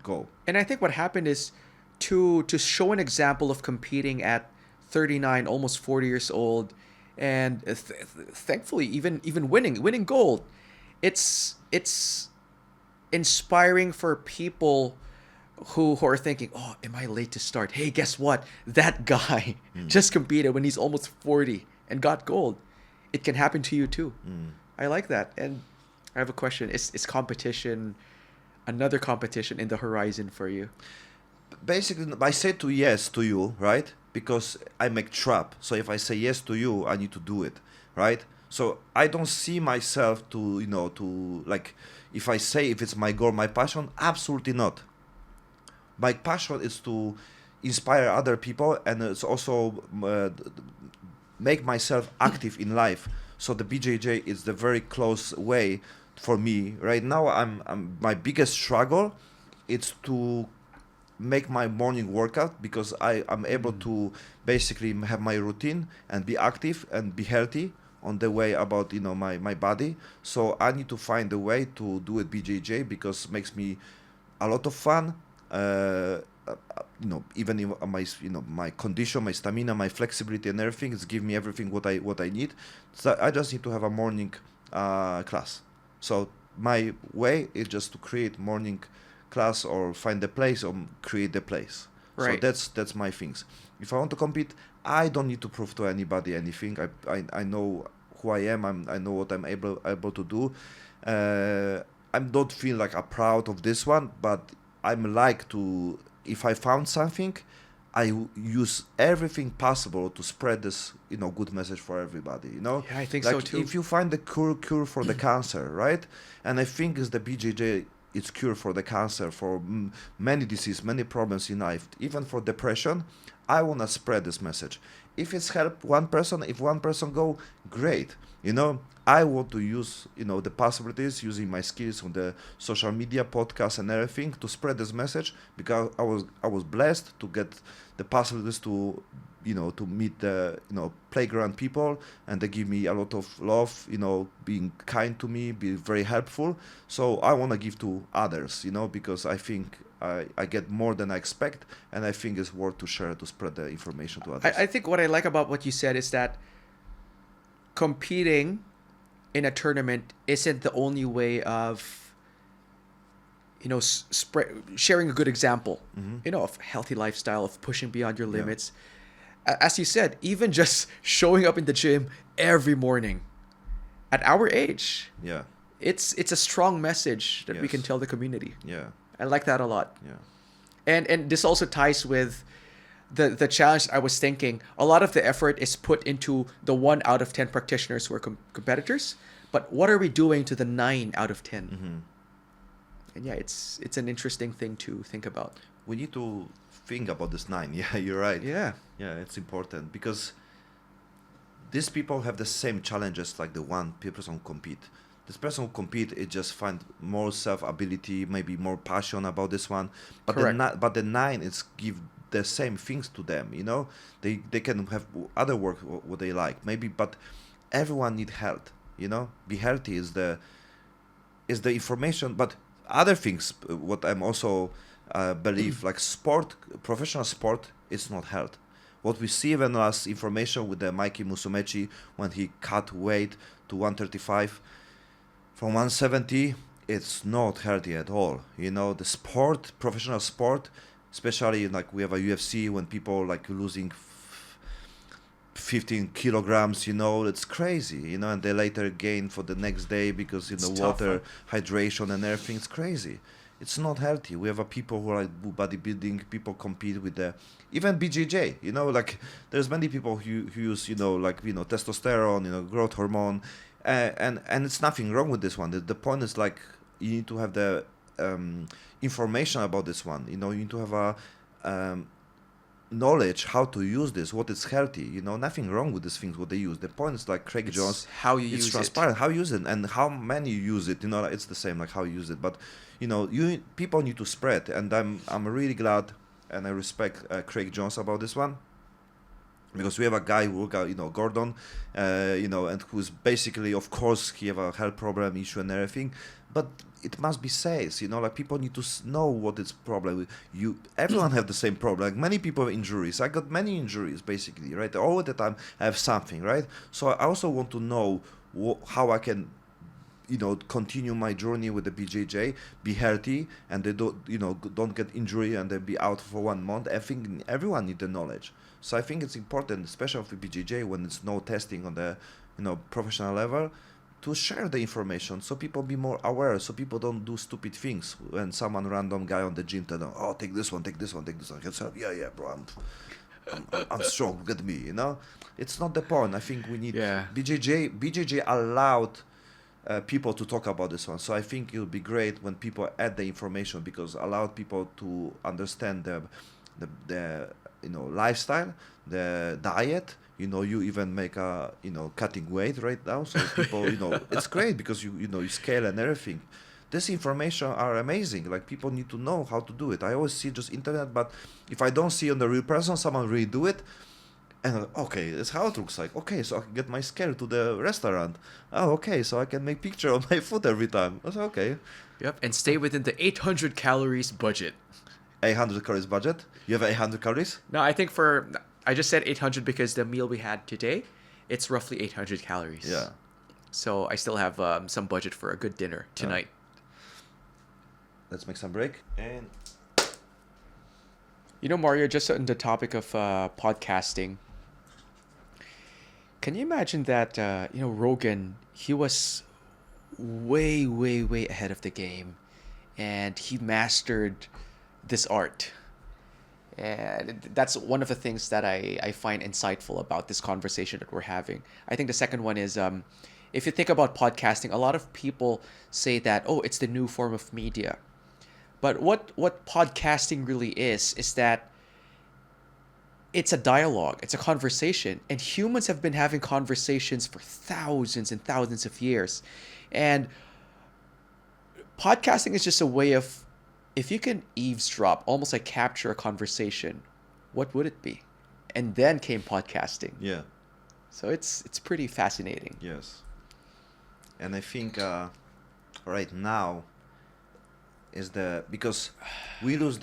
[SPEAKER 1] go.
[SPEAKER 2] And I think what happened is to show an example of competing at 39, almost 40 years old, and thankfully even winning gold. It's inspiring for people who are thinking, oh, am I late to start? Hey, guess what? That guy just competed when he's almost 40 and got gold. It can happen to you too. I like that. And I have a question. Is competition, another competition in the horizon for you?
[SPEAKER 1] Basically, I say yes to you, right? Because I make trap. So if I say yes to you, I need to do it, right? So I don't see myself to like, if it's my goal, my passion, absolutely not. My passion is to inspire other people, and it's also make myself active in life. So the BJJ is the very close way for me right now. I'm my biggest struggle is to make my morning workout, because I'm able to basically have my routine and be active and be healthy on the way about my body. So I need to find a way to do it BJJ, because it makes me a lot of fun. Even in my condition, my stamina, my flexibility, and everything, it's give me everything what I need. So I just need to have a morning class. So my way is just to create morning class, or find the place, or create the place.
[SPEAKER 2] Right.
[SPEAKER 1] So that's my things. If I want to compete, I don't need to prove to anybody anything. I know who I am. I know what I'm able to do. I don't feel like I'm proud of this one, but I'm like to, if I found something, use everything possible to spread this, good message for everybody,
[SPEAKER 2] Yeah, I think
[SPEAKER 1] like
[SPEAKER 2] so too.
[SPEAKER 1] if you find the cure for the cancer, right? And I think is the BJJ, it's cure for the cancer, for many diseases, many problems in life, even for depression. I want to spread this message. If it's help one person, if one person go, great. I want to use, the possibilities using my skills on the social media, podcast, and everything to spread this message, because I was blessed to get the possibilities to, to meet the, playground people, and they give me a lot of love, being kind to me, be very helpful. So I want to give to others, because I think I get more than I expect, and I think it's worth to share, to spread the information to others.
[SPEAKER 2] I think what I like about what you said is that competing in a tournament isn't the only way of, sharing a good example, of healthy lifestyle, of pushing beyond your limits. As you said, even just showing up in the gym every morning at our age, it's a strong message that we can tell the community. I like that a lot. And this also ties with the challenge. I was thinking a lot of the effort is put into the 1 out of 10 practitioners who are competitors, but what are we doing to the 9 out of 10? And it's an interesting thing to think about.
[SPEAKER 1] We need to think about this 9. Yeah, you're right.
[SPEAKER 2] Yeah,
[SPEAKER 1] it's important, because these people have the same challenges like the one person who compete. This person who compete, it just find more self-ability, maybe more passion about this one. But the 9 is give the same things to them, They can have other work what they like, maybe, but everyone need health, Be healthy is the information, but other things, what I'm also believe, like sport, professional sport, it's not health. What we see even last information with the Mikey Musumeci, when he cut weight to 135 from 170, it's not healthy at all. The sport, professional sport, especially like we have a UFC, when people like losing 15 kilograms, it's crazy, and they later gain for the next day because, water, hydration and everything. It's crazy. It's not healthy. We have a people who are bodybuilding, people compete with even BJJ, like there's many people who use, testosterone, growth hormone, and it's nothing wrong with this one. The point is like, you need to have the information about this one, you need to have a knowledge how to use this, what is healthy, nothing wrong with these things what they use. The point is like Craig Jones,
[SPEAKER 2] how you
[SPEAKER 1] it's
[SPEAKER 2] use
[SPEAKER 1] transparent
[SPEAKER 2] it,
[SPEAKER 1] how you use it, and how many you use it, it's the same like how you use it. But people need to spread, and I'm really glad and I respect Craig Jones about this one, because we have a guy who Gordon, and who's basically, of course, he have a health problem issue and everything, but it must be safe, like people need to know what is problem. Everyone have the same problem. Like many people have injuries. I got many injuries basically, right? All the time I have something, right? So I also want to know how I can, continue my journey with the BJJ, be healthy, and they don't get injury and they be out for 1 month. I think everyone need the knowledge. So I think it's important, especially for BJJ, when it's no testing on the, professional level, to share the information so people be more aware, so people don't do stupid things when someone random guy on the gym tell them, oh, take this one, take this one, take this one. I say, yeah, bro, I'm strong, look at me, It's not the point. I think we need BJJ allowed people to talk about this one. So I think it would be great when people add the information, because allowed people to understand the lifestyle, the diet. You even make a cutting weight right now, so people it's great because you scale and everything. This information are amazing. Like people need to know how to do it. I always see just internet, but if I don't see on the real person someone really do it, and okay, that's how it looks like. Okay, so I can get my scale to the restaurant. Oh, okay, so I can make picture of my food every time. That's okay.
[SPEAKER 2] Yep, and stay within the 800 calories budget.
[SPEAKER 1] 800 calories budget? You have 800 calories?
[SPEAKER 2] No, I think I just said 800 because the meal we had today, it's roughly 800 calories.
[SPEAKER 1] Yeah.
[SPEAKER 2] So I still have some budget for a good dinner tonight.
[SPEAKER 1] Let's make some break. And
[SPEAKER 2] Mario, just on the topic of podcasting, Can you imagine that, Rogan, he was way, way, way ahead of the game, and he mastered this art. And that's one of the things that I find insightful about this conversation that we're having. I think the second one is, if you think about podcasting, a lot of people say that, oh, it's the new form of media. But what podcasting really is that it's a dialogue, it's a conversation, and humans have been having conversations for thousands and thousands of years. And podcasting is just a way of, if you can eavesdrop, almost like capture a conversation, what would it be? And then came podcasting.
[SPEAKER 1] Yeah.
[SPEAKER 2] So it's pretty fascinating.
[SPEAKER 1] Yes. And I think right now is because we lose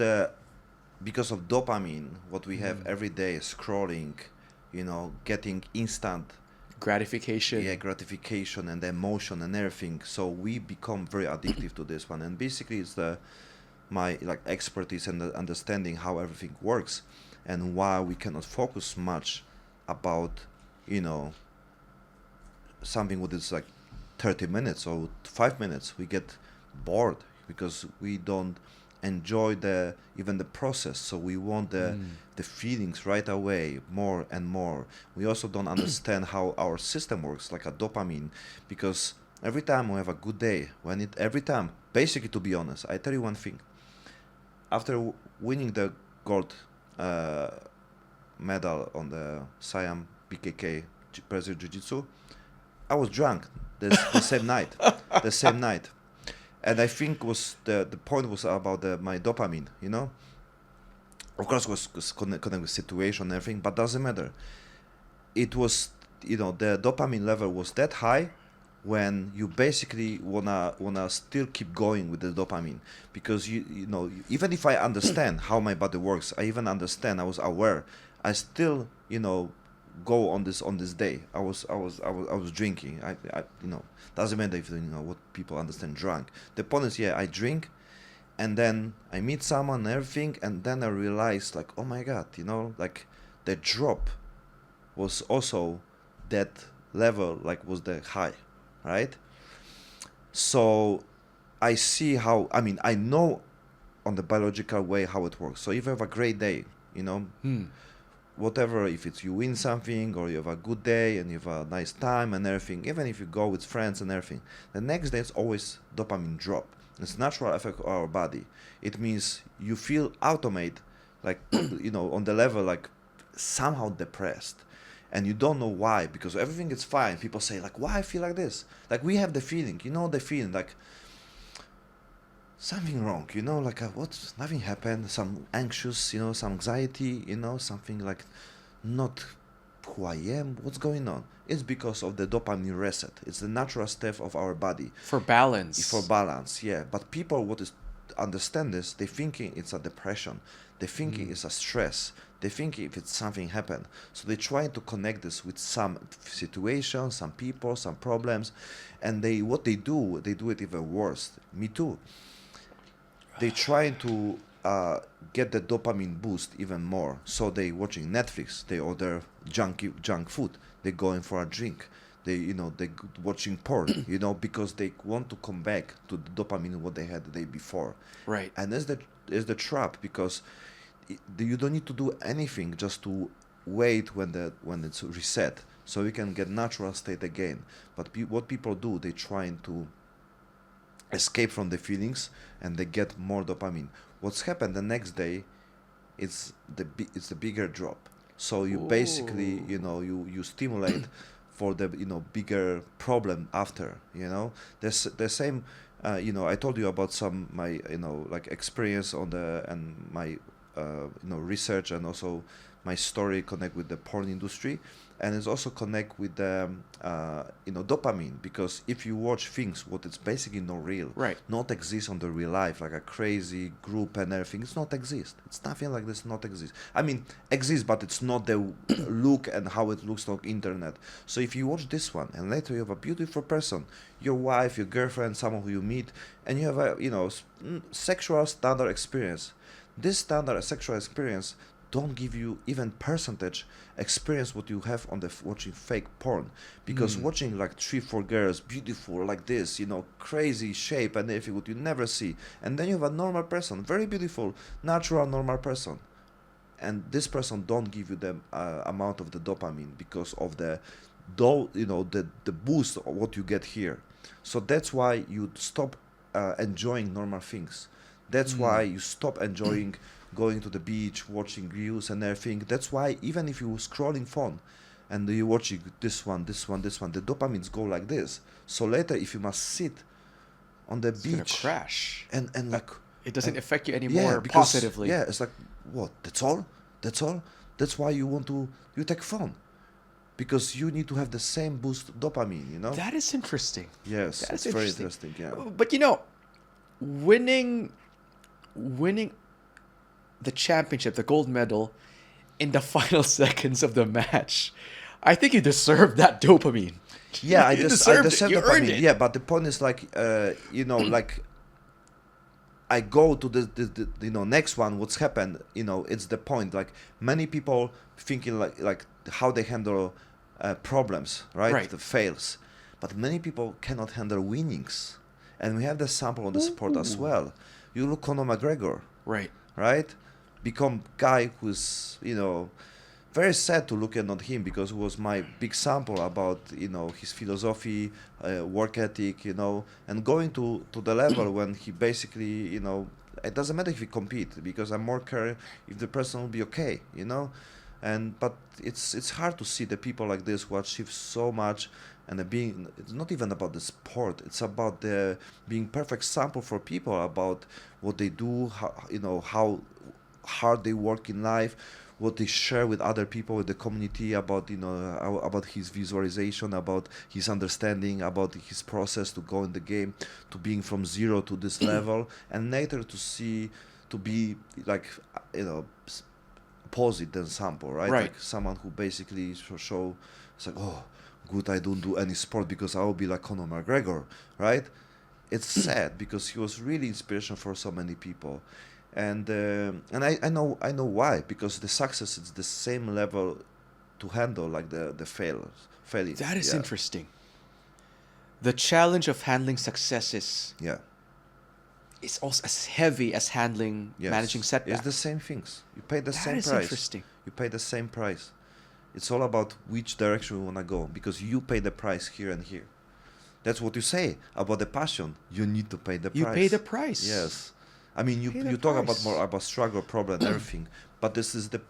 [SPEAKER 1] because of dopamine, what we have every day, scrolling, getting instant
[SPEAKER 2] Gratification.
[SPEAKER 1] gratification and emotion and everything. So we become very addictive to this one. And basically, it's my expertise and the understanding how everything works and why we cannot focus much about something with it's like 30 minutes or 5 minutes. We get bored because we don't enjoy even the process. So we want the feelings right away, more and more. We also don't understand how our system works, like a dopamine, because every time we have a good day, every time, basically, to be honest, I tell you one thing. After winning the gold medal on the Siam BKK Brazilian Jiu-Jitsu, I was drunk the same night. The same night. And I think was the point was about my dopamine, Of course, was connected with situation and everything, but doesn't matter. It was, the dopamine level was that high when you basically wanna still keep going with the dopamine, because even if I understand how my body works, I was aware, I still go on this day. I was drinking. I doesn't matter if what people understand drunk. The point is, I drink, and then I meet someone and everything, and then I realize like, oh my god, like the drop was also that level, like was the high, right? So I see I know on the biological way how it works. So if you have a great day, whatever, if it's you win something or you have a good day and you have a nice time and everything, even if you go with friends and everything, the next day it's always dopamine drop. It's natural effect of our body. It means you feel automate, like on the level like somehow depressed, and you don't know why, because everything is fine. People say like, why I feel like this? Like we have the feeling, the feeling like something wrong, like what's nothing happened, some anxious, some anxiety, something like not who I am, what's going on. It's because of the dopamine reset. It's the natural step of our body
[SPEAKER 2] For balance.
[SPEAKER 1] for balance. Yeah, but people understand this, they thinking it's a depression, they thinking it's a stress, they think if it's something happened, so they try to connect this with some situation, some people, some problems, and they do it even worse. Me too. They try to get the dopamine boost even more. So they watching Netflix, they order junk food, they going for a drink, they watching porn, because they want to come back to the dopamine what they had the day before.
[SPEAKER 2] Right.
[SPEAKER 1] And that's the trap, because you don't need to do anything, just to wait when it's reset, so you can get natural state again. But what people do, they trying to escape from the feelings, and they get more dopamine. What's happened the next day, it's the bigger drop. So you basically you stimulate for the bigger problem after. There's the same. I told you about some my like experience on my research, and also my story connect with the porn industry, and it's also connect with the dopamine, because if you watch things what it's basically not real,
[SPEAKER 2] Right.
[SPEAKER 1] not exist on the real life, like a crazy group and everything, it's not exist, it's nothing like this, not exist. I mean exist, but it's not the look and how it looks on internet. So if you watch this one and later you have a beautiful person, your wife, your girlfriend, someone who you meet, and you have a sexual standard experience, this standard sexual experience don't give you even percentage experience what you have on the watching fake porn, because watching like 3-4 girls beautiful like this, crazy shape and everything what you never see, and then you have a normal person, very beautiful, natural normal person, and this person don't give you the amount of the dopamine because of the boost of what you get here. So that's why you stop enjoying normal things. That's why you stop enjoying going to the beach, watching views and everything. That's why even if you're scrolling phone and you're watching this one, the dopamines go like this. So later, if you must sit on the beach,
[SPEAKER 2] gonna crash,
[SPEAKER 1] and like
[SPEAKER 2] it doesn't affect you anymore positively.
[SPEAKER 1] Yeah, it's like, what? That's all. That's why you take phone, because you need to have the same boost dopamine.
[SPEAKER 2] That is interesting.
[SPEAKER 1] Yes, it's very interesting. Yeah,
[SPEAKER 2] but winning the championship, the gold medal, in the final seconds of the match, I think you deserve that dopamine.
[SPEAKER 1] Yeah, I deserve
[SPEAKER 2] you earned it.
[SPEAKER 1] Yeah, but the point is like, like I go to the next one. What's happened? It's the point. Like many people thinking like how they handle problems, right? The fails, but many people cannot handle winnings, and we have the sample on the sport as well. You look Conor McGregor, right? Become guy who's very sad to look at him, because it was my big sample about his philosophy, work ethic, and going to the level when he basically it doesn't matter if he compete, because I'm more care if the person will be okay, but it's hard to see the people like this who achieve so much, and it's not even about the sport, it's about the being perfect sample for people about what they do, how hard they work in life, what they share with other people, with the community, about about his visualization, about his understanding, about his process to go in the game, to being from zero to this level, and later to be like opposite than sample, right? Like someone who basically show it's like, oh, good, I don't do any sport because I will be like Conor McGregor, right? It's sad because he was really inspiration for so many people. And I know why, because the success is the same level to handle like the failures.
[SPEAKER 2] That is interesting. The challenge of handling successes is also as heavy as managing setbacks.
[SPEAKER 1] It's the same things. You pay the same price.
[SPEAKER 2] That is interesting.
[SPEAKER 1] You pay the same price. It's all about which direction you want to go, because you pay the price here and here. That's what you say about the passion. You need to pay the price.
[SPEAKER 2] You pay the price.
[SPEAKER 1] Yes. I mean, you talk about more about struggle, problem, and everything, but this is the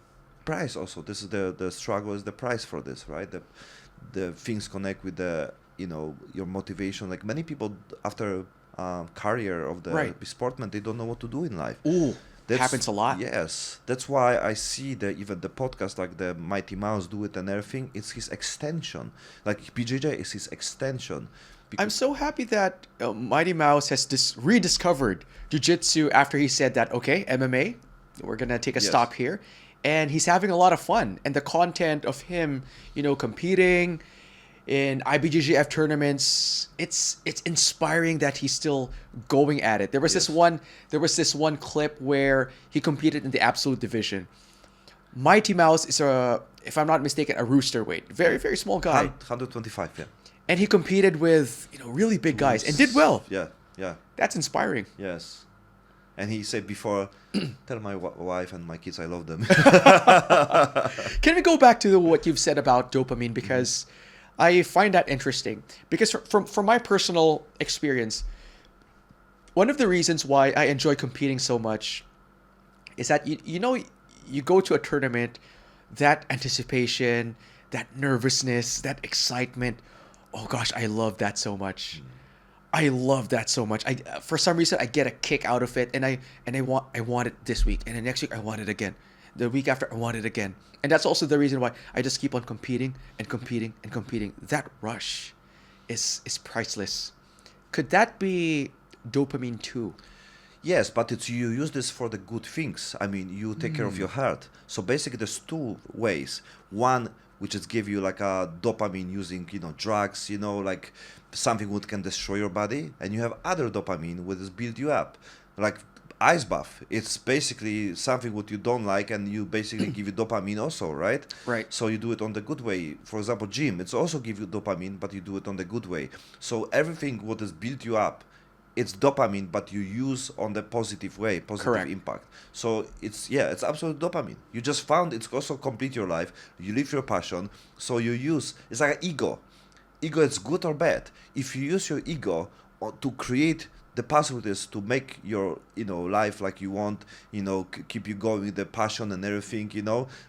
[SPEAKER 1] price also. This is the struggle is the price for this, right? The things connect with the your motivation. Like many people after career of the sportman, they don't know what to do in life.
[SPEAKER 2] Ooh, that happens a lot.
[SPEAKER 1] Yes, that's why I see even the podcast like the Mighty Mouse do it and everything. It's his extension. Like BJJ is his extension.
[SPEAKER 2] I'm so happy that Mighty Mouse has rediscovered Jiu-Jitsu after he said that, okay, MMA, we're going to take a stop here. And he's having a lot of fun. And the content of him, competing in IBJJF tournaments, it's inspiring that he's still going at it. There was this one clip where he competed in the absolute division. Mighty Mouse is if I'm not mistaken, a rooster weight. Very, very small guy.
[SPEAKER 1] 125, yeah.
[SPEAKER 2] And he competed with really big guys and did well.
[SPEAKER 1] Yeah.
[SPEAKER 2] That's inspiring.
[SPEAKER 1] Yes. And he said before, tell my wife and my kids I love them.
[SPEAKER 2] Can we go back to what you've said about dopamine? Because I find that interesting. Because from my personal experience, one of the reasons why I enjoy competing so much is that, you go to a tournament, that anticipation, that nervousness, that excitement. Oh gosh, I love that so much. I love that so much. For some reason I get a kick out of it, and I want it this week, and the next week I want it again. The week after I want it again. And that's also the reason why I just keep on competing and competing and competing. That rush is priceless. Could that be dopamine too?
[SPEAKER 1] Yes, but you use this for the good things. I mean, you take care of your heart. So basically there's two ways. One, which is give you like a dopamine using, drugs, like something what can destroy your body. And you have other dopamine which is build you up. Like ice bath. It's basically something what you don't like, and you basically give you dopamine also, right?
[SPEAKER 2] Right.
[SPEAKER 1] So you do it on the good way. For example, gym, it's also give you dopamine, but you do it on the good way. So everything what has built you up, it's dopamine, but you use on the positive way, positive
[SPEAKER 2] Correct.
[SPEAKER 1] impact. So it's absolute dopamine. You just found it's also complete your life. You live your passion. So you use, it's like an ego. Ego is good or bad. If you use your ego to create the possibilities to make your life like you want, keep you going with the passion and everything,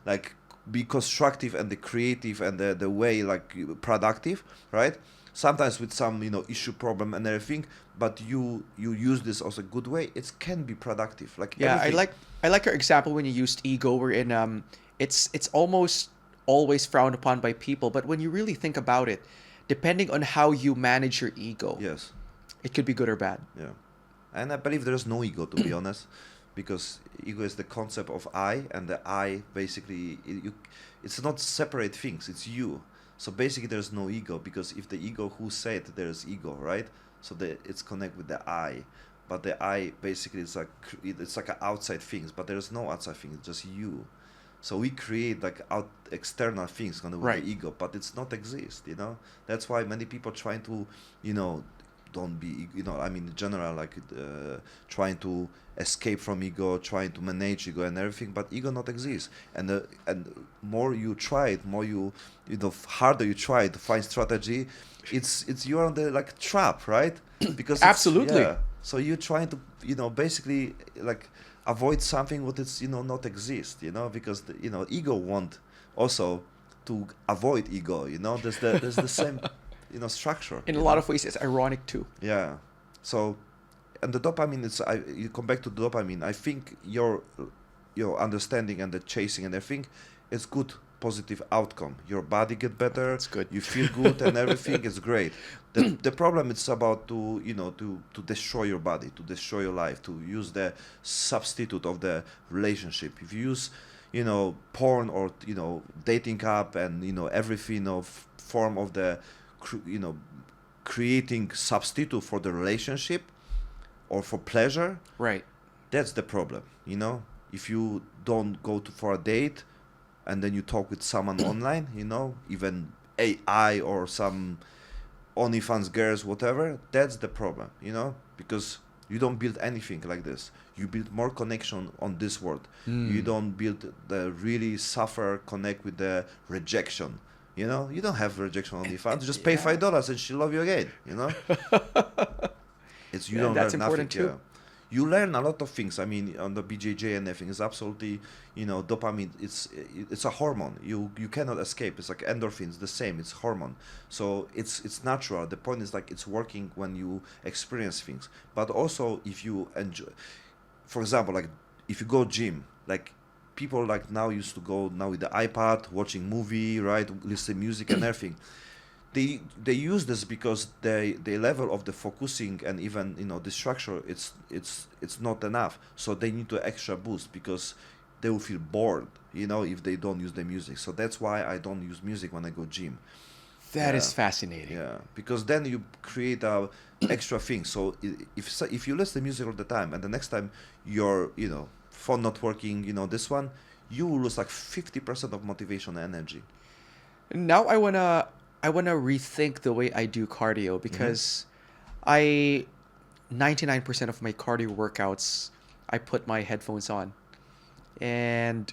[SPEAKER 1] like be constructive and the creative and the way like productive, right? Sometimes with some issue problem and everything, but you use this as a good way, it can be productive, like
[SPEAKER 2] Yeah,
[SPEAKER 1] everything.
[SPEAKER 2] I like your example when you used ego. We're in it's almost always frowned upon by people, but when you really think about it, depending on how you manage your ego,
[SPEAKER 1] Yes.
[SPEAKER 2] it could be good or bad.
[SPEAKER 1] Yeah, and I believe there's no ego, to be honest, because ego is the concept of I, and the I basically it's not separate things. It's you. So basically, there's no ego, because if the ego, who said there's ego, right? So it's connect with the I, but the I basically is like it's like a outside things, but there's no outside things. It's just you. So we create like external things kind of with
[SPEAKER 2] Right.
[SPEAKER 1] the ego, but it's not exist. That's why many people trying to don't be I mean in general, like trying to escape from ego, trying to manage ego and everything, but ego not exist. And more you try it, more harder you try to find strategy, it's you're on the like trap, right? Because
[SPEAKER 2] Absolutely.
[SPEAKER 1] yeah, so you're trying to basically like avoid something what it's not exist, because ego want also to avoid ego, there's the same structure,
[SPEAKER 2] In a lot of ways, it's ironic too.
[SPEAKER 1] yeah. So, and the dopamine is, you come back to the dopamine. I think your understanding and the chasing and everything is good, positive outcome. Your body get better.
[SPEAKER 2] That's good.
[SPEAKER 1] You feel good and everything is great. The problem is about to destroy your body, to destroy your life, to use the substitute of the relationship. If you use porn or dating app and everything of form of the creating substitute for the relationship or for pleasure,
[SPEAKER 2] Right.
[SPEAKER 1] that's the problem. If you don't go for a date and then you talk with someone online, even AI or some OnlyFans girls, whatever, that's the problem, because you don't build anything like this. You build more connection on this world. You don't build the really suffer connect with the rejection. You don't have rejection on OnlyFans. You just pay
[SPEAKER 2] Yeah.
[SPEAKER 1] $5 and she'll love you again. It's you
[SPEAKER 2] Yeah,
[SPEAKER 1] don't
[SPEAKER 2] that's
[SPEAKER 1] learn
[SPEAKER 2] important
[SPEAKER 1] nothing.
[SPEAKER 2] too.
[SPEAKER 1] Yeah. You learn a lot of things. I mean, on the BJJ and everything, it's absolutely, dopamine. It's a hormone. You cannot escape. It's like endorphins, the same. It's hormone. So it's natural. The point is like it's working when you experience things. But also if you enjoy, for example, like if you go gym, like people like now used to go now with the iPad, watching movie, right, listen music and everything. They use this because the level of the focusing and even the structure it's not enough, so they need to extra boost because they will feel bored if they don't use the music. So that's why I don't use music when I go gym.
[SPEAKER 2] That is
[SPEAKER 1] Yeah.
[SPEAKER 2] fascinating.
[SPEAKER 1] Yeah, because then you create a extra thing. So if you listen to music all the time and the next time your phone not working, this one, you will lose like 50% of motivation and energy.
[SPEAKER 2] Now I wanna rethink the way I do cardio because I 99% of my cardio workouts I put my headphones on and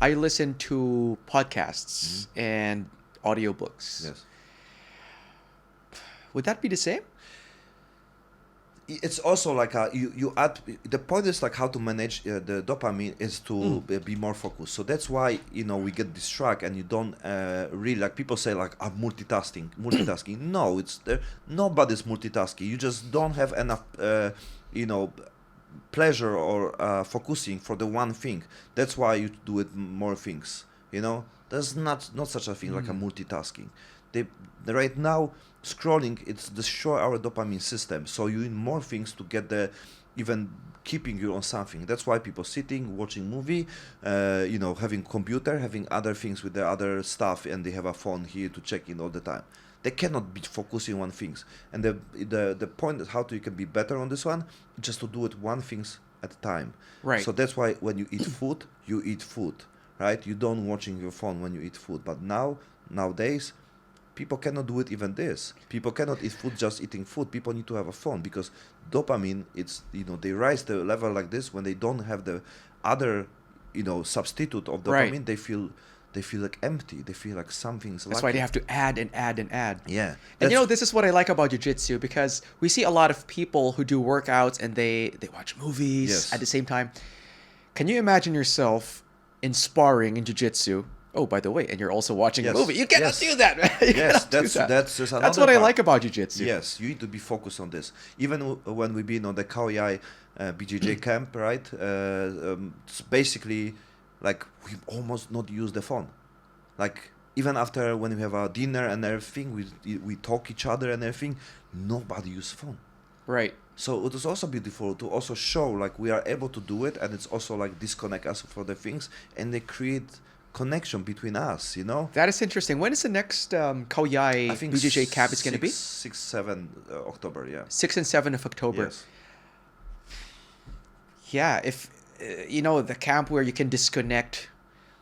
[SPEAKER 2] I listen to podcasts and audiobooks.
[SPEAKER 1] Yes.
[SPEAKER 2] Would that be the same?
[SPEAKER 1] It's also like you add, the point is like how to manage the dopamine is to be more focused. So that's why we get distracted and you don't really, like people say like I'm multitasking. No, it's there. Nobody's multitasking. You just don't have enough pleasure or focusing for the one thing. That's why you do it more things. There's not such a thing like a multitasking. The right now scrolling, it's destroy our dopamine system. So you need more things to get the even keeping you on something. That's why people sitting watching movie, having computer, having other things with the other stuff, and they have a phone here to check in all the time. They cannot be focusing on things. And the point is how you can be better on this one, just to do it one things at a time.
[SPEAKER 2] Right.
[SPEAKER 1] So that's why when you eat food, you eat food, right? You don't watching your phone when you eat food. But nowadays, people cannot do it even this. People cannot eat food just eating food. People need to have a phone because dopamine, it's, they rise the level like this when they don't have the other, substitute of dopamine.
[SPEAKER 2] Right.
[SPEAKER 1] They feel like empty. They feel like something's
[SPEAKER 2] That's
[SPEAKER 1] lacking.
[SPEAKER 2] why they have to add and add and add.
[SPEAKER 1] Yeah.
[SPEAKER 2] And this is what I like about jiu-jitsu, because we see a lot of people who do workouts and they watch movies
[SPEAKER 1] Yes.
[SPEAKER 2] at the same time. Can you imagine yourself in sparring in jiu-jitsu? Oh, by the way, and you're also watching a
[SPEAKER 1] Yes.
[SPEAKER 2] movie. You cannot
[SPEAKER 1] Yes.
[SPEAKER 2] do that, man. You
[SPEAKER 1] Yes,
[SPEAKER 2] cannot do that.
[SPEAKER 1] that's
[SPEAKER 2] That's what I like about jiu-jitsu.
[SPEAKER 1] Yes, you need to be focused on this. Even when we've been on the Kauai BJJ camp, right? It's basically like we almost not use the phone. Like even after when we have our dinner and everything, we talk each other and everything. Nobody use phone.
[SPEAKER 2] Right.
[SPEAKER 1] So it is also beautiful to also show like we are able to do it, and it's also like disconnect us for the things, and they create connection between us.
[SPEAKER 2] That is interesting. When is the next Kauai
[SPEAKER 1] I think
[SPEAKER 2] BJJ camp is going to be?
[SPEAKER 1] 6, 7 October. Yeah.
[SPEAKER 2] 6 and 7 of October.
[SPEAKER 1] Yes.
[SPEAKER 2] Yeah, if the camp where you can disconnect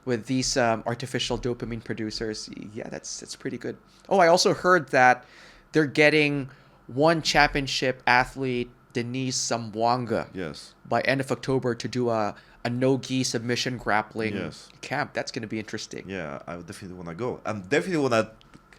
[SPEAKER 2] with these artificial dopamine producers, yeah, that's pretty good. Oh, I also heard that they're getting one championship athlete, Denise Zamboanga,
[SPEAKER 1] Yes.
[SPEAKER 2] by end of October to do a no-gi submission grappling
[SPEAKER 1] Yes.
[SPEAKER 2] camp. That's going to be interesting.
[SPEAKER 1] Yeah, I would definitely want to go. I'm definitely want to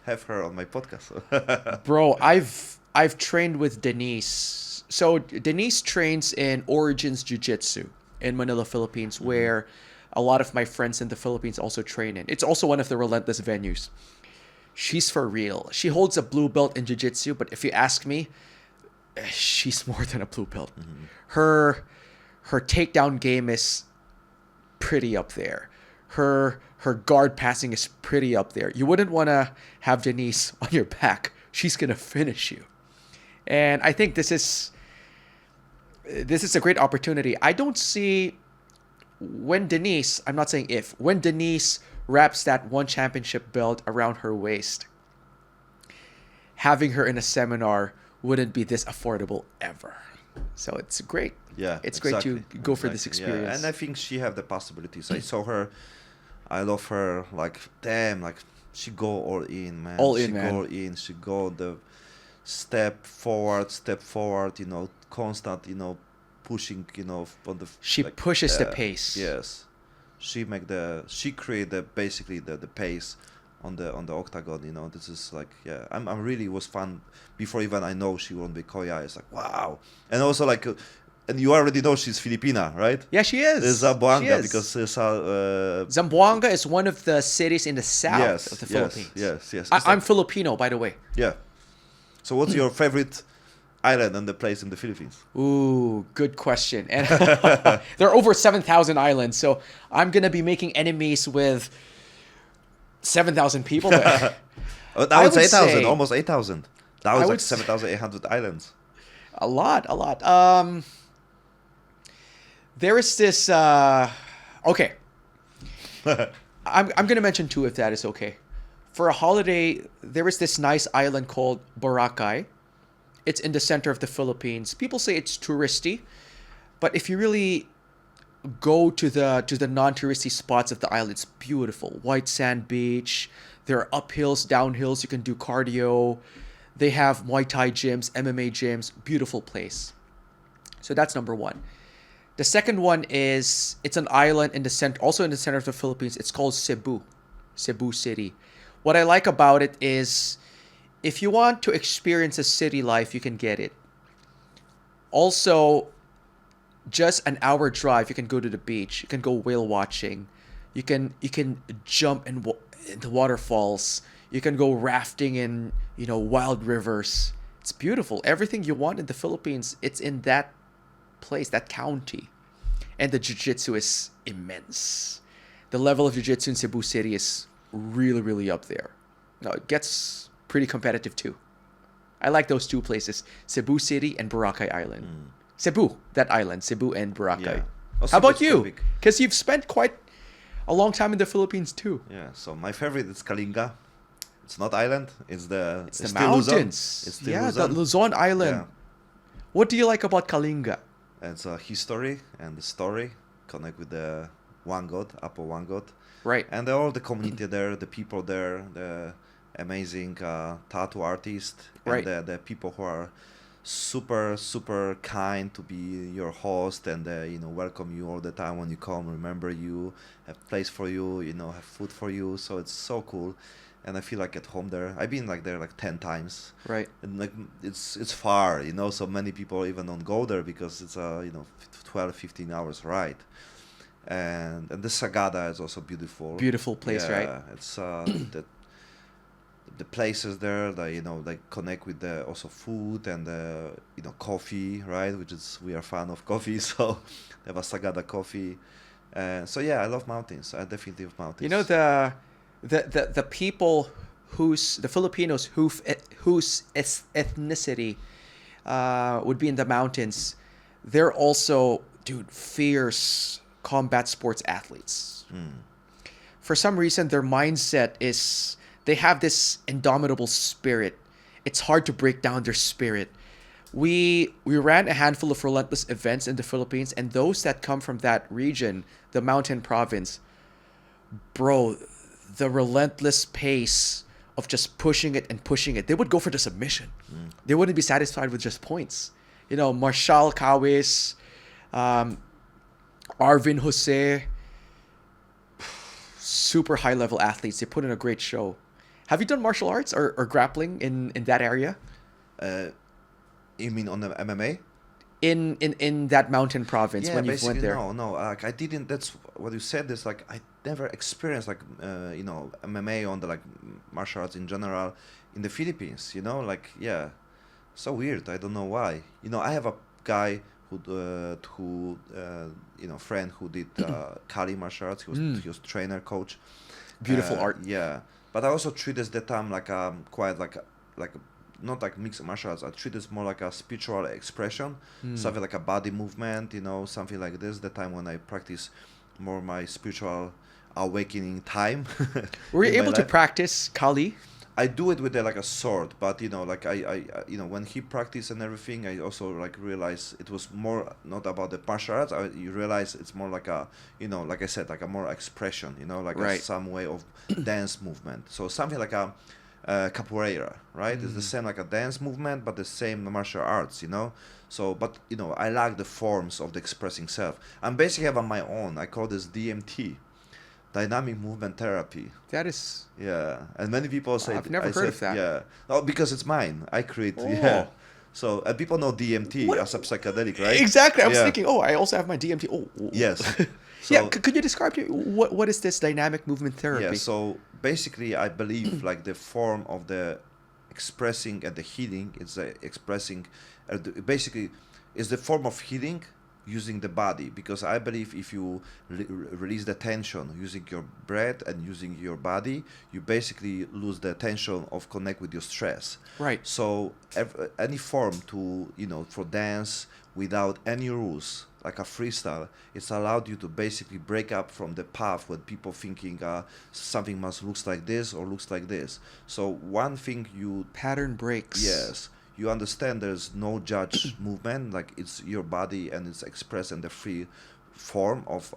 [SPEAKER 1] have her on my podcast.
[SPEAKER 2] Bro, I've trained with Denise. So Denise trains in Origins Jiu-Jitsu in Manila, Philippines, where a lot of my friends in the Philippines also train in. It's also one of the Relentless venues. She's for real. She holds a blue belt in Jiu-Jitsu, but if you ask me, she's more than a blue belt.
[SPEAKER 1] Mm-hmm.
[SPEAKER 2] Her takedown game is pretty up there. Her guard passing is pretty up there. You wouldn't want to have Denise on your back. She's going to finish you. And I think this is a great opportunity. I don't see when Denise wraps that one championship belt around her waist, having her in a seminar wouldn't be this affordable ever. So it's great.
[SPEAKER 1] Yeah,
[SPEAKER 2] It's great to go for this
[SPEAKER 1] Yeah,
[SPEAKER 2] experience.
[SPEAKER 1] and I think she have the possibilities. I saw her. I love her. Like, damn, like she go all in, man.
[SPEAKER 2] All in,
[SPEAKER 1] she
[SPEAKER 2] man.
[SPEAKER 1] go all in. She go the step forward, constant, pushing, on the.
[SPEAKER 2] She
[SPEAKER 1] like,
[SPEAKER 2] pushes the pace.
[SPEAKER 1] Yes, she create basically the pace on the octagon. This is like, yeah, I'm really was fun before even I know she won't be Koya. It's like, wow. And also like, and you already know she's Filipina, right?
[SPEAKER 2] Yeah, she is.
[SPEAKER 1] It's Zamboanga
[SPEAKER 2] She is.
[SPEAKER 1] because it's
[SPEAKER 2] Zamboanga is one of the cities in the south of the Philippines.
[SPEAKER 1] Yes.
[SPEAKER 2] I'm Filipino, by the way.
[SPEAKER 1] Yeah. So what's your favorite island and the place in the Philippines?
[SPEAKER 2] Ooh, good question. And there are over 7,000 islands, so I'm gonna be making enemies with 7,000 people. But
[SPEAKER 1] Now it's
[SPEAKER 2] would
[SPEAKER 1] 8,000,
[SPEAKER 2] say-
[SPEAKER 1] almost 8,000. Now
[SPEAKER 2] I
[SPEAKER 1] it's
[SPEAKER 2] would
[SPEAKER 1] like 7,800 islands.
[SPEAKER 2] a lot. There is this. Okay, I'm gonna mention two if that is okay. For a holiday, there is this nice island called Boracay. It's in the center of the Philippines. People say it's touristy, but if you really go to the non-touristy spots of the island, it's beautiful. White sand beach. There are uphills, downhills. You can do cardio. They have Muay Thai gyms, MMA gyms. Beautiful place. So that's number one. The second one is it's an island in the center, also in the center of the Philippines. It's called Cebu City. What I like about it is if you want to experience a city life, you can get it. Also, just an hour drive, you can go to the beach. You can go whale watching. You can jump in the waterfalls. You can go rafting in wild rivers. It's beautiful. Everything you want in the Philippines, it's in that place, that county. And the jiu-jitsu is immense. The level of jiu-jitsu in Cebu City is really, really up there. Now, it gets pretty competitive too. I like those two places, Cebu City and Boracay Island. Cebu, that island, Cebu and Boracay.
[SPEAKER 1] Yeah.
[SPEAKER 2] How about you? Because you've spent quite a long time in the Philippines too.
[SPEAKER 1] Yeah, so my favorite is Kalinga. It's not island, it's the
[SPEAKER 2] mountains.
[SPEAKER 1] It's still
[SPEAKER 2] the
[SPEAKER 1] Luzon.
[SPEAKER 2] Luzon Island.
[SPEAKER 1] Yeah.
[SPEAKER 2] What do you like about Kalinga?
[SPEAKER 1] It's a history and the story connect with the one God, Apple one God,
[SPEAKER 2] Right.
[SPEAKER 1] and all the community there, the people there, the amazing tattoo artist, and
[SPEAKER 2] Right.
[SPEAKER 1] the people who are super kind to be your host and welcome you all the time when you come, remember you, have place for you, have food for you. So it's so cool, and I feel like at home there. I've been like there like 10 times,
[SPEAKER 2] Right.
[SPEAKER 1] and like it's far, so many people even don't go there because it's a 12-15 hours ride. And the Sagada is also beautiful.
[SPEAKER 2] Beautiful place, right?
[SPEAKER 1] Yeah, it's the places there that like connect with the also food and coffee, right? Which is, we are fan of coffee, so they have a Sagada coffee. So yeah, I love mountains. I definitely love mountains.
[SPEAKER 2] You know, the people the Filipinos whose ethnicity would be in the mountains, they're also, dude, fierce combat sports athletes. For some reason, their mindset is, they have this indomitable spirit. It's hard to break down their spirit. We ran a handful of Relentless events in the Philippines, and those that come from that region, the mountain province, bro, the relentless pace of just pushing it and pushing it. They would go for the submission. They wouldn't be satisfied with just points. Marshall Kawis, Arvin Jose, super high level athletes. They put in a great show. Have you done martial arts or grappling in that area?
[SPEAKER 1] You mean on the MMA?
[SPEAKER 2] In that mountain province,
[SPEAKER 1] Yeah,
[SPEAKER 2] when you
[SPEAKER 1] basically
[SPEAKER 2] went there?
[SPEAKER 1] no. Like I didn't. That's what you said. Is like I never experienced like MMA on the like martial arts in general in the Philippines. Like yeah, so weird. I don't know why. I have a guy who friend who did Kali martial arts. He was trainer, coach.
[SPEAKER 2] Beautiful art.
[SPEAKER 1] Yeah, but I also treat this that time like quite like not like mixed martial arts. I treat this more like a spiritual expression, something like a body movement, something like this. The time when I practice more my spiritual awakening time.
[SPEAKER 2] Were you
[SPEAKER 1] in my
[SPEAKER 2] able to
[SPEAKER 1] life.
[SPEAKER 2] practice Kali?
[SPEAKER 1] I do it with like a sword, but like I when he practiced and everything, I also like realized it was more not about the martial arts. You realize it's more like a like I said, like a more expression, like
[SPEAKER 2] Right.
[SPEAKER 1] some way of dance movement. So something like a capoeira, right? It's the same like a dance movement, but the same martial arts, So, but I like the forms of the expressing self. I'm basically have on my own. I call this DMT, dynamic movement therapy.
[SPEAKER 2] That is...
[SPEAKER 1] Yeah, and many people say
[SPEAKER 2] I've never
[SPEAKER 1] I
[SPEAKER 2] heard
[SPEAKER 1] said,
[SPEAKER 2] of that.
[SPEAKER 1] Yeah, because it's mine. I create.
[SPEAKER 2] Oh.
[SPEAKER 1] Yeah, so and people know DMT as a psychedelic, right?
[SPEAKER 2] Exactly. I was
[SPEAKER 1] Yeah.
[SPEAKER 2] thinking, I also have my DMT. Oh.
[SPEAKER 1] Yes.
[SPEAKER 2] Yeah,
[SPEAKER 1] So-
[SPEAKER 2] could you describe to me what is this dynamic movement therapy?
[SPEAKER 1] Yeah, so basically, I believe like the form of the expressing and the healing is expressing, basically, is the form of healing using the body, because I believe if you release the tension using your breath and using your body, you basically lose the tension of connect with your stress.
[SPEAKER 2] Right.
[SPEAKER 1] So any form to for dance without any rules, like a freestyle, it's allowed you to basically break up from the path when people thinking something must looks like this or looks like this. So one thing you
[SPEAKER 2] Pattern breaks.
[SPEAKER 1] yes, you understand there's no judge movement, like it's your body and it's expressed in the free form of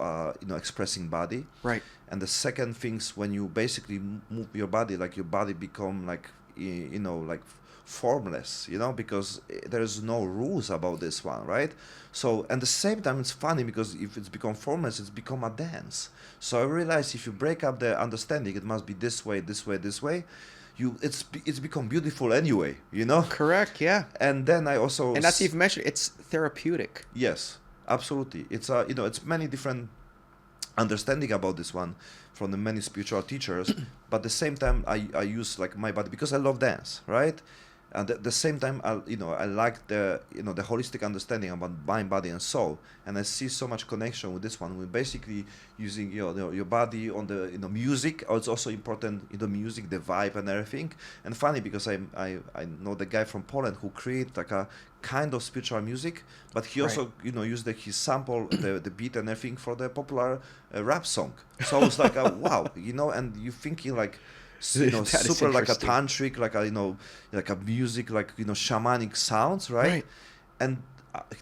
[SPEAKER 1] expressing body.
[SPEAKER 2] Right.
[SPEAKER 1] And the second things, when you basically move your body, like your body become like like formless, because there's no rules about this one, right? So at the same time, it's funny because if it's become formless, it's become a dance. So I realize if you break up the understanding, it must be this way, this way, this way. It's become beautiful anyway,
[SPEAKER 2] Correct. Yeah.
[SPEAKER 1] And then I also
[SPEAKER 2] And that's even mentioned. It's therapeutic.
[SPEAKER 1] yes, absolutely. It's it's many different understanding about this one from the many spiritual teachers, but at the same time I use like my body because I love dance, right? And at the same time I like the the holistic understanding about mind, body and soul, and I see so much connection with this one. We're basically using your body on the music. It's also important in the music, the vibe and everything. And funny because I know the guy from Poland who created like a kind of spiritual music, but he also used his sample the beat and everything for the popular rap song. So I was like wow, and you thinking like
[SPEAKER 2] That is
[SPEAKER 1] super like a
[SPEAKER 2] interesting.
[SPEAKER 1] tantric, like a like a music, like shamanic sounds, right?
[SPEAKER 2] Right.
[SPEAKER 1] And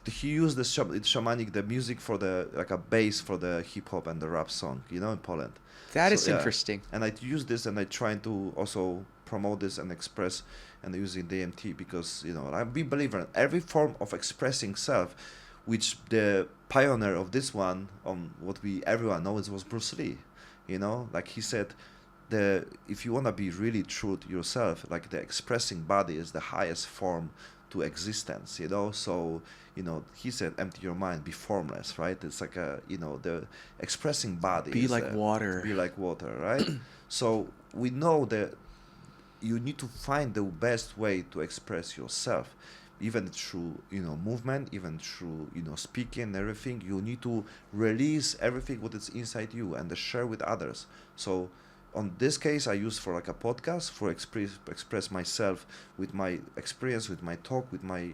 [SPEAKER 1] he used the shamanic, the music for the like a bass for the hip hop and the rap song, in Poland.
[SPEAKER 2] That
[SPEAKER 1] So,
[SPEAKER 2] is
[SPEAKER 1] yeah.
[SPEAKER 2] interesting.
[SPEAKER 1] And I use this, and I try to also promote this and express, and using DMT, because I'm a big believer in every form of expressing self, which the pioneer of this one, what everyone knows, was Bruce Lee. Like he said, if you want to be really true to yourself, like the expressing body is the highest form to existence. So he said, empty your mind, be formless, right? It's like the expressing body
[SPEAKER 2] Be
[SPEAKER 1] is
[SPEAKER 2] like water.
[SPEAKER 1] be like water, right? So we know that you need to find the best way to express yourself, even through movement, even through speaking and everything. You need to release everything what is inside you and share with others. So on this case, I use for like a podcast for express myself with my experience, with my talk, with my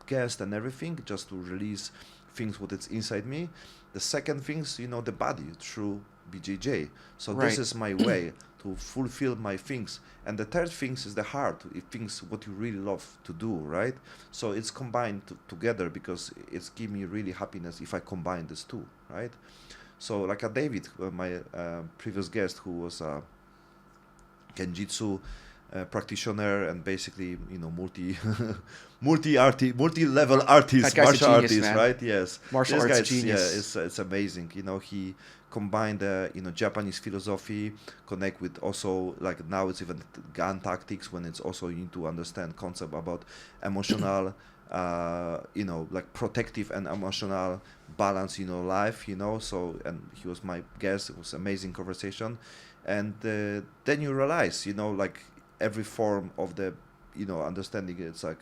[SPEAKER 1] guest and everything, just to release things what is inside me. The second things, the body through BJJ. So
[SPEAKER 2] Right.
[SPEAKER 1] this is my way to fulfill my things. And the third things is the heart. It things what you really love to do, right? So it's combined together, because it's give me really happiness if I combine these two, right? So like a David, my previous guest, who was a Genjitsu practitioner and basically multi-level artist,
[SPEAKER 2] That guy's a
[SPEAKER 1] martial
[SPEAKER 2] genius,
[SPEAKER 1] artist,
[SPEAKER 2] man.
[SPEAKER 1] right? Yes,
[SPEAKER 2] Martial
[SPEAKER 1] this
[SPEAKER 2] arts
[SPEAKER 1] guy's,
[SPEAKER 2] genius.
[SPEAKER 1] yeah, it's amazing. He combined Japanese philosophy, connect with also, like now it's even gun tactics, when it's also you need to understand concept about emotional like protective and emotional balance life. So, and he was my guest. It was amazing conversation. And then you realize like every form of the understanding, it's like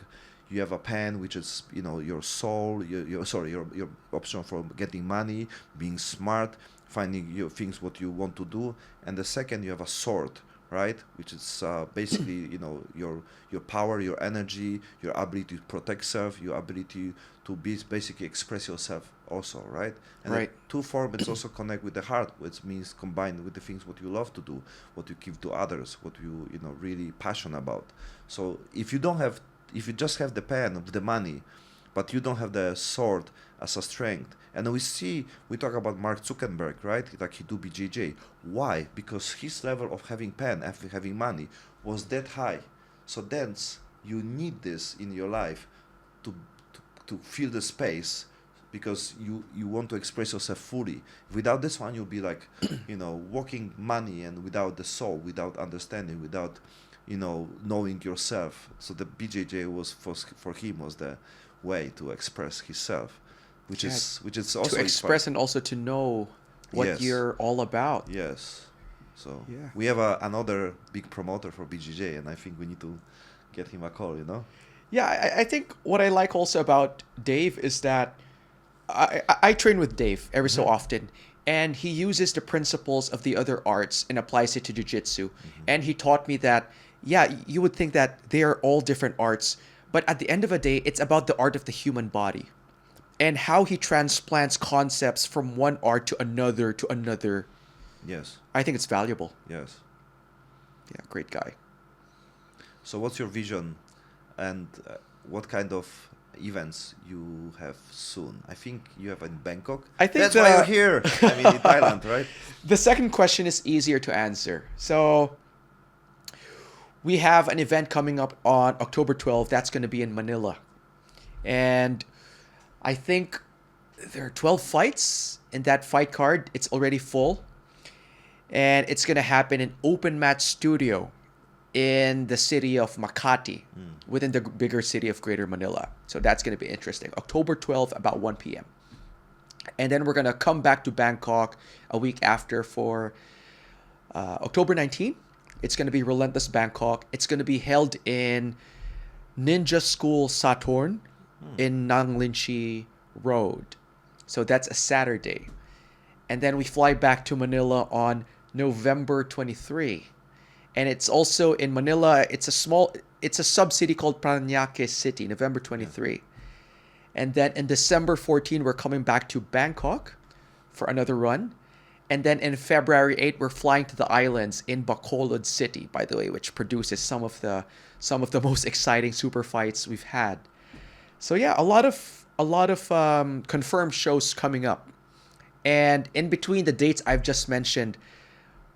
[SPEAKER 1] you have a pen, which is your soul, your option for getting money, being smart, finding your things what you want to do. And the second, you have a sword, right, which is basically your power, your energy, your ability to protect self, your ability to basically express yourself also, right? And
[SPEAKER 2] Right.
[SPEAKER 1] the two form, it's also connect with the heart, which means combined with the things what you love to do, what you give to others, what you really passionate about. So if you just have the pen of the money, but you don't have the sword as a strength. And we talk about Mark Zuckerberg, right? Like he do BJJ. Why? Because his level of having pen, having money, was that high. So then you need this in your life to fill the space, because you want to express yourself fully. Without this one, you'll be like, walking money, and without the soul, without understanding, without knowing yourself. So the BJJ was for him was the way to express himself, which
[SPEAKER 2] Yeah,
[SPEAKER 1] is also
[SPEAKER 2] To express and also to know what
[SPEAKER 1] Yes.
[SPEAKER 2] you're all about.
[SPEAKER 1] Yes. So
[SPEAKER 2] Yeah.
[SPEAKER 1] we have another big promoter for BJJ, and I think we need to get him a call.
[SPEAKER 2] Yeah, I think what I like also about Dave is that I train with Dave every so often, and he uses the principles of the other arts and applies it to jiu-jitsu. And he taught me that, yeah, you would think that they are all different arts, but at the end of the day, it's about the art of the human body and how he transplants concepts from one art to another to another.
[SPEAKER 1] Yes.
[SPEAKER 2] I think it's valuable.
[SPEAKER 1] Yes.
[SPEAKER 2] Yeah, great guy.
[SPEAKER 1] So what's your vision, and what kind of events you have soon? I think you have in Bangkok.
[SPEAKER 2] I think
[SPEAKER 1] that's why you're here. I mean, in Thailand, right?
[SPEAKER 2] The second question is easier to answer. So we have an event coming up on October 12th. That's going to be in Manila. And I think there are 12 fights in that fight card. It's already full. And it's going to happen in Open Match Studio in the city of Makati, within the bigger city of Greater Manila. So that's going to be interesting. October 12th, about 1 p.m. And then we're going to come back to Bangkok a week after for October 19th. It's going to be Relentless Bangkok. It's going to be held in Ninja School Saturn in Nang Linchi Road. So that's a Saturday. And then we fly back to Manila on November 23. And it's also in Manila. It's a sub-city called Parañaque City, November 23. Yeah. And then in December 14, we're coming back to Bangkok for another run. And then in February 8, we're flying to the islands in Bacolod City, by the way, which produces some of the most exciting super fights we've had. So yeah, a lot of a lot of confirmed shows coming up. And in between the dates I've just mentioned,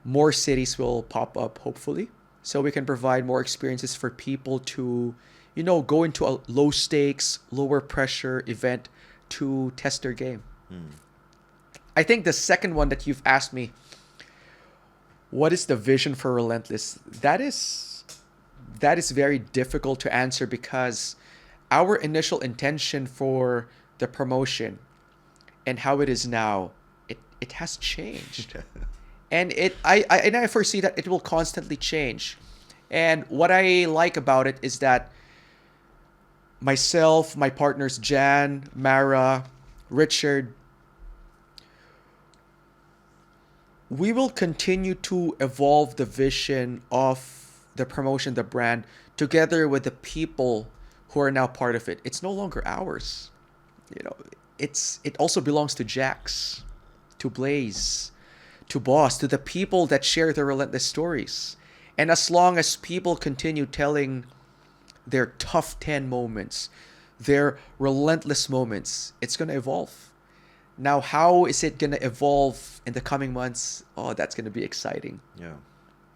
[SPEAKER 2] more cities will pop up, hopefully. So we can provide more experiences for people to, go into a low stakes, lower pressure event to test their game. I think the second one that you've asked me, what is the vision for Relentless? That is very difficult to answer because our initial intention for the promotion and how it is now, it has changed. And I foresee that it will constantly change. And what I like about it is that myself, my partners Jan, Mara, Richard, we will continue to evolve the vision of the promotion, the brand, together with the people who are now part of it. It's no longer ours. It also belongs to Jax, to Blaze, to Boss, to the people that share the Relentless stories. And as long as people continue telling their tough 10 moments, their relentless moments, it's going to evolve. Now, how is it going to evolve in the coming months? Oh, that's going to be exciting.
[SPEAKER 1] Yeah.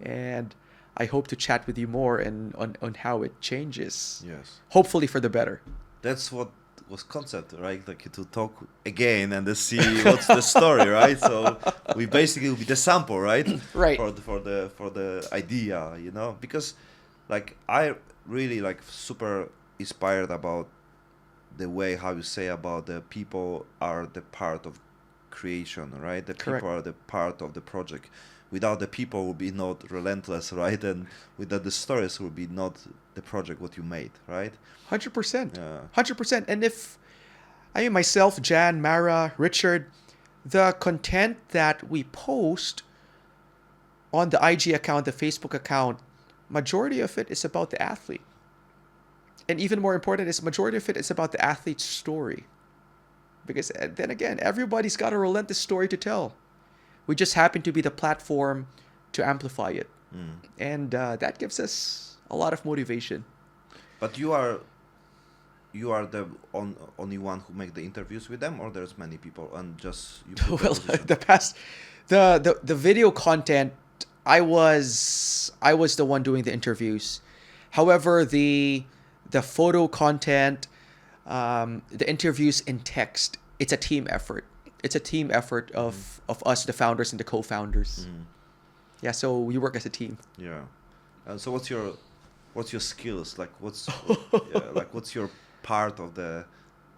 [SPEAKER 2] And I hope to chat with you more on how it changes.
[SPEAKER 1] Yes.
[SPEAKER 2] Hopefully for the better.
[SPEAKER 1] That's what was concept, right? Like to talk again and to see what's the story, right? So we basically will be the sample, right?
[SPEAKER 2] Right.
[SPEAKER 1] For the idea, because like I really like super inspired about the way how you say about the people are the part of creation, right? The
[SPEAKER 2] Correct.
[SPEAKER 1] people are the part of the project. Without the people would be not relentless, right? And without the stories would be not the project what you made, right?
[SPEAKER 2] 100%.
[SPEAKER 1] Yeah.
[SPEAKER 2] 100%. And myself, Jan, Mara, Richard, the content that we post on the IG account, the Facebook account, majority of it is about the athlete. And even more important is majority of it is about the athlete's story. Because then again, everybody's got a relentless story to tell. We just happen to be the platform to amplify it. And that gives us a lot of motivation.
[SPEAKER 1] But you are the only one who make the interviews with them, or there's many people and just you put
[SPEAKER 2] Well,
[SPEAKER 1] position?
[SPEAKER 2] the video content, I was the one doing the interviews. However, the photo content, the interviews in text, it's a team effort. It's a team effort of us, the founders and the co-founders. Yeah, so we work as a team.
[SPEAKER 1] Yeah. And so what's your skills? Like what's your part of the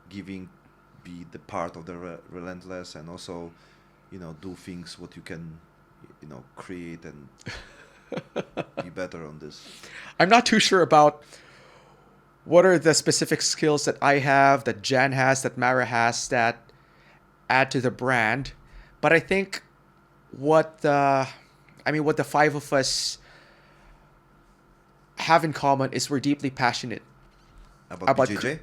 [SPEAKER 1] be the part of the relentless, and also do things what you can create and be better on this.
[SPEAKER 2] I'm not too sure about what are the specific skills that I have, that Jan has, that Mara has, that add to the brand. But I think what the five of us have in common is we're deeply passionate
[SPEAKER 1] About BJJ?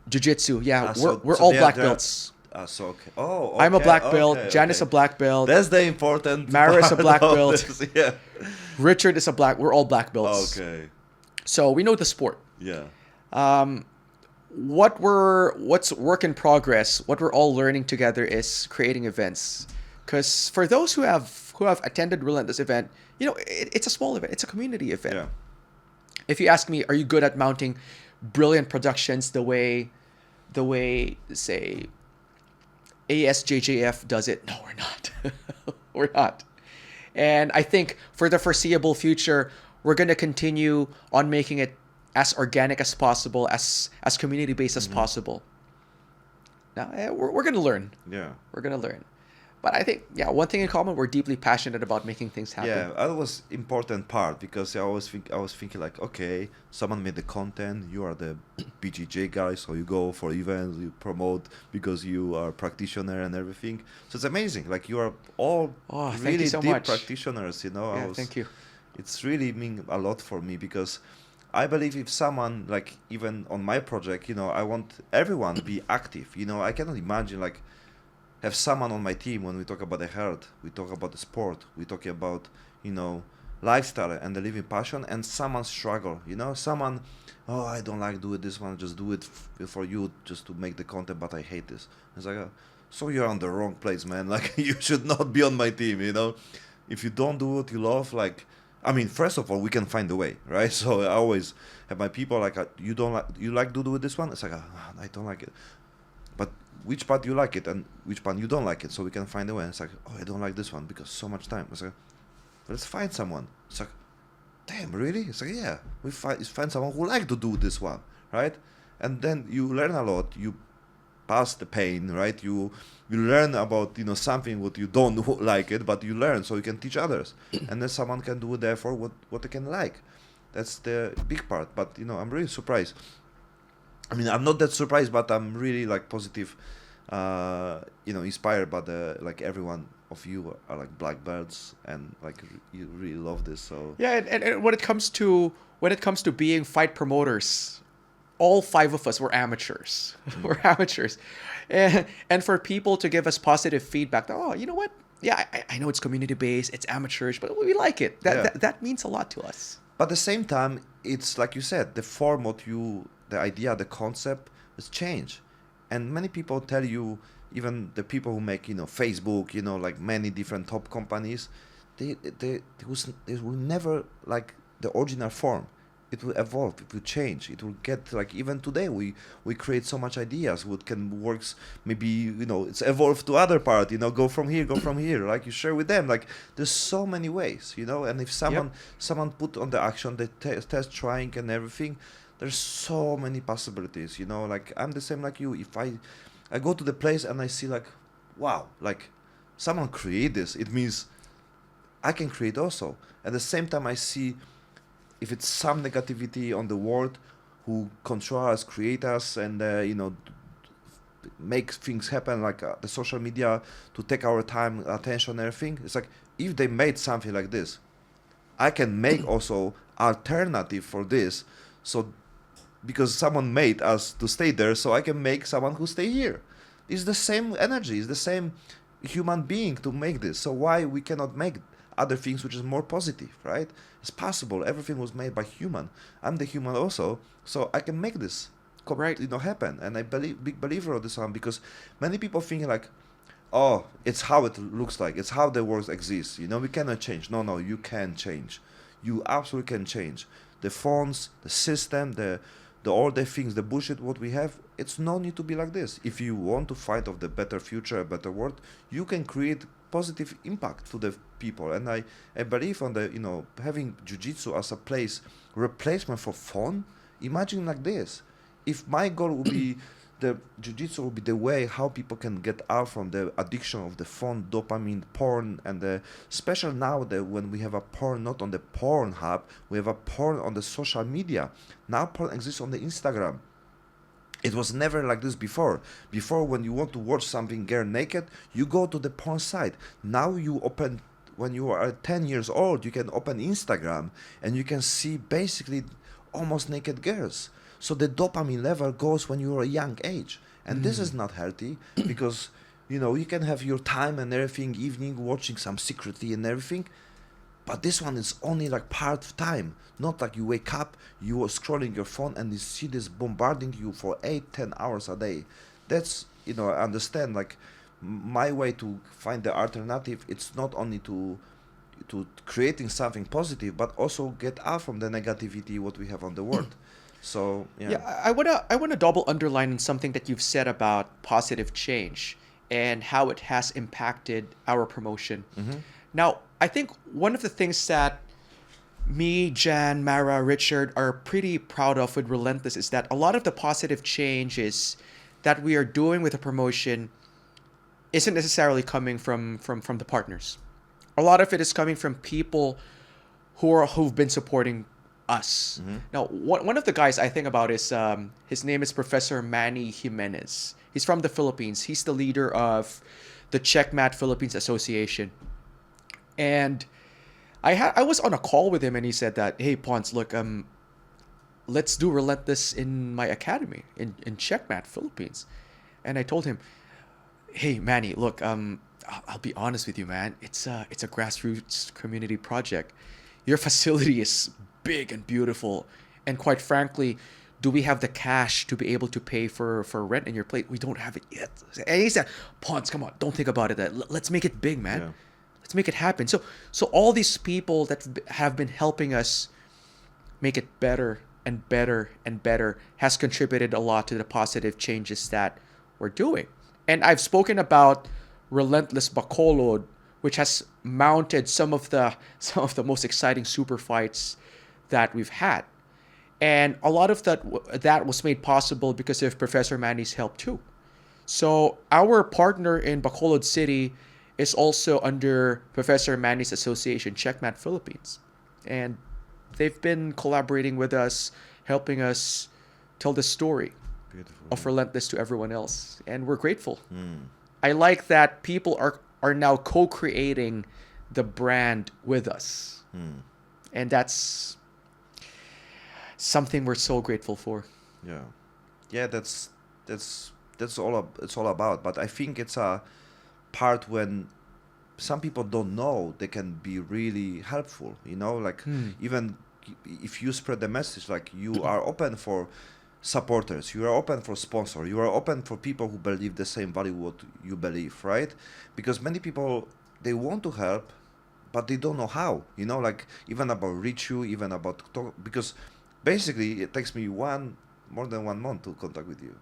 [SPEAKER 2] Jiu-Jitsu. Yeah,
[SPEAKER 1] So
[SPEAKER 2] we're all
[SPEAKER 1] they are
[SPEAKER 2] black
[SPEAKER 1] there-
[SPEAKER 2] belts.
[SPEAKER 1] So okay. Oh, okay.
[SPEAKER 2] I'm a black belt.
[SPEAKER 1] Okay,
[SPEAKER 2] Jan
[SPEAKER 1] okay.
[SPEAKER 2] is a black belt.
[SPEAKER 1] That's the important.
[SPEAKER 2] Mara is a
[SPEAKER 1] part
[SPEAKER 2] black
[SPEAKER 1] of
[SPEAKER 2] belt.
[SPEAKER 1] this, yeah.
[SPEAKER 2] Richard is a black. We're all black belts.
[SPEAKER 1] Okay.
[SPEAKER 2] So we know the sport.
[SPEAKER 1] Yeah.
[SPEAKER 2] What's work in progress, what we're all learning together is creating events. Because for those who have attended Relentless event, it's a small event. It's a community event.
[SPEAKER 1] Yeah.
[SPEAKER 2] If you ask me, are you good at mounting brilliant productions the way say ASJJF does it? No, we're not. We're not. And I think for the foreseeable future, we're going to continue on making it as organic as possible, as community based as possible. Now, we're going to learn.
[SPEAKER 1] Yeah.
[SPEAKER 2] We're going to learn. But I think, one thing in common, we're deeply passionate about making things happen.
[SPEAKER 1] Yeah, that was important part, because I was thinking like, okay, someone made the content, you are the BJJ guy, so you go for events, you promote because you are a practitioner and everything. So it's amazing. Like you are all
[SPEAKER 2] thank
[SPEAKER 1] really
[SPEAKER 2] you so
[SPEAKER 1] deep
[SPEAKER 2] much.
[SPEAKER 1] practitioners,
[SPEAKER 2] Yeah, thank you.
[SPEAKER 1] It's really mean a lot for me, because I believe if someone, like even on my project, I want everyone to be active. I cannot imagine like have someone on my team when we talk about the health, we talk about the sport, we talk about lifestyle and the living passion, and someone struggle, someone, oh, I don't like doing this one, just do it for you, just to make the content, but I hate this. It's like, so you're on the wrong place, man. Like, you should not be on my team, if you don't do what you love. Like, I mean, first of all, we can find a way, right? So I always have my people like, you like to do this one? It's like, I don't like it. But which part you like it and which part you don't like it, so we can find a way. And it's like, oh, I don't like this one because so much time. It's like, let's find someone. It's like, damn, really? It's like, yeah, we find someone who like to do this one, right? And then you learn a lot. You pass the pain, right? You learn about something what you don't like it, but you learn so you can teach others, and then someone can do therefore what they can like. That's the big part. But I'm really surprised. I mean, I'm not that surprised, but I'm really like positive, inspired by like everyone of you are like black belts, and like you really love this. So
[SPEAKER 2] yeah, and when it comes to being fight promoters, all 5 of us were amateurs. We're amateurs, and for people to give us positive feedback, oh, you know what? Yeah, I know it's community based, it's amateurish, but we like it. That means a lot to us.
[SPEAKER 1] But at the same time, it's like you said, the format, the idea, the concept has changed, and many people tell you, even the people who make Facebook, like many different top companies, they will never like the original form. It will evolve, it will change, it will get like, even today we create so much ideas what can works, maybe it's evolved to other part, go from here, like you share with them, like there's so many ways, and if someone put on the action, they test trying and everything, there's so many possibilities, like I'm the same like you. If I go to the place and I see like, wow, like someone create this, it means I can create also. At the same time, I see if it's some negativity on the world who control us, create us, and make things happen, like the social media to take our time, attention, everything. It's like, if they made something like this, I can make also alternative for this. So because someone made us to stay there, so I can make someone who stay here. It's the same energy, it's the same human being to make this. So why we cannot make other things which is more positive, right? It's possible. Everything was made by human. I'm the human also, so I can make this happen. And I big believer of this one, because many people think like, oh, it's how it looks like, it's how the world exists, we cannot change. No, you can change. You absolutely can change. The phones, the system, the all the things, the bullshit what we have, it's no need to be like this. If you want to fight of the better future, a better world, you can create positive impact to the people. And I believe on the having jiu-jitsu as a place replacement for fun. Imagine like this, if my goal would be the jiu-jitsu will be the way how people can get out from the addiction of the phone, dopamine, porn, and the special now that when we have a porn not on the porn hub, we have a porn on the social media. Now porn exists on the Instagram. It was never like this before. Before, when you want to watch something girl naked, you go to the porn site. Now you open, when you are 10 years old, you can open Instagram and you can see basically almost naked girls. So the dopamine level goes when you're a young age. And this is not healthy, because, you can have your time and everything, evening, watching some secretly and everything. But this one is only like part time. Not like you wake up, you are scrolling your phone and you see this bombarding you for 8-10 hours a day. That's, I understand, like my way to find the alternative, it's not only to creating something positive, but also get out from the negativity what we have on the world. So
[SPEAKER 2] I wanna double underline on something that you've said about positive change and how it has impacted our promotion. Now, I think one of the things that me, Jan, Mara, Richard are pretty proud of with Relentless is that a lot of the positive changes that we are doing with the promotion isn't necessarily coming from the partners. A lot of it is coming from people who've been supporting us. Now, one of the guys I think about is his name is Professor Manny Jimenez. He's from the Philippines. He's the leader of the Checkmat Philippines Association. And I was on a call with him, and he said that, hey, Ponce, look, let's do Relentless in my academy in Checkmat Philippines. And I told him, hey, Manny, look, I'll be honest with you, man. It's a grassroots community project. Your facility is big and beautiful. And quite frankly, do we have the cash to be able to pay for rent in your place? We don't have it yet. And he said, Ponce, come on, don't think about it. Let's make it big, man.
[SPEAKER 1] Yeah.
[SPEAKER 2] Let's make it happen. So all these people that have been helping us make it better and better and better has contributed a lot to the positive changes that we're doing. And I've spoken about Relentless Bacolod, which has mounted some of the most exciting super fights that we've had. And a lot of that was made possible because of Professor Manny's help too. So our partner in Bacolod City is also under Professor Manny's association, Checkmat Philippines. And they've been collaborating with us, helping us tell the story
[SPEAKER 1] Beautiful.
[SPEAKER 2] of Relentless to everyone else. And we're grateful.
[SPEAKER 1] Mm.
[SPEAKER 2] I like that people are now co-creating the brand with us.
[SPEAKER 1] Mm.
[SPEAKER 2] And that's something we're so grateful for.
[SPEAKER 1] Yeah, yeah. That's all. It's all about. But I think it's a part when some people don't know they can be really helpful. You know, like even if you spread the message, like you are open for supporters, you are open for sponsors, you are open for people who believe the same value what you believe, right? Because many people, they want to help, but they don't know how. You know, like even about reach you, even about talk, because basically it takes me more than 1 month to contact with you.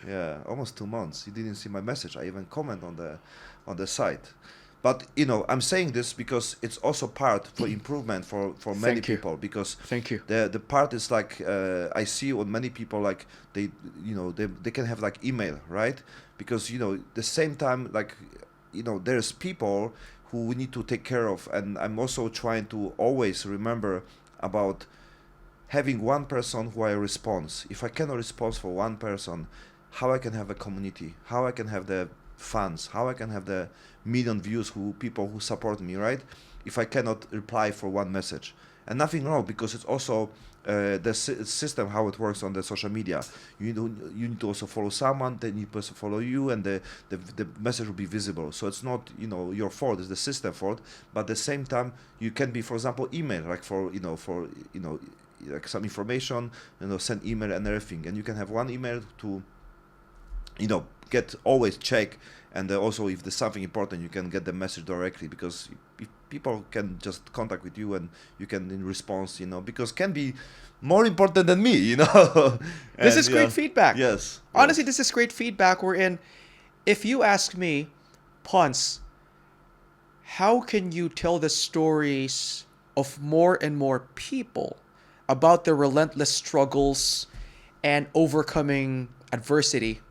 [SPEAKER 1] Yeah, almost 2 months. You didn't see my message. I even comment on the site. But you know, I'm saying this because it's also part for improvement for many
[SPEAKER 2] Thank you.
[SPEAKER 1] people. Because
[SPEAKER 2] Thank you.
[SPEAKER 1] the part is like I see on many people, like they, you know, they can have like email, right? Because you know, the same time, like, you know, there's people who we need to take care of, and I'm also trying to always remember about having one person who I respond. If I cannot respond for one person, how I can have a community, how I can have the fans, how I can have the million views, people who support me, right? If I cannot reply for one message. And nothing wrong, because it's also the system, how it works on the social media. You need to also follow someone, they need to also follow you, and the message will be visible. So it's not, you know, your fault, it's the system fault. But at the same time, you can be, for example, email, like for like some information, you know, send email and everything, and you can have one email to, you know, get always check, and also if there's something important, you can get the message directly, because if people can just contact with you and you can in response, you know, because can be more important than me, you know.
[SPEAKER 2] This is great feedback.
[SPEAKER 1] Yes.
[SPEAKER 2] Honestly,
[SPEAKER 1] yes.
[SPEAKER 2] this is great feedback. If you ask me, Ponce, how can you tell the stories of more and more people about their relentless struggles and overcoming adversity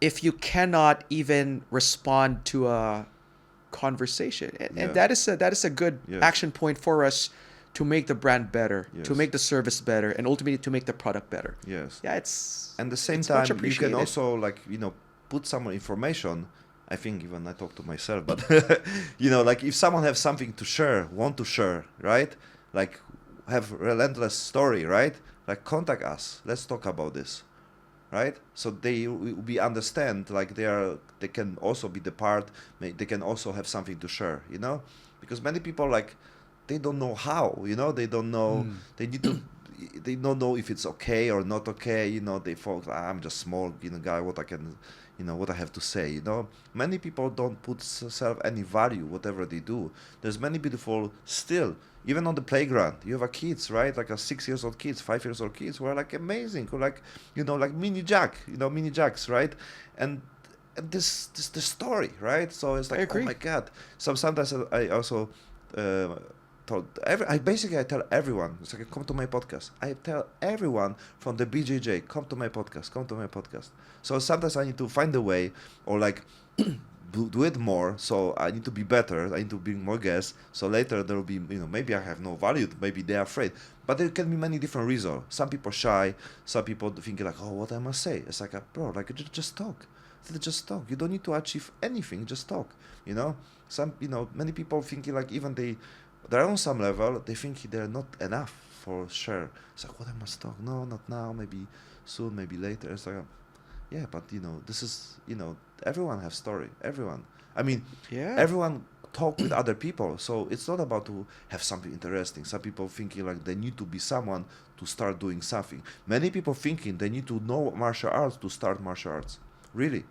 [SPEAKER 2] if you cannot even respond to a conversation? And that is a good action point for us to make the brand better, to make the service better, and ultimately to make the product better.
[SPEAKER 1] Yes.
[SPEAKER 2] Yeah, it's
[SPEAKER 1] and the same
[SPEAKER 2] it's
[SPEAKER 1] time
[SPEAKER 2] much
[SPEAKER 1] you can
[SPEAKER 2] appreciated.
[SPEAKER 1] also, like, you know, put some information. I think even I talk to myself, but you know, like if someone has something to share, want to share, right? Like have relentless story, right? Like contact us. Let's talk about this, right? So we understand, like they can also be the part. They can also have something to share, you know, because many people, like, they don't know how, you know, they don't know. They need to. They don't know if it's okay or not okay, you know. They thought, I'm just small, you know, guy. What I can, you know, what I have to say, you know. Many people don't put self any value, whatever they do. There's many beautiful still, even on the playground. You have a kids, right? Like a 6-year-old kids, 5-year-old kids who are like amazing, who like, you know, like mini jacks, right? And this the story, right? So it's like, oh my God. Sometimes I also. I tell everyone, it's like, come to my podcast. I tell everyone from the BJJ, come to my podcast. So sometimes I need to find a way, or like do it more. So I need to be better. I need to bring more guests. So later there will be, you know, maybe I have no value. Maybe they're afraid. But there can be many different reasons. Some people shy. Some people think like, oh, what I must say. It's like, bro, like just talk. Just talk. You don't need to achieve anything. Just talk. You know. Many people thinking like even they're on some level, they think they're not enough for sure. It's like, what I must talk? No, not now, maybe soon, maybe later. It's like, yeah, but you know, this is, you know, everyone has story. Everyone. I mean, everyone talk with other people. So it's not about to have something interesting. Some people thinking like they need to be someone to start doing something. Many people thinking they need to know martial arts to start martial arts. Really,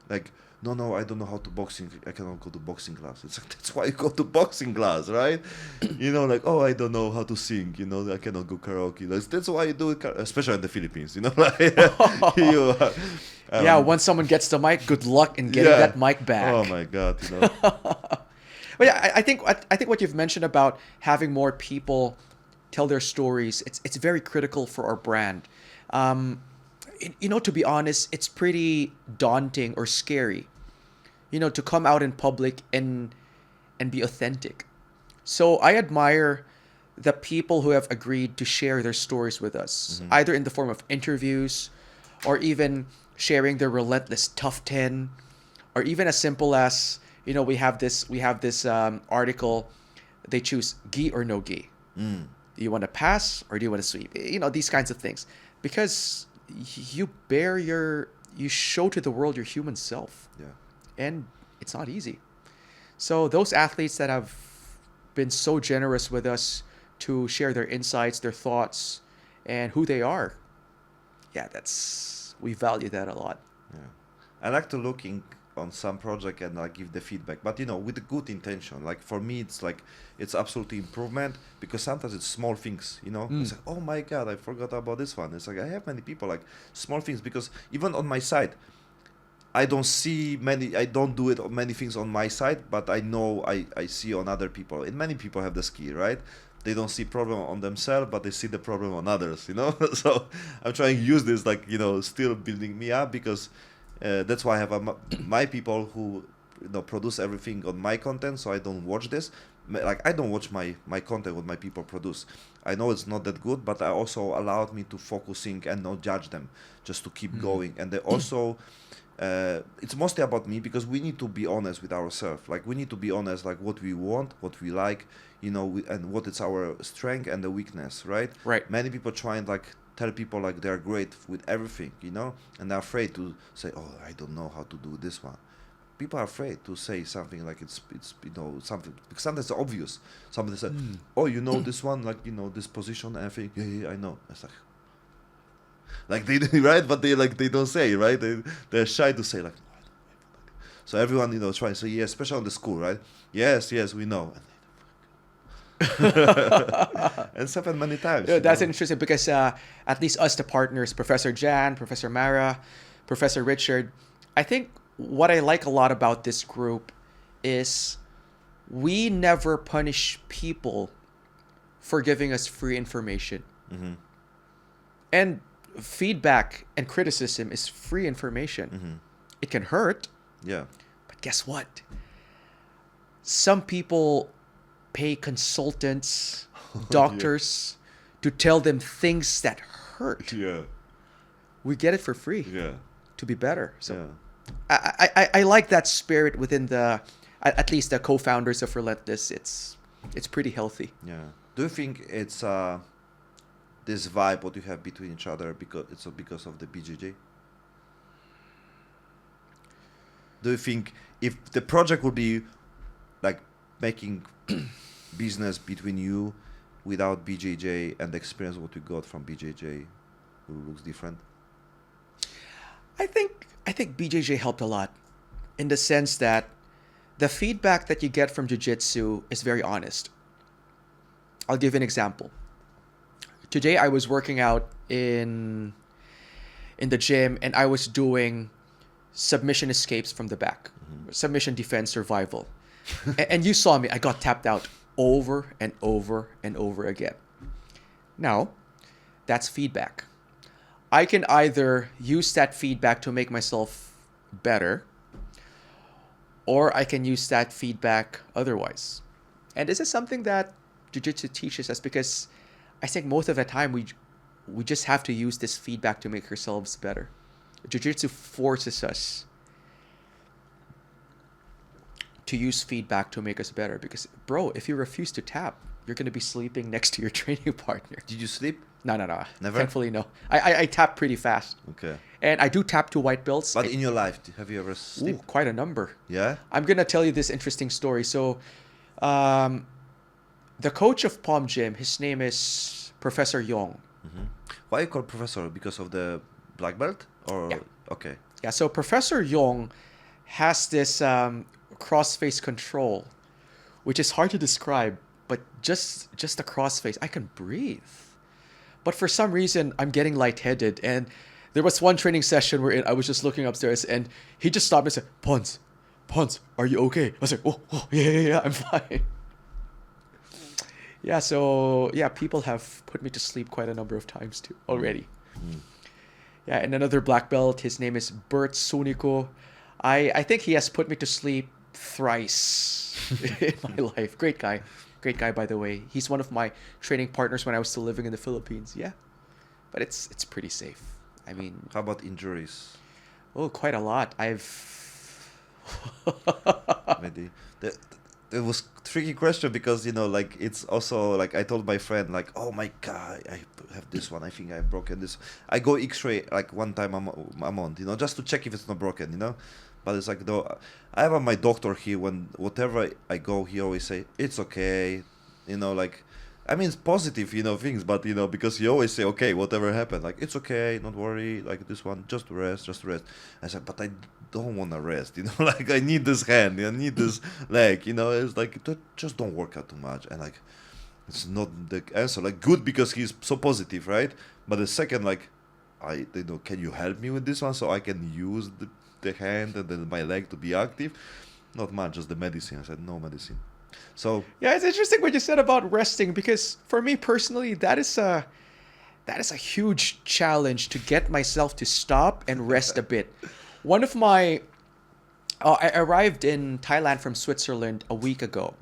[SPEAKER 1] like no, I don't know how to boxing. I cannot go to boxing class. It's like that's why you go to boxing class, right? Like oh, I don't know how to sing. I cannot go karaoke. That's why you do it, especially in the Philippines. Like you.
[SPEAKER 2] Yeah, once someone gets the mic, good luck in getting that mic back.
[SPEAKER 1] Oh my God,
[SPEAKER 2] But yeah, I think what you've mentioned about having more people tell their stories, it's very critical for our brand. To be honest, it's pretty daunting or scary, to come out in public and be authentic. So I admire the people who have agreed to share their stories with us, either in the form of interviews or even sharing their Relentless Tough 10, or even as simple as, we have this article, they choose gi or no gi. Do you want to pass or do you want to sweep? These kinds of things. Because you show to the world your human self.
[SPEAKER 1] Yeah.
[SPEAKER 2] And it's not easy. So those athletes that have been so generous with us to share their insights, their thoughts, and who they are, we value that a lot.
[SPEAKER 1] Yeah. I like to looking on some project and give the feedback, but with a good intention. Like for me, it's absolutely improvement, because sometimes it's small things. It's like, oh my God, I forgot about this one. It's like I have many people like small things, because even on my side, I don't do it many things on my side, but I know I see on other people, and many people have the skill, right? They don't see problem on themselves, but they see the problem on others, So I'm trying to use this, still building me up, because that's why I have my people who produce everything on my content, so I don't watch this. I don't watch my content, what my people produce. I know it's not that good, but I also allowed me to focusing and not judge them, just to keep going. And they also, it's mostly about me, because we need to be honest with ourselves. We need to be honest, what we want, what we like, and what is our strength and the weakness, right?
[SPEAKER 2] Right.
[SPEAKER 1] Many people try and tell people they're great with everything, and they're afraid to say, oh, I don't know how to do this one. People are afraid to say something it's something, because sometimes it's obvious. Somebody said, oh, this one, this position, and I think, yeah, I know. It's they right, but they don't say, right? They're shy to say so everyone trying to say, yeah, especially on the school, right? Yes, we know. And it's happened many times.
[SPEAKER 2] Yeah, that's interesting, because at least us, the partners, Professor Jan, Professor Mara, Professor Richard, I think what I like a lot about this group is we never punish people for giving us free information. And feedback and criticism is free information. It can hurt.
[SPEAKER 1] Yeah.
[SPEAKER 2] But guess what? Some people pay consultants, doctors, to tell them things that hurt.
[SPEAKER 1] Yeah.
[SPEAKER 2] We get it for free.
[SPEAKER 1] Yeah.
[SPEAKER 2] To be better. So I like that spirit within at least the co-founders of Relentless. It's pretty healthy.
[SPEAKER 1] Yeah. Do you think it's this vibe what you have between each other because of the BJJ? Do you think if the project would be making business between you without BJJ, and the experience what you got from BJJ looks different?
[SPEAKER 2] I think BJJ helped a lot, in the sense that the feedback that you get from Jiu-Jitsu is very honest. I'll give you an example. Today I was working out in the gym, and I was doing submission escapes from the back, submission defense survival. And you saw me, I got tapped out over and over and over again. Now, that's feedback. I can either use that feedback to make myself better, or I can use that feedback otherwise. And this is something that Jiu-Jitsu teaches us, because I think most of the time we just have to use this feedback to make ourselves better. Jiu-Jitsu forces us to use feedback to make us better, because, bro, if you refuse to tap, you're gonna be sleeping next to your training partner.
[SPEAKER 1] Did you sleep?
[SPEAKER 2] No.
[SPEAKER 1] Never?
[SPEAKER 2] Thankfully, no. I tap pretty fast.
[SPEAKER 1] Okay.
[SPEAKER 2] And I do tap to white belts.
[SPEAKER 1] But in your life, have you ever slept?
[SPEAKER 2] Ooh, quite a number.
[SPEAKER 1] Yeah?
[SPEAKER 2] I'm gonna tell you this interesting story. So, the coach of Palm Gym, his name is Professor Yong.
[SPEAKER 1] Why you call professor? Because of the black belt? Or
[SPEAKER 2] Yeah.
[SPEAKER 1] Okay.
[SPEAKER 2] Yeah, so Professor Yong has this cross-face control, which is hard to describe, but just the cross-face, I can breathe. But for some reason, I'm getting lightheaded, and there was one training session where I was just looking upstairs, and he just stopped and said, Ponce, are you okay? I was like, oh yeah, I'm fine. Yeah, so yeah, people have put me to sleep quite a number of times too already. Yeah, and another black belt, his name is Bert Sunico. I think he has put me to sleep thrice in my life. Great guy, by the way. He's one of my training partners when I was still living in the Philippines. Yeah, but it's pretty safe. I mean,
[SPEAKER 1] How about injuries?
[SPEAKER 2] oh, quite a lot.
[SPEAKER 1] Maybe. It was tricky question because, like, it's also, like, I told my friend, like, oh my God, I have this one. I think I've broken this. I go X-ray, like, one time a month, just to check if it's not broken, But it's like, though, I have my doctor here. When whatever I go, he always say, it's okay, like, I mean, it's positive, things, but, because he always say, okay, whatever happened, like, it's okay, don't worry, like, this one, just rest. I said, but I don't want to rest, like, I need this hand, I need this leg, it's like, just don't work out too much, and, like, it's not the answer, like, good, because he's so positive, right? But the second, like, can you help me with this one so I can use the hand and then my leg to be active? Not much, just the medicine. I said, no medicine. So
[SPEAKER 2] yeah, it's interesting what you said about resting, because for me personally, that is a huge challenge to get myself to stop and rest a bit. One of my I arrived in Thailand from Switzerland a week ago,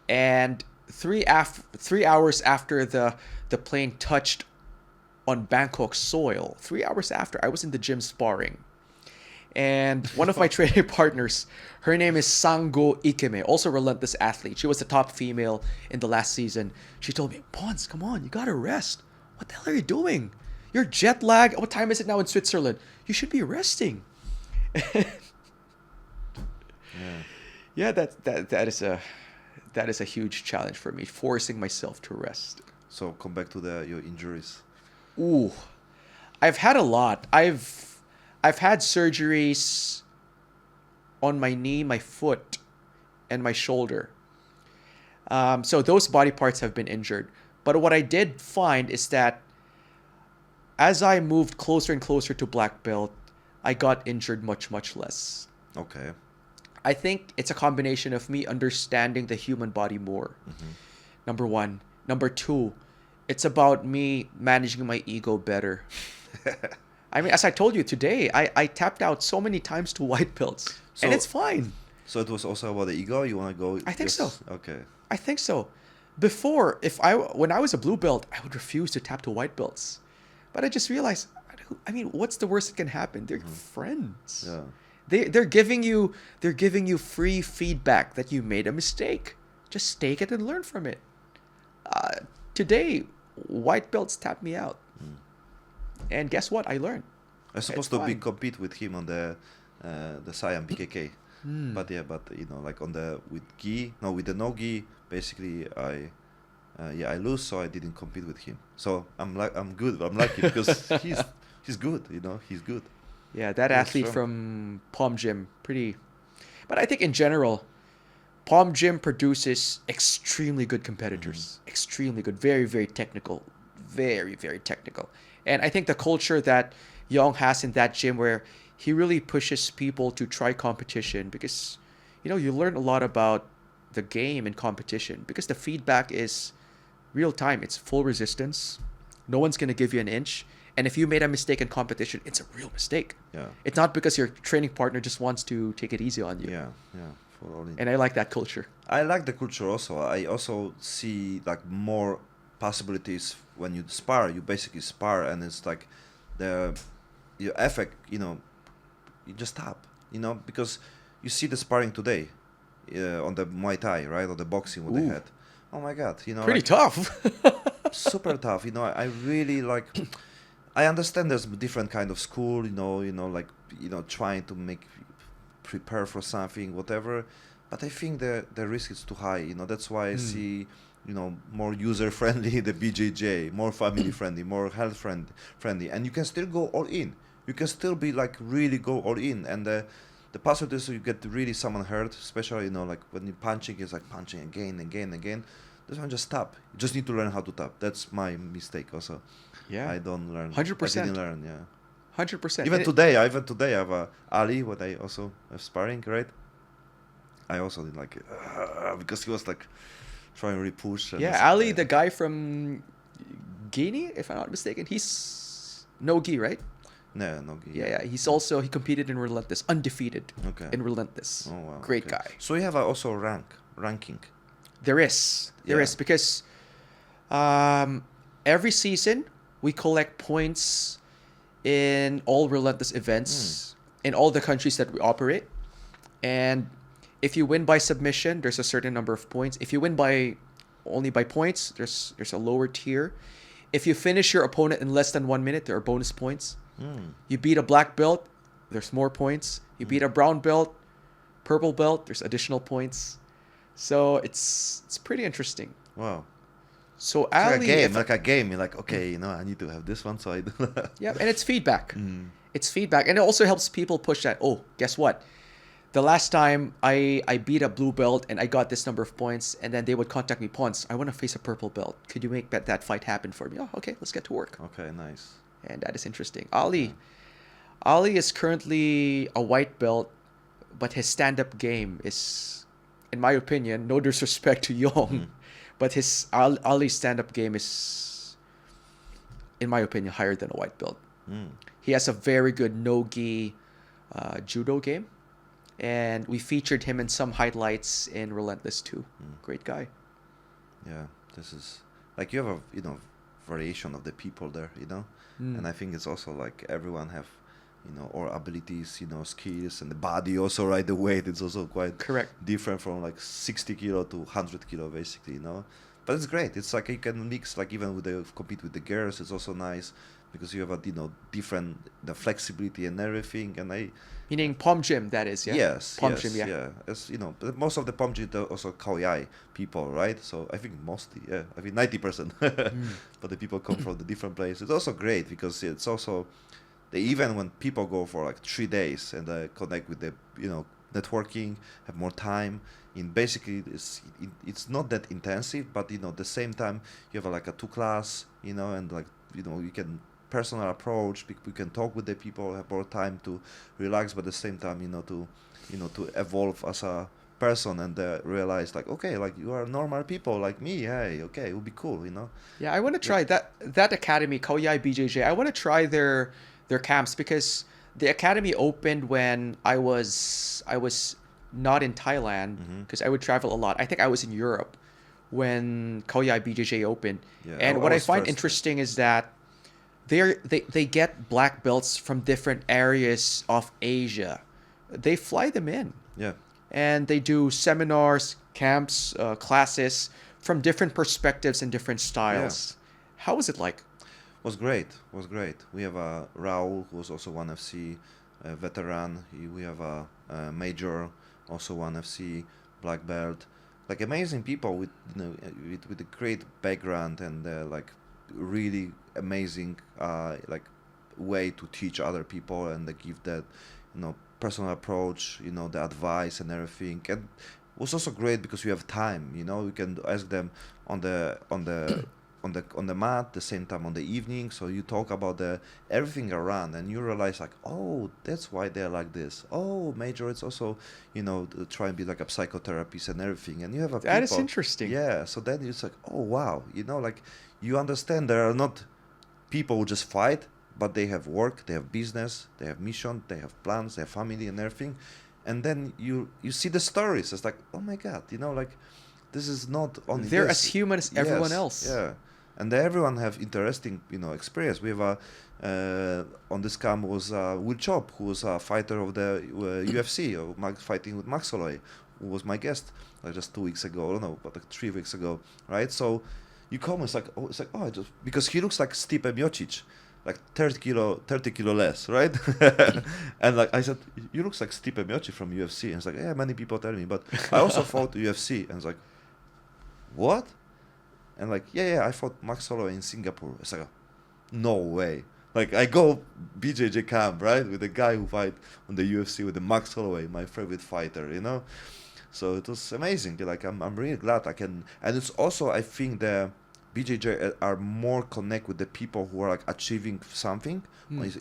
[SPEAKER 2] and 3 hours after the plane touched on Bangkok soil, 3 hours after, I was in the gym sparring. And one of my training partners, her name is Sango Ikeme, also a Relentless athlete. She was the top female in the last season. She told me, Ponce, come on, you gotta rest. What the hell are you doing? You're jet lagged. What time is it now in Switzerland? You should be resting. Yeah, that is a huge challenge for me, forcing myself to rest.
[SPEAKER 1] So come back to your injuries.
[SPEAKER 2] Ooh, I've had a lot. I've had surgeries on my knee, my foot, and my shoulder. So those body parts have been injured. But what I did find is that as I moved closer and closer to black belt, I got injured much, much less.
[SPEAKER 1] Okay.
[SPEAKER 2] I think it's a combination of me understanding the human body more. Number one. Number two, it's about me managing my ego better. I mean, as I told you today, I tapped out so many times to white belts, and it's fine.
[SPEAKER 1] So it was also about the ego? You want to go?
[SPEAKER 2] I think so.
[SPEAKER 1] Okay.
[SPEAKER 2] I think so. Before, when I was a blue belt, I would refuse to tap to white belts. But I just realized, I mean, what's the worst that can happen? They're friends.
[SPEAKER 1] Yeah.
[SPEAKER 2] They're giving you free feedback that you made a mistake. Just take it and learn from it. Today, white belts tapped me out. And guess what? I learned.
[SPEAKER 1] I was supposed to compete with him on the ASEAN BKK. But like with the no gi, basically I lose, so I didn't compete with him. So I'm good. I'm lucky because he's good. He's good.
[SPEAKER 2] Yeah, that athlete from Palm Gym, pretty. But I think in general, Palm Gym produces extremely good competitors. Extremely good, very, very technical, very, very technical. And I think the culture that Young has in that gym, where he really pushes people to try competition, because you learn a lot about the game and competition, because the feedback is real time. It's full resistance. No one's going to give you an inch. And if you made a mistake in competition, it's a real mistake.
[SPEAKER 1] Yeah.
[SPEAKER 2] It's not because your training partner just wants to take it easy on you.
[SPEAKER 1] Yeah.
[SPEAKER 2] And I like that culture.
[SPEAKER 1] I like the culture also. I also see like more possibilities when you spar. You basically spar, and it's like your effect. You just tap. Because you see the sparring today on the Muay Thai, right, or the boxing what they had. oh my God,
[SPEAKER 2] Pretty
[SPEAKER 1] like,
[SPEAKER 2] tough.
[SPEAKER 1] super tough. I really like. I understand there's different kind of school. Like trying to make prepare for something, whatever. But I think the risk is too high. That's why I see, more user friendly the BJJ, more family friendly, more health friendly, and you can still go all in. You can still be like really go all in, and the possibility is you get really someone hurt, especially like when you punching is like punching again, again, again. This one just tap. You just need to learn how to tap. That's my mistake also.
[SPEAKER 2] Yeah.
[SPEAKER 1] I don't learn.
[SPEAKER 2] 100%.
[SPEAKER 1] I didn't learn. Yeah.
[SPEAKER 2] 100%.
[SPEAKER 1] Even today, I have Ali, what I also have sparring, right? I also did like because he was like trying to really push.
[SPEAKER 2] Yeah, Ali, the guy from Guinea, if I'm not mistaken, he's no gi, right?
[SPEAKER 1] No.
[SPEAKER 2] Yeah. He competed in Relentless, undefeated.
[SPEAKER 1] Okay.
[SPEAKER 2] In Relentless.
[SPEAKER 1] Oh wow.
[SPEAKER 2] Great
[SPEAKER 1] okay.
[SPEAKER 2] guy.
[SPEAKER 1] So you have also ranking.
[SPEAKER 2] There is because every season we collect points in all Relentless events in all the countries that we operate, and if you win by submission, there's a certain number of points. If you win only by points, there's a lower tier. If you finish your opponent in less than 1 minute, there are bonus points. You beat a black belt, there's more points. You beat a brown belt, purple belt, there's additional points. So it's pretty interesting.
[SPEAKER 1] Wow.
[SPEAKER 2] So
[SPEAKER 1] It's
[SPEAKER 2] Ali,
[SPEAKER 1] like a game. You're like, okay, I need to have this one, so I do that.
[SPEAKER 2] Yeah, and it's feedback. It's feedback, and it also helps people push that. Oh, guess what? The last time I beat a blue belt and I got this number of points, and then they would contact me, Ponce, I want to face a purple belt. Could you make that fight happen for me? Oh, okay, let's get to work.
[SPEAKER 1] Okay, nice.
[SPEAKER 2] And that is interesting. Ali is currently a white belt, but his stand-up game is, in my opinion, no disrespect to Yong, but Ali's stand-up game is, in my opinion, higher than a white belt. He has a very good no-gi judo game, and we featured him in some highlights in Relentless too. Great guy.
[SPEAKER 1] Yeah, this is like you have a variation of the people there, and I think it's also like everyone have or abilities, skills, and the body also, right? The weight is also quite
[SPEAKER 2] Correct.
[SPEAKER 1] different from like 60 kilo to 100 kilo basically, but it's great. It's like you can mix, like even compete with the girls. It's also nice because you have a different the flexibility and everything, and
[SPEAKER 2] Meaning pom gym, that is, yeah?
[SPEAKER 1] Yes,
[SPEAKER 2] pom
[SPEAKER 1] yes,
[SPEAKER 2] gym, yeah.
[SPEAKER 1] yeah. As but most of the pom gym are also Khao people, right? So I think mostly, yeah, I think 90%. But the people come from the different places. It's also great because it's also even when people go for like 3 days and connect with the networking, have more time. Basically it's not that intensive, but the same time you have like a 2 class, and like you can personal approach. We can talk with the people, have more time to relax, but at the same time, to evolve as a person and realize like, okay, like you are normal people like me. Hey, okay, it would be cool,
[SPEAKER 2] Yeah, I want to try that academy, Khao BJJ. I want to try their camps because the academy opened when I was not in Thailand because I would travel a lot. I think I was in Europe when Khao BJJ opened.
[SPEAKER 1] Yeah,
[SPEAKER 2] And what I find
[SPEAKER 1] first,
[SPEAKER 2] interesting is that they get black belts from different areas of Asia. They fly them in.
[SPEAKER 1] Yeah.
[SPEAKER 2] And they do seminars, camps, classes from different perspectives and different styles. Yeah. How was it like?
[SPEAKER 1] Was great. We have Raul, who's also 1FC veteran. We have a Major, also 1FC black belt. Like amazing people with with a great background and like really amazing like way to teach other people and give that personal approach, the advice and everything. And it was also great because we have time, we can ask them on the mat, the same time on the evening. So you talk about everything around, and you realize like, oh, that's why they're like this. Oh, Major, it's also try and be like a psychotherapist and everything. And you have
[SPEAKER 2] that is interesting.
[SPEAKER 1] Yeah. So then it's like, oh wow, like you understand there are not people who just fight, but they have work, they have business, they have mission, they have plans, they have family and everything. And then you see the stories. It's like, oh my God, like this is not only
[SPEAKER 2] they're
[SPEAKER 1] this.
[SPEAKER 2] as human as everyone else.
[SPEAKER 1] Yeah. And everyone have interesting, experience. We have on this camp was Will Chop, who was a fighter of the UFC, fighting with Max Holloway. who was my guest like just 2 weeks ago, I don't know, but like 3 weeks ago, right? So you come, it's like, I just, because he looks like Stipe Miocic, like 30 kilo less, right? And like I said, you looks like Stipe Miocic from UFC, and it's like, yeah, many people tell me, but I also fought UFC, and it's like, what? And like, yeah, I fought Max Holloway in Singapore. It's like, no way. Like I go BJJ camp, right, with the guy who fight on the UFC with the Max Holloway, my favorite fighter, you know. So it was amazing. Like I'm really glad I can, and it's also I think the BJJ are more connect with the people who are like achieving something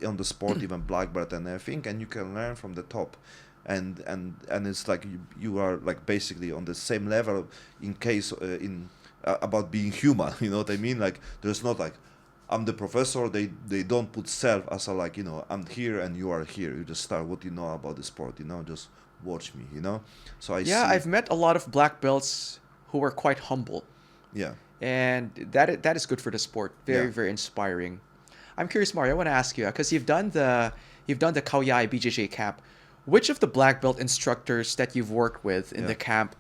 [SPEAKER 1] on the sport, even black belt and everything, and you can learn from the top, and it's like you are like basically on the same level in case about being human. You know what I mean? Like there's not like I'm the professor. They don't put self as a like, you know, I'm here and you are here. You just start what you know about the sport. You know, just watch me. You know. So
[SPEAKER 2] I've met a lot of black belts who are quite humble.
[SPEAKER 1] Yeah.
[SPEAKER 2] And that is good for the sport. Very inspiring. I'm curious, Mario. I want to ask you because you've done the Khao Yai BJJ camp. Which of the black belt instructors that you've worked with in the camp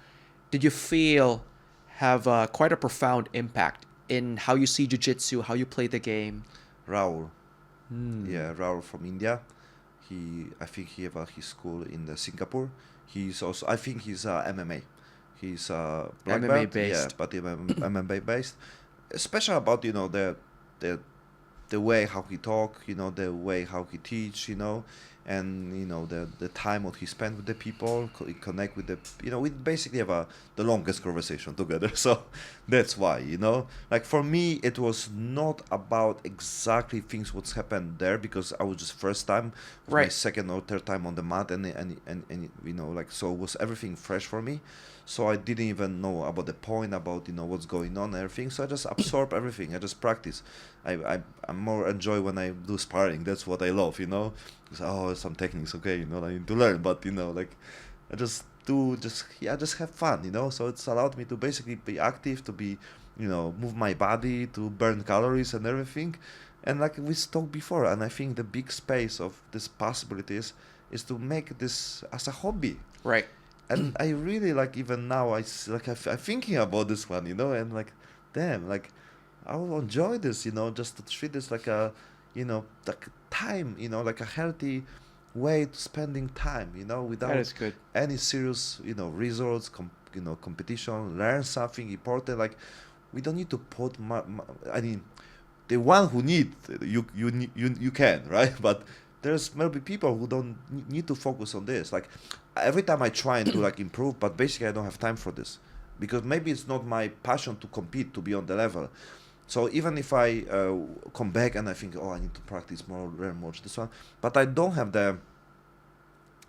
[SPEAKER 2] did you feel have quite a profound impact in how you see jiu-jitsu, how you play the game?
[SPEAKER 1] Raul. Yeah, Raul from India. I think he have his school in Singapore. He's also, I think he's MMA. He's black
[SPEAKER 2] MMA
[SPEAKER 1] belt,
[SPEAKER 2] based.
[SPEAKER 1] yeah, but MMA based. Especially about, you know, the way how he talk, you know, the way how he teach, you know, and you know the time what he spent with the people, connect with the, you know, we basically have the longest conversation together. So that's why, you know, like for me it was not about exactly things what's happened there, because I was just first time, my second or third time on the mat, and you know, like, so was everything fresh for me. So I didn't even know about the point, about, you know, what's going on and everything. So I just absorb everything. I just practice. I more enjoy when I do sparring. That's what I love, you know. Because, some techniques, okay, you know, I need to learn. But, you know, like, I just just have fun, you know. So it's allowed me to basically be active, to be, you know, move my body, to burn calories and everything. And like we talked before, and I think the big space of this possibilities is to make this as a hobby.
[SPEAKER 2] Right.
[SPEAKER 1] And I really like, even now I'm thinking about this one, you know, and like, damn, like I will enjoy this, you know, just to treat this like a, you know, like time, you know, like a healthy way to spending time, you know, without
[SPEAKER 2] That is good.
[SPEAKER 1] any serious, you know, results, you know, competition, learn something important. Like we don't need to put, I mean, the one who need, you can, right? But there's maybe people who don't need to focus on this. Like every time I try to like improve, but basically I don't have time for this, because maybe it's not my passion to compete, to be on the level. So even if I come back and I think, I need to practice more, learn more this one, but I don't have the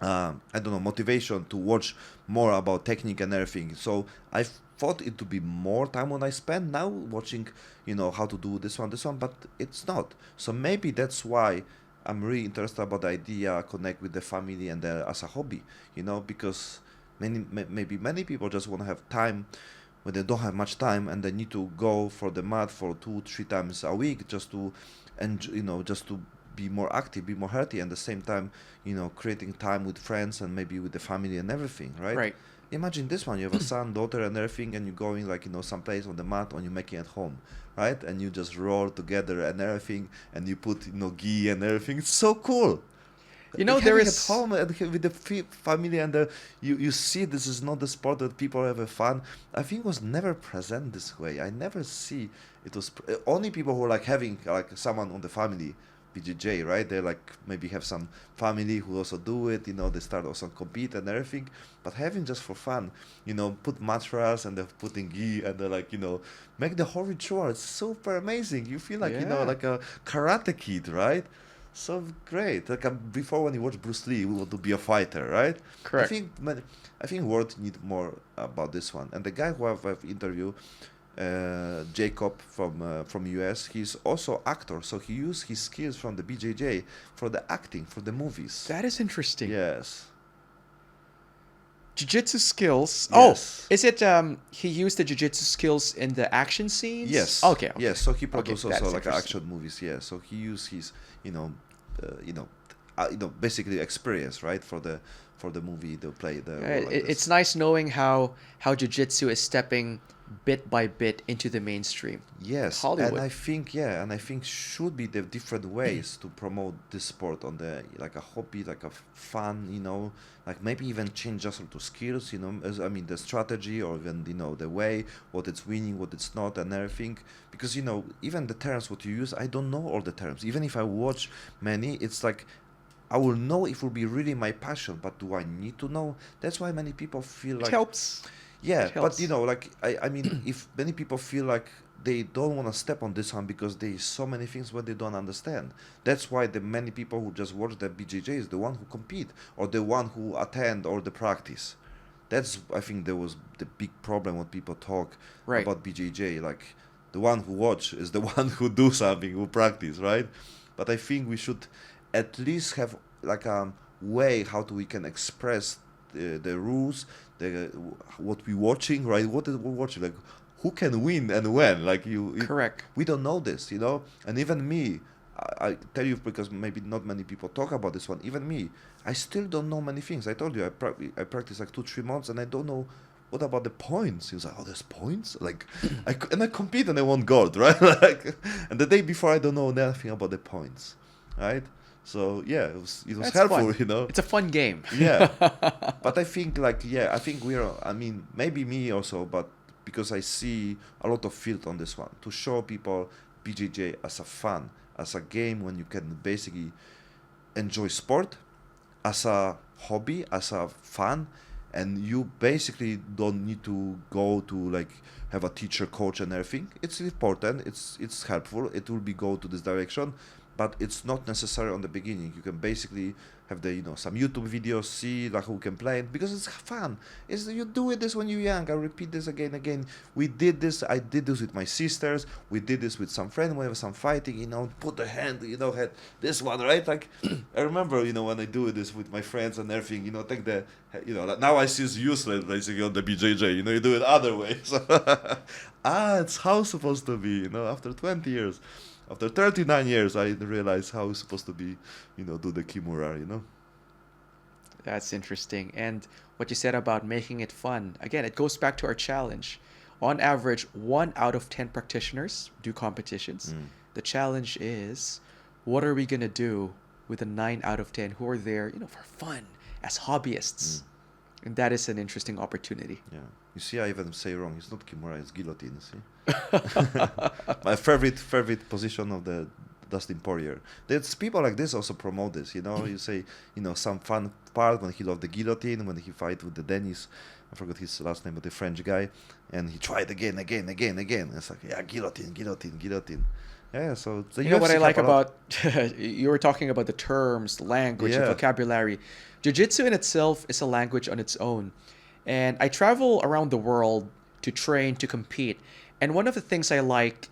[SPEAKER 1] I don't know, motivation to watch more about technique and everything. So I thought it to be more time when I spend now watching, you know, how to do this one, but it's not. So maybe that's why I'm really interested about the idea, connect with the family and as a hobby, you know, because maybe many people just want to have time when they don't have much time, and they need to go for the mat for 2-3 times a week just to, and you know, just to be more active, be more healthy, and at the same time, you know, creating time with friends and maybe with the family and everything, right?
[SPEAKER 2] Right.
[SPEAKER 1] Imagine this one: you have a son, daughter, and everything, and you're going like, you know, someplace on the mat, and you're making at home, right? And you just roll together and everything, and you put, you know, ghee and everything. It's so cool.
[SPEAKER 2] You know,
[SPEAKER 1] Having
[SPEAKER 2] there
[SPEAKER 1] at
[SPEAKER 2] is
[SPEAKER 1] home and with the family, and you see this is not the sport that people have fun. I think it was never present this way. I never see it was only people who are like having like someone on the family BJJ, right? They like maybe have some family who also do it, you know, they start also compete and everything, but having just for fun, you know, put mattress and they're putting ghee and they're like, you know, make the whole ritual. It's super amazing. You feel like, you know,
[SPEAKER 2] Yeah.
[SPEAKER 1] like a karate kid, right? So great. Like before, when you watch Bruce Lee, we want to be a fighter, right?
[SPEAKER 2] Correct.
[SPEAKER 1] I think world need more about this one. And the guy who I've interviewed, Jacob from US, he's also actor, so he used his skills from the BJJ for the acting, for the movies.
[SPEAKER 2] That is interesting.
[SPEAKER 1] Yes.
[SPEAKER 2] Jiu-jitsu skills.
[SPEAKER 1] Yes.
[SPEAKER 2] Oh, is it he used the jiu-jitsu skills in the action scenes?
[SPEAKER 1] Yes.
[SPEAKER 2] Okay.
[SPEAKER 1] Yes. So he produced
[SPEAKER 2] that
[SPEAKER 1] also
[SPEAKER 2] is
[SPEAKER 1] like
[SPEAKER 2] interesting.
[SPEAKER 1] action movies. Yeah. So he used his, you know, basically experience, right? For the movie, the play, the
[SPEAKER 2] Yeah,
[SPEAKER 1] role like this.
[SPEAKER 2] it's nice knowing how jiu-jitsu is stepping bit by bit into the mainstream.
[SPEAKER 1] Yes,
[SPEAKER 2] Hollywood.
[SPEAKER 1] and I think should be the different ways to promote this sport on the like a hobby, like a fun, like maybe even change just to skills, as I mean the strategy or even the way what it's winning, what it's not, and everything. Because even the terms what you use, I don't know all the terms. Even if I watch many, it's like I will know if it will be really my passion, but do I need to know? That's why many people feel
[SPEAKER 2] It
[SPEAKER 1] like
[SPEAKER 2] helps.
[SPEAKER 1] yeah,
[SPEAKER 2] It
[SPEAKER 1] but
[SPEAKER 2] helps.
[SPEAKER 1] like I mean, if many people feel like they don't want to step on this one because there is so many things what they don't understand. That's why the many people who just watch the BJJ is the one who compete or the one who attend or the practice. That's I think there was the big problem when people talk
[SPEAKER 2] Right.
[SPEAKER 1] about BJJ. Like the one who watch is the one who do something, who practice, right? But I think we should at least have like a way how we can express the rules, the what we watching, right? What is we watching? Like who can win and when? Like
[SPEAKER 2] Correct.
[SPEAKER 1] we don't know this, And even me, I tell you because maybe not many people talk about this one. Even me, I still don't know many things. I told you I practiced like 2-3 months and I don't know. What about the points? He was like, oh, there's points? Like, I compete and I won gold, right? Like, and the day before, I don't know nothing about the points, right? So, yeah, it was
[SPEAKER 2] That's
[SPEAKER 1] helpful,
[SPEAKER 2] fun. It's a fun game.
[SPEAKER 1] Yeah. But I think, I think I mean, maybe me also, but because I see a lot of field on this one to show people BJJ as a fun, as a game when you can basically enjoy sport, as a hobby, as a fun, and you basically don't need to go to like have a teacher, coach, and everything. It's important. It's helpful. It will be go to this direction, but it's not necessary on the beginning. You can basically have the some YouTube videos, see like who can play it because it's fun. It's you do this when you're young. I repeat this again. We did this. I did this with my sisters. We did this with some friends. We have some fighting. Put the hand. Had this one right. Like I remember when I do this with my friends and everything. Take the like now I see it's useless basically on the BJJ. You do it other way. So it's how it's supposed to be. After 20 years. After 39 years, I realized how it's supposed to be, do the Kimura,
[SPEAKER 2] That's interesting. And what you said about making it fun, again, it goes back to our challenge. On average, 1 out of 10 practitioners do competitions. The challenge is, what are we going to do with the 9 out of 10 who are there, for fun, as hobbyists? And that is an interesting opportunity.
[SPEAKER 1] Yeah. You see, I even say wrong. It's not Kimura, it's guillotine, see? My favorite position of the Dustin Poirier. There's people like this also promote this, You say, some fun part when he loved the guillotine, when he fight with the Dennis, I forgot his last name, but the French guy, and he tried again. It's like, yeah, guillotine. Yeah, so the
[SPEAKER 2] What I
[SPEAKER 1] UFC
[SPEAKER 2] like
[SPEAKER 1] have a lot-
[SPEAKER 2] about you were talking about the terms, language, and
[SPEAKER 1] Yeah.
[SPEAKER 2] vocabulary. Jiu-Jitsu in itself is a language on its own. And I travel around the world to train, to compete. And one of the things I like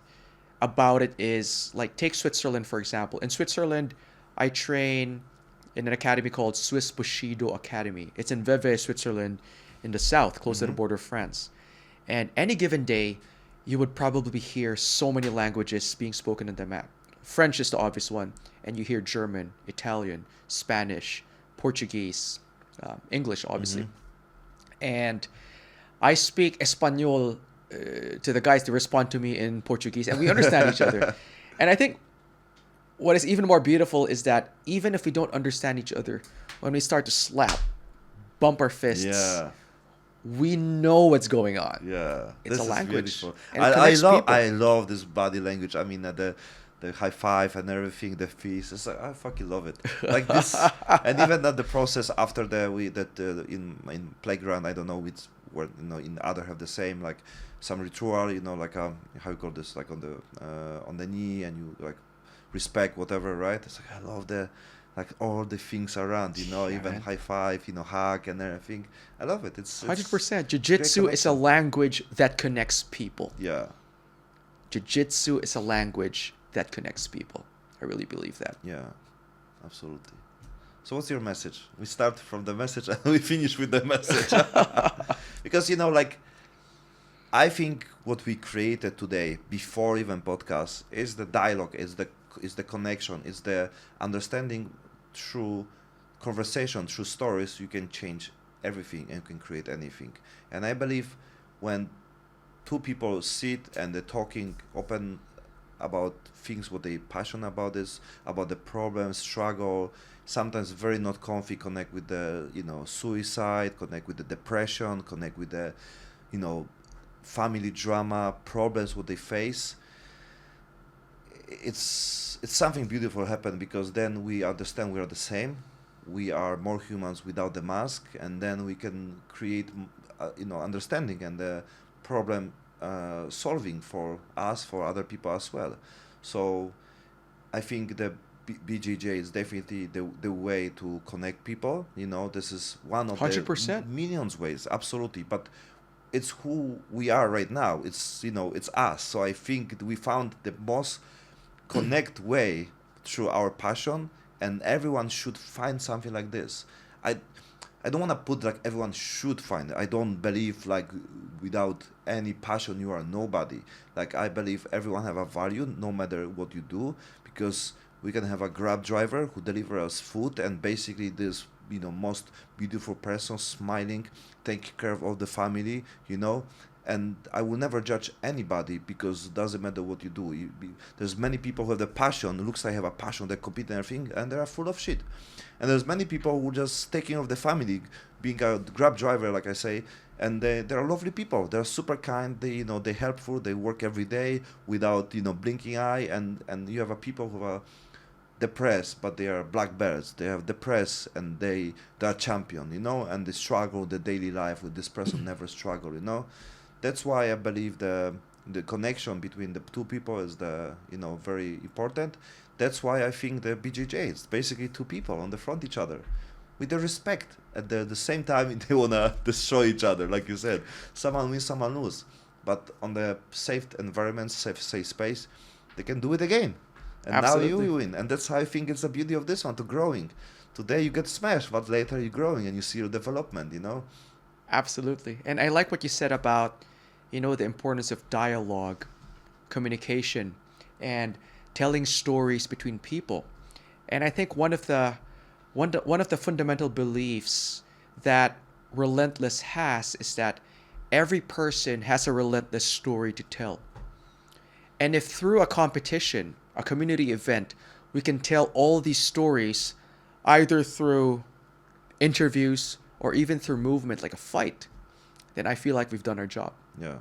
[SPEAKER 2] about it is, like, take Switzerland, for example. In Switzerland, I train in an academy called Swiss Bushido Academy. It's in Vevey, Switzerland, in the south, close to the border of France. And any given day, you would probably hear so many languages being spoken on the mat. French is the obvious one, and you hear German, Italian, Spanish, Portuguese, English, obviously. And I speak Espanol to the guys to respond to me in Portuguese, and we understand each other. And I think what is even more beautiful is that even if we don't understand each other, when we start to slap, bump our fists,
[SPEAKER 1] Yeah.
[SPEAKER 2] we know what's going on.
[SPEAKER 1] Yeah,
[SPEAKER 2] It's
[SPEAKER 1] this
[SPEAKER 2] a
[SPEAKER 1] is
[SPEAKER 2] language.
[SPEAKER 1] beautiful.
[SPEAKER 2] And it
[SPEAKER 1] I
[SPEAKER 2] connects
[SPEAKER 1] love
[SPEAKER 2] people.
[SPEAKER 1] I love this body language. I mean, the high five and everything, the fist. It's like I fucking love it. Like this, and even the process after in playground. I don't know which where in other have the same like some ritual. Like how you call this like on the knee and you like respect whatever, right? It's like I love like all the things around,
[SPEAKER 2] Yeah,
[SPEAKER 1] even
[SPEAKER 2] man.
[SPEAKER 1] high five, hug and everything. I love it. It's
[SPEAKER 2] 100%.
[SPEAKER 1] great
[SPEAKER 2] Jiu-Jitsu is a
[SPEAKER 1] connection.
[SPEAKER 2] language that connects people.
[SPEAKER 1] Yeah,
[SPEAKER 2] Jiu-Jitsu is a language that connects people. I really believe that.
[SPEAKER 1] yeah, absolutely. So what's your message? We start from the message and we finish with the message. Because like I think what we created today before even podcast is the dialogue, is the connection, is the understanding through conversation, through stories, you can change everything and can create anything. And I believe when two people sit and they're talking open about things what they passionate about is about the problems, struggle, sometimes very not comfy, connect with the suicide, connect with the depression, connect with the you know family drama, problems what they face. It's something beautiful happen because then we understand we are the same, we are more humans without the mask, and then we can create understanding and the problem solving for us, for other people as well. So I think the BJJ is definitely the way to connect people. This is one of the
[SPEAKER 2] 100%.
[SPEAKER 1] millions ways, absolutely. But it's who we are right now. It's us. So I think we found the most connect way through our passion, and everyone should find something like this. I don't want to put like everyone should find it. I don't believe like without any passion you are nobody. Like I believe everyone have a value no matter what you do, because we can have a Grab driver who delivers us food, and basically this most beautiful person smiling, taking care of all the family, and I will never judge anybody because it doesn't matter what you do. There's many people who have the passion, looks like have a passion, they compete and everything, and they are full of shit. And there's many people who just taking of the family, being a Grab driver, like I say, and they're lovely people. They're super kind. They're helpful. They work every day without blinking eye. And you have a people who are depressed, but they are black belts. They have depressed and they are champion. And they struggle the daily life with this person never struggle. That's why I believe the connection between the two people is very important. That's why I think the BJJ is basically two people on the front each other, with the respect. At the same time, they wanna destroy each other, like you said. Someone wins, someone lose, but on the safe environment, safe space, they can do it again. And
[SPEAKER 2] Absolutely.
[SPEAKER 1] now you win, and that's how I think it's the beauty of this one, to growing. Today you get smashed, but later you're growing and you see your development.
[SPEAKER 2] Absolutely. And I like what you said about, the importance of dialogue, communication, and telling stories between people. And I think one of the fundamental beliefs that Relentless has is that every person has a relentless story to tell. And if through a competition, a community event, we can tell all these stories either through interviews or even through movement like a fight, then I feel like we've done our job.
[SPEAKER 1] Yeah.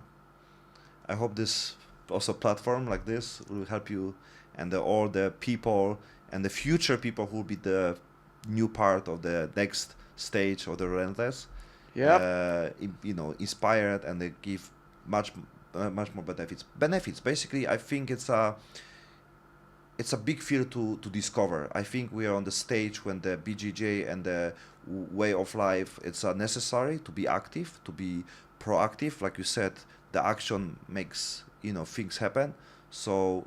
[SPEAKER 1] I hope this also platform like this will help you and all the people and the future people who will be the new part of the next stage of the Relentless.
[SPEAKER 2] Yep.
[SPEAKER 1] Inspired, and they give much more benefits. Basically, I think it's a big field to discover. I think we are on the stage when the BJJ and the way of life, it's necessary to be active, to be proactive. Like you said, the action makes things happen. So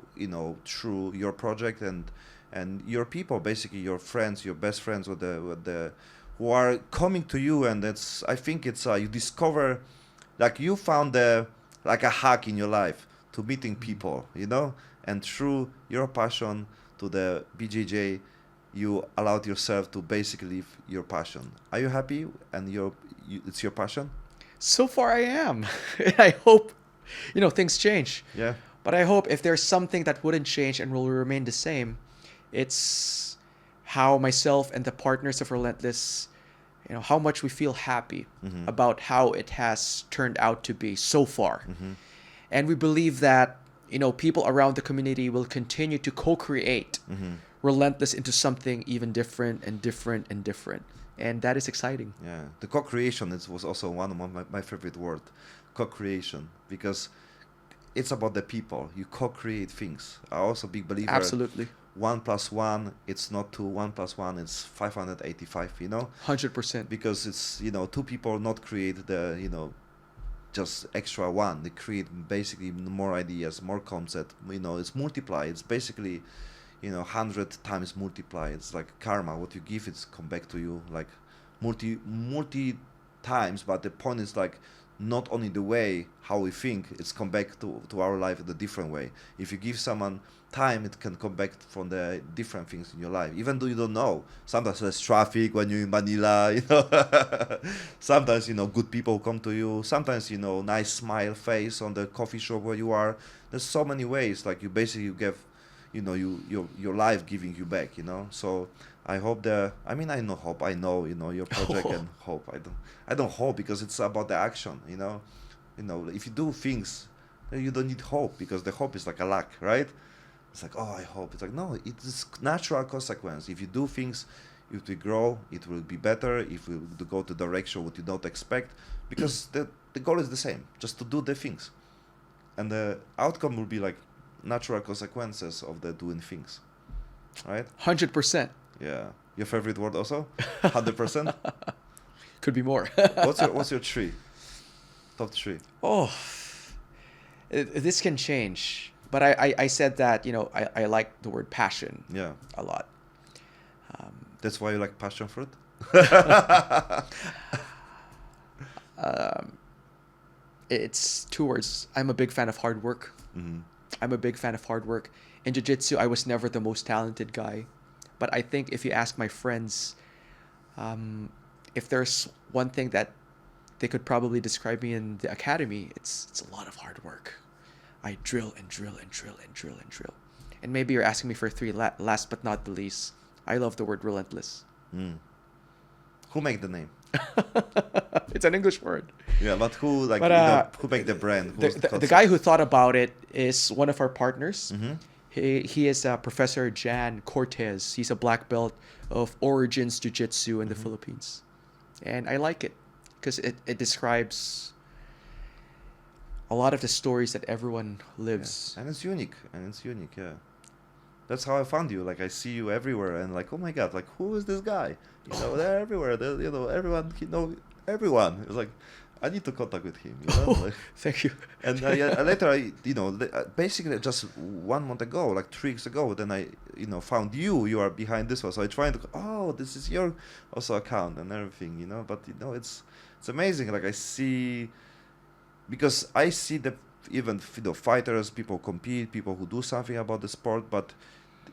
[SPEAKER 1] through your project and your people, basically your friends, your best friends, or the who are coming to you, and I think it's you discover, like you found like a hack in your life to meeting people, and through your passion to the BJJ, you allowed yourself to basically live your passion. Are you happy? And it's your passion?
[SPEAKER 2] So far I am. I hope, things change.
[SPEAKER 1] Yeah.
[SPEAKER 2] But I hope if there's something that wouldn't change and will remain the same, it's how myself and the partners of Relentless, how much we feel happy about how it has turned out to be so far. And we believe that, people around the community will continue to co-create Relentless into something even different and different and different. And that is exciting.
[SPEAKER 1] Yeah. The co-creation was also one of my favorite word, co-creation, because it's about the people. You co-create things. I'm also a big believer.
[SPEAKER 2] Absolutely.
[SPEAKER 1] 1 + 1, it's not 2. 1 + 1, it's 585.
[SPEAKER 2] 100%.
[SPEAKER 1] Because it's two people not create the just extra one. They create basically more ideas, more concept. It's multiply. It's basically 100 times multiply. It's like karma. What you give, it's come back to you like multi times. But the point is like not only the way how we think, it's come back to our life in a different way. If you give someone time, it can come back from the different things in your life, even though you don't know. Sometimes there's traffic when you're in Manila, sometimes, good people come to you. Sometimes, nice smile face on the coffee shop where you are. There's so many ways, like you basically give, your life giving you back, So I hope I know, your project and hope. I don't hope because it's about the action, if you do things, you don't need hope because the hope is like a luck, right? It's like, oh, I hope. It's like, no, it's natural consequence. If you do things, it will grow, it will be better, if we go to direction what you don't expect, because the goal is the same, just to do the things. And the outcome will be like natural consequences of the doing things, right?
[SPEAKER 2] 100%.
[SPEAKER 1] Yeah. Your favorite word also? 100%?
[SPEAKER 2] Could be more.
[SPEAKER 1] What's your three? Top three?
[SPEAKER 2] Oh, this can change. But I said that, I like the word passion a lot.
[SPEAKER 1] That's why you like passion fruit?
[SPEAKER 2] It's two words. I'm a big fan of hard work.
[SPEAKER 1] Mm-hmm.
[SPEAKER 2] I'm a big fan of hard work. In Jiu-Jitsu, I was never the most talented guy. But I think if you ask my friends, if there's one thing that they could probably describe me in the academy, it's a lot of hard work. I drill and drill and drill and drill and drill. And maybe you're asking me for three. Last but not the least, I love the word relentless.
[SPEAKER 1] Mm. Who made the name?
[SPEAKER 2] It's an English word.
[SPEAKER 1] Yeah, but who made the brand?
[SPEAKER 2] The guy who thought about it is one of our partners.
[SPEAKER 1] Mm-hmm.
[SPEAKER 2] He is Professor Jan Cortez. He's a black belt of Origins Jiu-Jitsu in the Philippines. And I like it because it describes a lot of the stories that everyone lives.
[SPEAKER 1] Yeah. And it's unique, yeah. That's how I found you. Like, I see you everywhere and like, oh my God, like, who is this guy? They're everywhere. Everyone, everyone. It's like, I need to contact with him. Like,
[SPEAKER 2] Thank you.
[SPEAKER 1] And later, basically just 1 month ago, like 3 weeks ago, then I, found you are behind this one. So I tried to, this is your also account and everything, But, it's amazing. Like, I see, because I see the even fighters, people compete, people who do something about the sport, but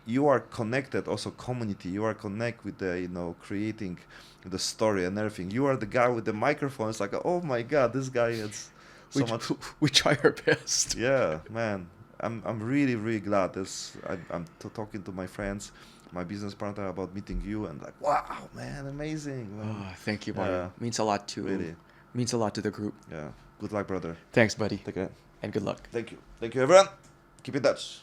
[SPEAKER 1] you are connected, also community. You are connected with the creating the story and everything. You are the guy with the microphone. It's like, oh my God, this guy is so much.
[SPEAKER 2] We try our best.
[SPEAKER 1] Yeah, man. I'm really, really glad. I'm talking to my friends, my business partner about meeting you, and like, wow, man, amazing. Man.
[SPEAKER 2] Oh, thank you, buddy. Means a lot to
[SPEAKER 1] really.
[SPEAKER 2] Means a lot to the group.
[SPEAKER 1] Yeah. Good luck, brother.
[SPEAKER 2] Thanks, buddy.
[SPEAKER 1] Take care.
[SPEAKER 2] And good luck.
[SPEAKER 1] Thank you. Thank you, everyone. Keep in touch.